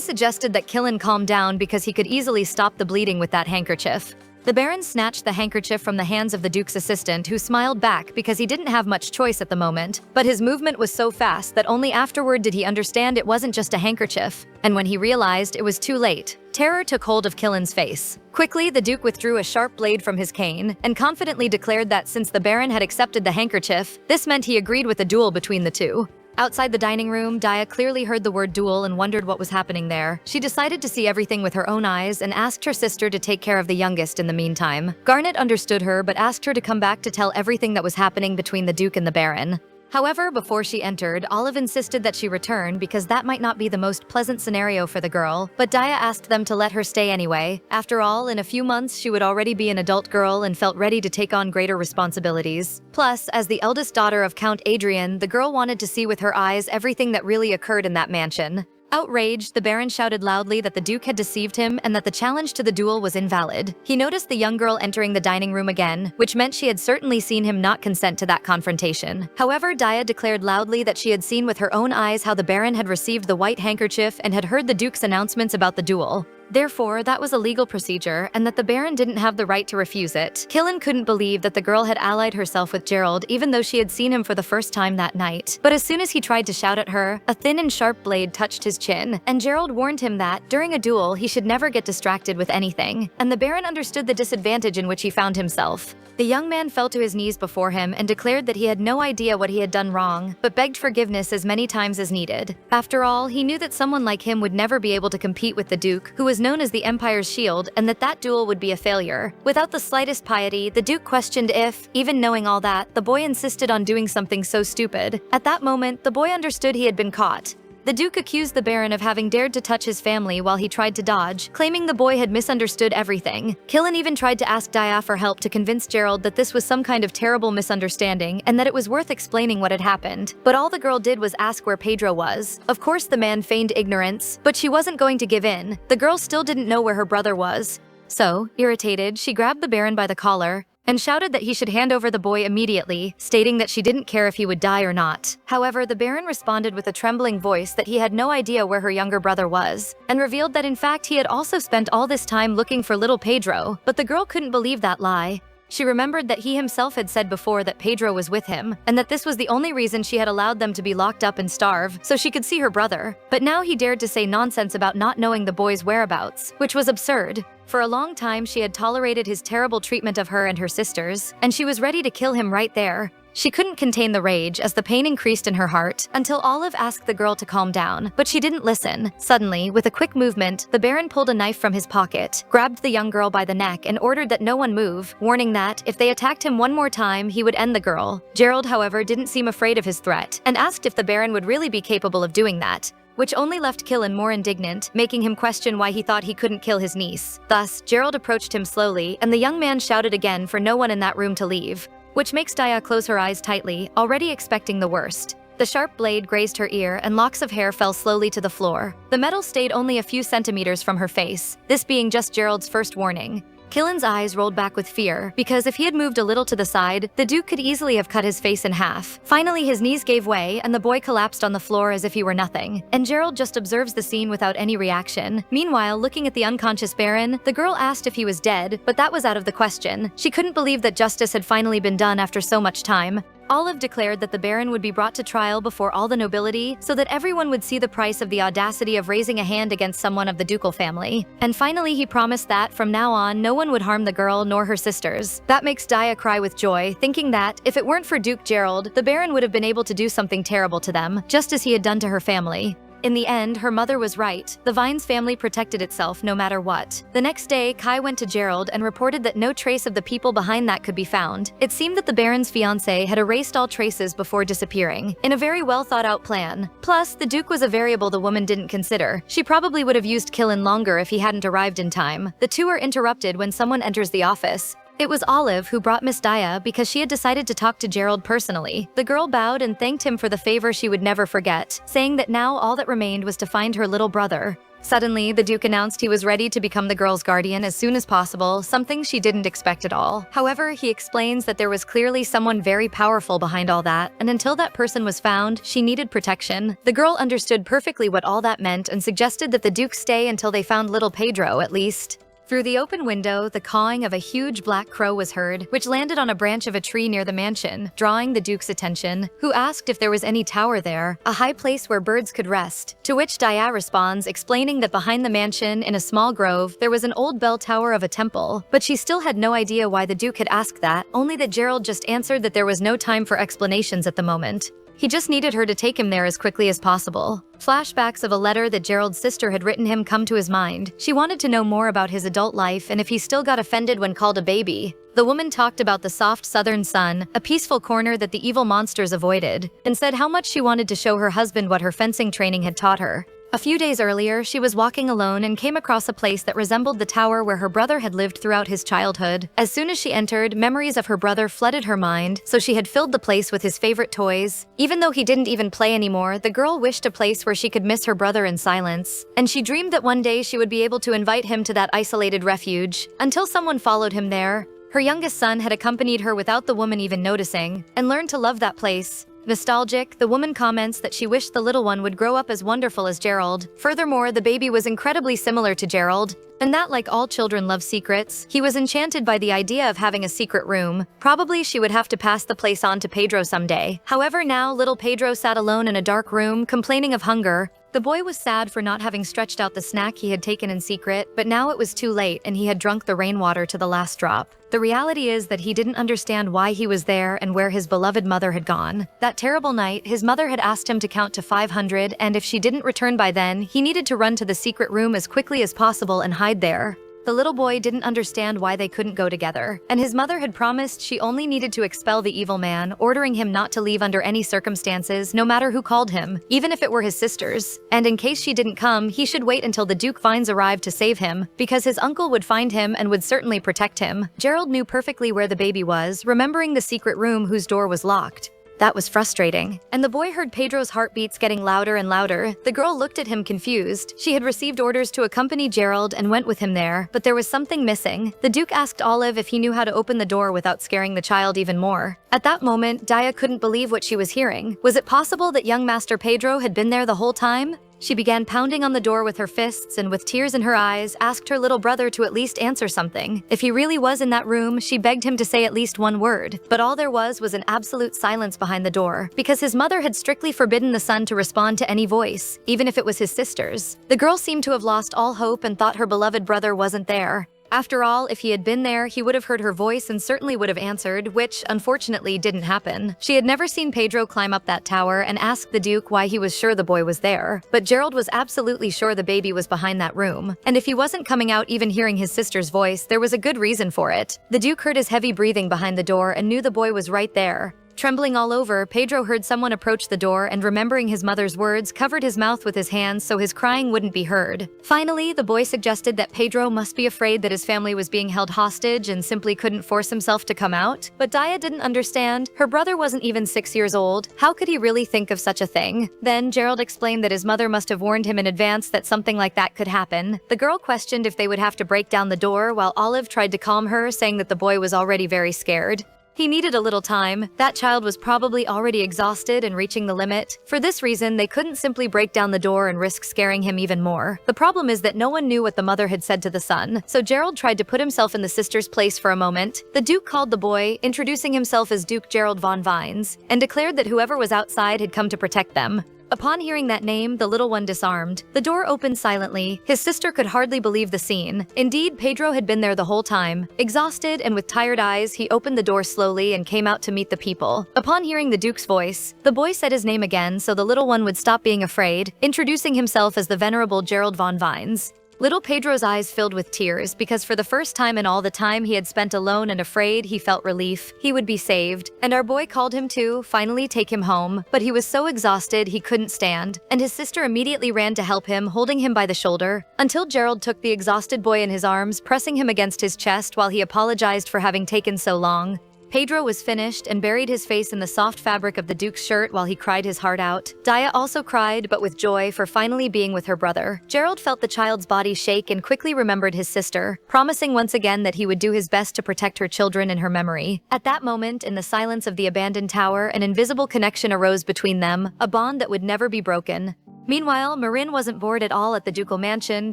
suggested that Killen calm down because he could easily stop the bleeding with that handkerchief. The Baron snatched the handkerchief from the hands of the Duke's assistant, who smiled back because he didn't have much choice at the moment, but his movement was so fast that only afterward did he understand it wasn't just a handkerchief. And when he realized, it was too late. Terror took hold of Killen's face. Quickly, the Duke withdrew a sharp blade from his cane and confidently declared that since the Baron had accepted the handkerchief, this meant he agreed with a duel between the two. Outside the dining room, Daya clearly heard the word duel and wondered what was happening there. She decided to see everything with her own eyes and asked her sister to take care of the youngest in the meantime. Garnet understood her but asked her to come back to tell everything that was happening between the Duke and the Baron. However, before she entered, Olive insisted that she return because that might not be the most pleasant scenario for the girl, but Daya asked them to let her stay anyway. After all, in a few months she would already be an adult girl and felt ready to take on greater responsibilities. Plus, as the eldest daughter of Count Adrian, the girl wanted to see with her eyes everything that really occurred in that mansion. Outraged, the Baron shouted loudly that the Duke had deceived him and that the challenge to the duel was invalid. He noticed the young girl entering the dining room again, which meant she had certainly seen him not consent to that confrontation. However, Daya declared loudly that she had seen with her own eyes how the Baron had received the white handkerchief and had heard the Duke's announcements about the duel. Therefore, that was a legal procedure, and that the Baron didn't have the right to refuse it. Killen couldn't believe that the girl had allied herself with Gerald, even though she had seen him for the first time that night. But as soon as he tried to shout at her, a thin and sharp blade touched his chin, and Gerald warned him that, during a duel, he should never get distracted with anything. And the Baron understood the disadvantage in which he found himself. The young man fell to his knees before him and declared that he had no idea what he had done wrong, but begged forgiveness as many times as needed. After all, he knew that someone like him would never be able to compete with the Duke, who was known as the Empire's shield, and that duel would be a failure. Without the slightest piety, the Duke questioned if, even knowing all that, the boy insisted on doing something so stupid. At that moment, the boy understood he had been caught. The Duke accused the Baron of having dared to touch his family while he tried to dodge, claiming the boy had misunderstood everything. Killen even tried to ask Daya for help to convince Gerald that this was some kind of terrible misunderstanding and that it was worth explaining what had happened. But all the girl did was ask where Pedro was. Of course the man feigned ignorance, but she wasn't going to give in. The girl still didn't know where her brother was. So, irritated, she grabbed the Baron by the collar and shouted that he should hand over the boy immediately, stating that she didn't care if he would die or not. However, the Baron responded with a trembling voice that he had no idea where her younger brother was, and revealed that in fact he had also spent all this time looking for little Pedro, but the girl couldn't believe that lie. She remembered that he himself had said before that Pedro was with him, and that this was the only reason she had allowed them to be locked up and starve, so she could see her brother. But now he dared to say nonsense about not knowing the boy's whereabouts, which was absurd. For a long time, she had tolerated his terrible treatment of her and her sisters, and she was ready to kill him right there. She couldn't contain the rage as the pain increased in her heart until Olive asked the girl to calm down, but she didn't listen. Suddenly, with a quick movement, the Baron pulled a knife from his pocket, grabbed the young girl by the neck and ordered that no one move, warning that, if they attacked him one more time, he would end the girl. Gerald, however, didn't seem afraid of his threat, and asked if the Baron would really be capable of doing that, which only left Killen more indignant, making him question why he thought he couldn't kill his niece. Thus, Gerald approached him slowly, and the young man shouted again for no one in that room to leave, which makes Daya close her eyes tightly, already expecting the worst. The sharp blade grazed her ear and locks of hair fell slowly to the floor. The metal stayed only a few centimeters from her face, this being just Gerald's first warning. Killen's eyes rolled back with fear, because if he had moved a little to the side, the Duke could easily have cut his face in half. Finally, his knees gave way, and the boy collapsed on the floor as if he were nothing. And Gerald just observes the scene without any reaction. Meanwhile, looking at the unconscious Baron, the girl asked if he was dead, but that was out of the question. She couldn't believe that justice had finally been done after so much time. Olive declared that the Baron would be brought to trial before all the nobility, so that everyone would see the price of the audacity of raising a hand against someone of the ducal family. And finally, he promised that, from now on, no one would harm the girl nor her sisters. That makes Daya cry with joy, thinking that, if it weren't for Duke Gerald, the Baron would have been able to do something terrible to them, just as he had done to her family. In the end, her mother was right. The Vines family protected itself no matter what. The next day, Kai went to Gerald and reported that no trace of the people behind that could be found. It seemed that the Baron's fiancé had erased all traces before disappearing, in a very well-thought-out plan. Plus, the Duke was a variable the woman didn't consider. She probably would have used Killen longer if he hadn't arrived in time. The two are interrupted when someone enters the office. It was Olive who brought Miss Daya because she had decided to talk to Gerald personally. The girl bowed and thanked him for the favor she would never forget, saying that now all that remained was to find her little brother. Suddenly, the Duke announced he was ready to become the girl's guardian as soon as possible, something she didn't expect at all. However, he explains that there was clearly someone very powerful behind all that, and until that person was found, she needed protection. The girl understood perfectly what all that meant and suggested that the Duke stay until they found little Pedro, at least. Through the open window, the cawing of a huge black crow was heard, which landed on a branch of a tree near the mansion, drawing the Duke's attention, who asked if there was any tower there, a high place where birds could rest, to which Daya responds, explaining that behind the mansion, in a small grove, there was an old bell tower of a temple, but she still had no idea why the Duke had asked that, only that Gerald just answered that there was no time for explanations at the moment. He just needed her to take him there as quickly as possible. Flashbacks of a letter that Gerald's sister had written him come to his mind. She wanted to know more about his adult life and if he still got offended when called a baby. The woman talked about the soft southern sun, a peaceful corner that the evil monsters avoided, and said how much she wanted to show her husband what her fencing training had taught her. A few days earlier, she was walking alone and came across a place that resembled the tower where her brother had lived throughout his childhood. As soon as she entered, memories of her brother flooded her mind, so she had filled the place with his favorite toys. Even though he didn't even play anymore, the girl wished a place where she could miss her brother in silence. And she dreamed that one day she would be able to invite him to that isolated refuge, until someone followed him there. Her youngest son had accompanied her without the woman even noticing, and learned to love that place. Nostalgic, the woman comments that she wished the little one would grow up as wonderful as Gerald. Furthermore, the baby was incredibly similar to Gerald, and that, like all children love secrets, he was enchanted by the idea of having a secret room. Probably she would have to pass the place on to Pedro someday. However, now little Pedro sat alone in a dark room, complaining of hunger. The boy was sad for not having stretched out the snack he had taken in secret, but now it was too late and he had drunk the rainwater to the last drop. The reality is that he didn't understand why he was there and where his beloved mother had gone. That terrible night, his mother had asked him to count to 500, and if she didn't return by then, he needed to run to the secret room as quickly as possible and hide there. The little boy didn't understand why they couldn't go together, and his mother had promised she only needed to expel the evil man, ordering him not to leave under any circumstances, no matter who called him, even if it were his sisters. And in case she didn't come, he should wait until the Duke Vines arrived to save him, because his uncle would find him and would certainly protect him. Gerald knew perfectly where the baby was, remembering the secret room whose door was locked. That was frustrating. And the boy heard Pedro's heartbeats getting louder and louder. The girl looked at him confused. She had received orders to accompany Gerald and went with him there, but there was something missing. The Duke asked Olive if he knew how to open the door without scaring the child even more. At that moment, Daya couldn't believe what she was hearing. Was it possible that young Master Pedro had been there the whole time? She began pounding on the door with her fists and with tears in her eyes, asked her little brother to at least answer something. If he really was in that room, she begged him to say at least one word. But all there was an absolute silence behind the door, because his mother had strictly forbidden the son to respond to any voice, even if it was his sister's. The girl seemed to have lost all hope and thought her beloved brother wasn't there. After all, if he had been there, he would have heard her voice and certainly would have answered, which, unfortunately, didn't happen. She had never seen Pedro climb up that tower and asked the Duke why he was sure the boy was there. But Gerald was absolutely sure the baby was behind that room. And if he wasn't coming out even hearing his sister's voice, there was a good reason for it. The Duke heard his heavy breathing behind the door and knew the boy was right there. Trembling all over, Pedro heard someone approach the door and, remembering his mother's words, covered his mouth with his hands so his crying wouldn't be heard. Finally, the boy suggested that Pedro must be afraid that his family was being held hostage and simply couldn't force himself to come out. But Daya didn't understand. Her brother wasn't even 6 years old. How could he really think of such a thing? Then Gerald explained that his mother must have warned him in advance that something like that could happen. The girl questioned if they would have to break down the door, while Olive tried to calm her, saying that the boy was already very scared. He needed a little time. That child was probably already exhausted and reaching the limit. For this reason, they couldn't simply break down the door and risk scaring him even more. The problem is that no one knew what the mother had said to the son, so Gerald tried to put himself in the sister's place for a moment. The Duke called the boy, introducing himself as Duke Gerald von Vines, and declared that whoever was outside had come to protect them. Upon hearing that name, the little one disarmed. The door opened silently. His sister could hardly believe the scene. Indeed, Pedro had been there the whole time. Exhausted and with tired eyes, he opened the door slowly and came out to meet the people. Upon hearing the Duke's voice, the boy said his name again so the little one would stop being afraid, introducing himself as the venerable Gerald von Vines. Little Pedro's eyes filled with tears because for the first time in all the time he had spent alone and afraid, he felt relief. He would be saved. And our boy called him to finally take him home, but he was so exhausted he couldn't stand, and his sister immediately ran to help him, holding him by the shoulder, until Gerald took the exhausted boy in his arms, pressing him against his chest while he apologized for having taken so long. Pedro was finished and buried his face in the soft fabric of the Duke's shirt while he cried his heart out. Daya also cried, but with joy for finally being with her brother. Gerald felt the child's body shake and quickly remembered his sister, promising once again that he would do his best to protect her children in her memory. At that moment, in the silence of the abandoned tower, an invisible connection arose between them, a bond that would never be broken. Meanwhile, Marin wasn't bored at all at the ducal mansion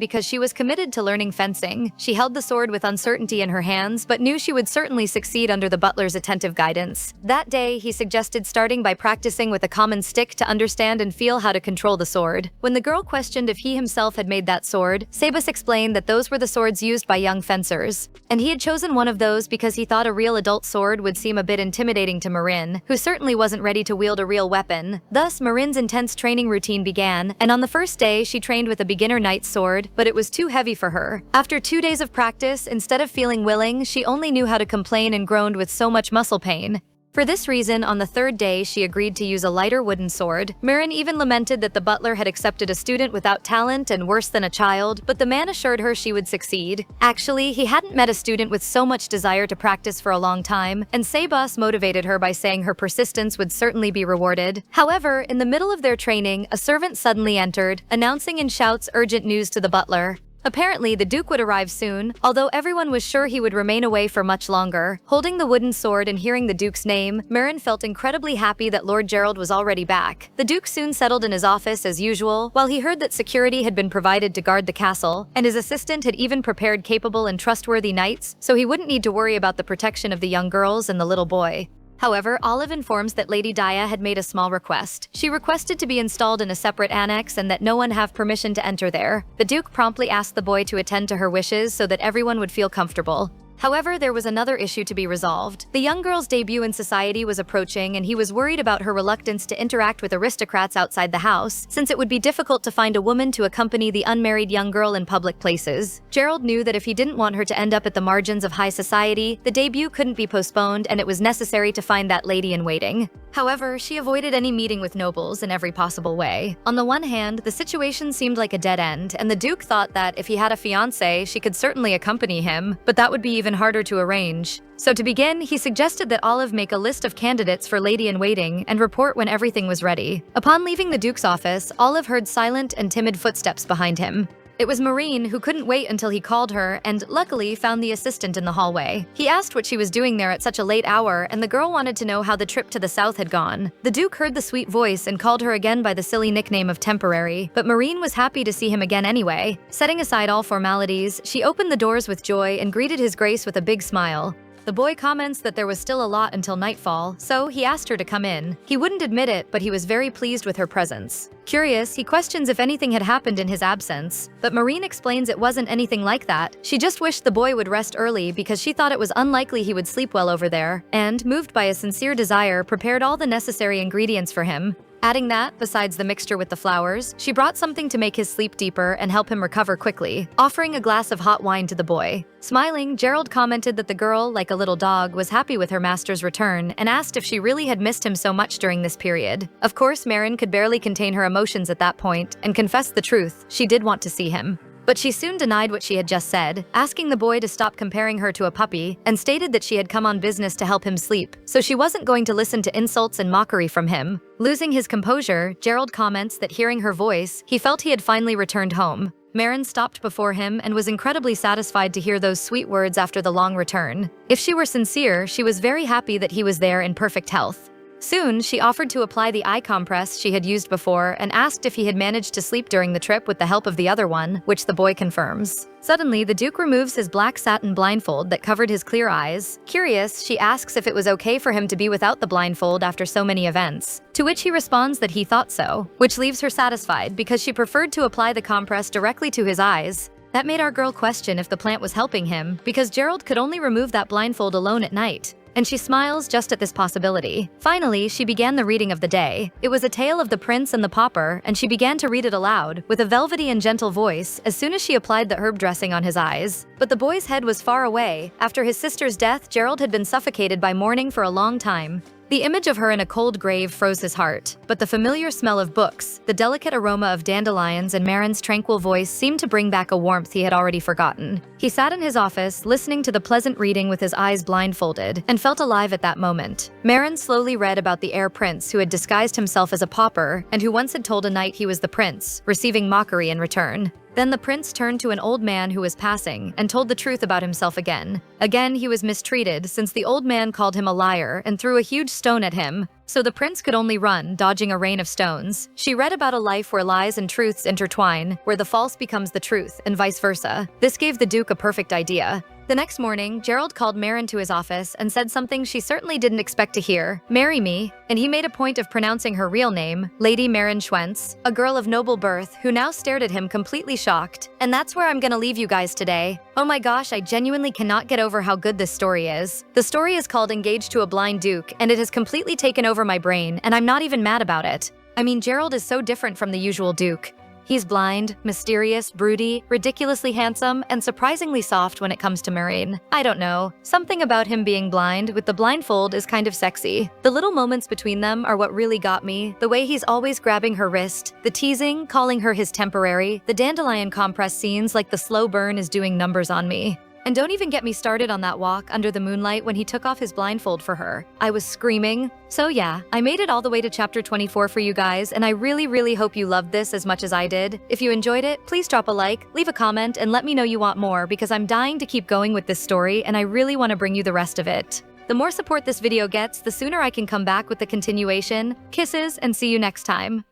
because she was committed to learning fencing. She held the sword with uncertainty in her hands, but knew she would certainly succeed under the butler's attentive guidance. That day, he suggested starting by practicing with a common stick to understand and feel how to control the sword. When the girl questioned if he himself had made that sword, Sebas explained that those were the swords used by young fencers, and he had chosen one of those because he thought a real adult sword would seem a bit intimidating to Marin, who certainly wasn't ready to wield a real weapon. Thus, Marin's intense training routine began, and on the first day, she trained with a beginner knight's sword, but it was too heavy for her. After 2 days of practice, instead of feeling willing, she only knew how to complain and groaned with so much muscle pain. For this reason, on the third day, she agreed to use a lighter wooden sword. Marin even lamented that the butler had accepted a student without talent and worse than a child, but the man assured her she would succeed. Actually, he hadn't met a student with so much desire to practice for a long time, and Sebas motivated her by saying her persistence would certainly be rewarded. However, in the middle of their training, a servant suddenly entered, announcing in shouts urgent news to the butler. Apparently, the Duke would arrive soon, although everyone was sure he would remain away for much longer. Holding the wooden sword and hearing the Duke's name, Marin felt incredibly happy that Lord Gerald was already back. The Duke soon settled in his office as usual, while he heard that security had been provided to guard the castle, and his assistant had even prepared capable and trustworthy knights, so he wouldn't need to worry about the protection of the young girls and the little boy. However, Olive informs that Lady Daya had made a small request. She requested to be installed in a separate annex and that no one have permission to enter there. The Duke promptly asked the boy to attend to her wishes so that everyone would feel comfortable. However, there was another issue to be resolved. The young girl's debut in society was approaching, and he was worried about her reluctance to interact with aristocrats outside the house, since it would be difficult to find a woman to accompany the unmarried young girl in public places. Gerald knew that if he didn't want her to end up at the margins of high society, the debut couldn't be postponed and it was necessary to find that lady-in-waiting. However, she avoided any meeting with nobles in every possible way. On the one hand, the situation seemed like a dead end, and the Duke thought that if he had a fiancé, she could certainly accompany him, but that would be even harder to arrange. So to begin, he suggested that Olive make a list of candidates for lady-in-waiting and report when everything was ready. Upon leaving the Duke's office, Olive heard silent and timid footsteps behind him. It was Marin, who couldn't wait until he called her and, luckily, found the assistant in the hallway. He asked what she was doing there at such a late hour, and the girl wanted to know how the trip to the south had gone. The Duke heard the sweet voice and called her again by the silly nickname of Temporary, but Marin was happy to see him again anyway. Setting aside all formalities, she opened the doors with joy and greeted his grace with a big smile. The boy comments that there was still a lot until nightfall, so he asked her to come in. He wouldn't admit it, but he was very pleased with her presence. Curious, he questions if anything had happened in his absence, but Marin explains it wasn't anything like that. She just wished the boy would rest early because she thought it was unlikely he would sleep well over there, and, moved by a sincere desire, prepared all the necessary ingredients for him. Adding that, besides the mixture with the flowers, she brought something to make his sleep deeper and help him recover quickly, offering a glass of hot wine to the boy. Smiling, Gerald commented that the girl, like a little dog, was happy with her master's return and asked if she really had missed him so much during this period. Of course, Marin could barely contain her emotions at that point and confessed the truth, she did want to see him. But she soon denied what she had just said, asking the boy to stop comparing her to a puppy, and stated that she had come on business to help him sleep, so she wasn't going to listen to insults and mockery from him. Losing his composure, Gerald comments that hearing her voice, he felt he had finally returned home. Marin stopped before him and was incredibly satisfied to hear those sweet words after the long return. If she were sincere, she was very happy that he was there in perfect health. Soon, she offered to apply the eye compress she had used before and asked if he had managed to sleep during the trip with the help of the other one, which the boy confirms. Suddenly, the Duke removes his black satin blindfold that covered his clear eyes. Curious, she asks if it was okay for him to be without the blindfold after so many events, to which he responds that he thought so, which leaves her satisfied because she preferred to apply the compress directly to his eyes. That made our girl question if the plant was helping him, because Gerald could only remove that blindfold alone at night. And she smiles just at this possibility. Finally, she began the reading of the day. It was a tale of the prince and the pauper, and she began to read it aloud, with a velvety and gentle voice, as soon as she applied the herb dressing on his eyes. But the boy's head was far away. After his sister's death, Gerald had been suffocated by mourning for a long time. The image of her in a cold grave froze his heart, but the familiar smell of books, the delicate aroma of dandelions, and Marin's tranquil voice seemed to bring back a warmth he had already forgotten. He sat in his office, listening to the pleasant reading with his eyes blindfolded, and felt alive at that moment. Marin slowly read about the heir prince who had disguised himself as a pauper and who once had told a knight he was the prince, receiving mockery in return. Then the prince turned to an old man who was passing and told the truth about himself again. Again, he was mistreated since the old man called him a liar and threw a huge stone at him, so the prince could only run, dodging a rain of stones. She read about a life where lies and truths intertwine, where the false becomes the truth, and vice versa. This gave the Duke a perfect idea. The next morning, Gerald called Marin to his office and said something she certainly didn't expect to hear: "Marry me," and he made a point of pronouncing her real name, Lady Marin Schwentz, a girl of noble birth who now stared at him completely shocked. And that's where I'm gonna leave you guys today. Oh my gosh, I genuinely cannot get over how good this story is. The story is called Engaged to a Blind Duke, and it has completely taken over my brain, and I'm not even mad about it. I mean, Gerald is so different from the usual Duke. He's blind, mysterious, broody, ridiculously handsome, and surprisingly soft when it comes to Marin. I don't know. Something about him being blind with the blindfold is kind of sexy. The little moments between them are what really got me. The way he's always grabbing her wrist, the teasing, calling her his temporary, the dandelion compress scenes like the slow burn is doing numbers on me. And don't even get me started on that walk under the moonlight when he took off his blindfold for her. I was screaming. So yeah, I made it all the way to chapter 24 for you guys, and I really hope you loved this as much as I did. If you enjoyed it, please drop a like, leave a comment, and let me know you want more, because I'm dying to keep going with this story and I really want to bring you the rest of it. The more support this video gets, the sooner I can come back with the continuation. Kisses, and see you next time.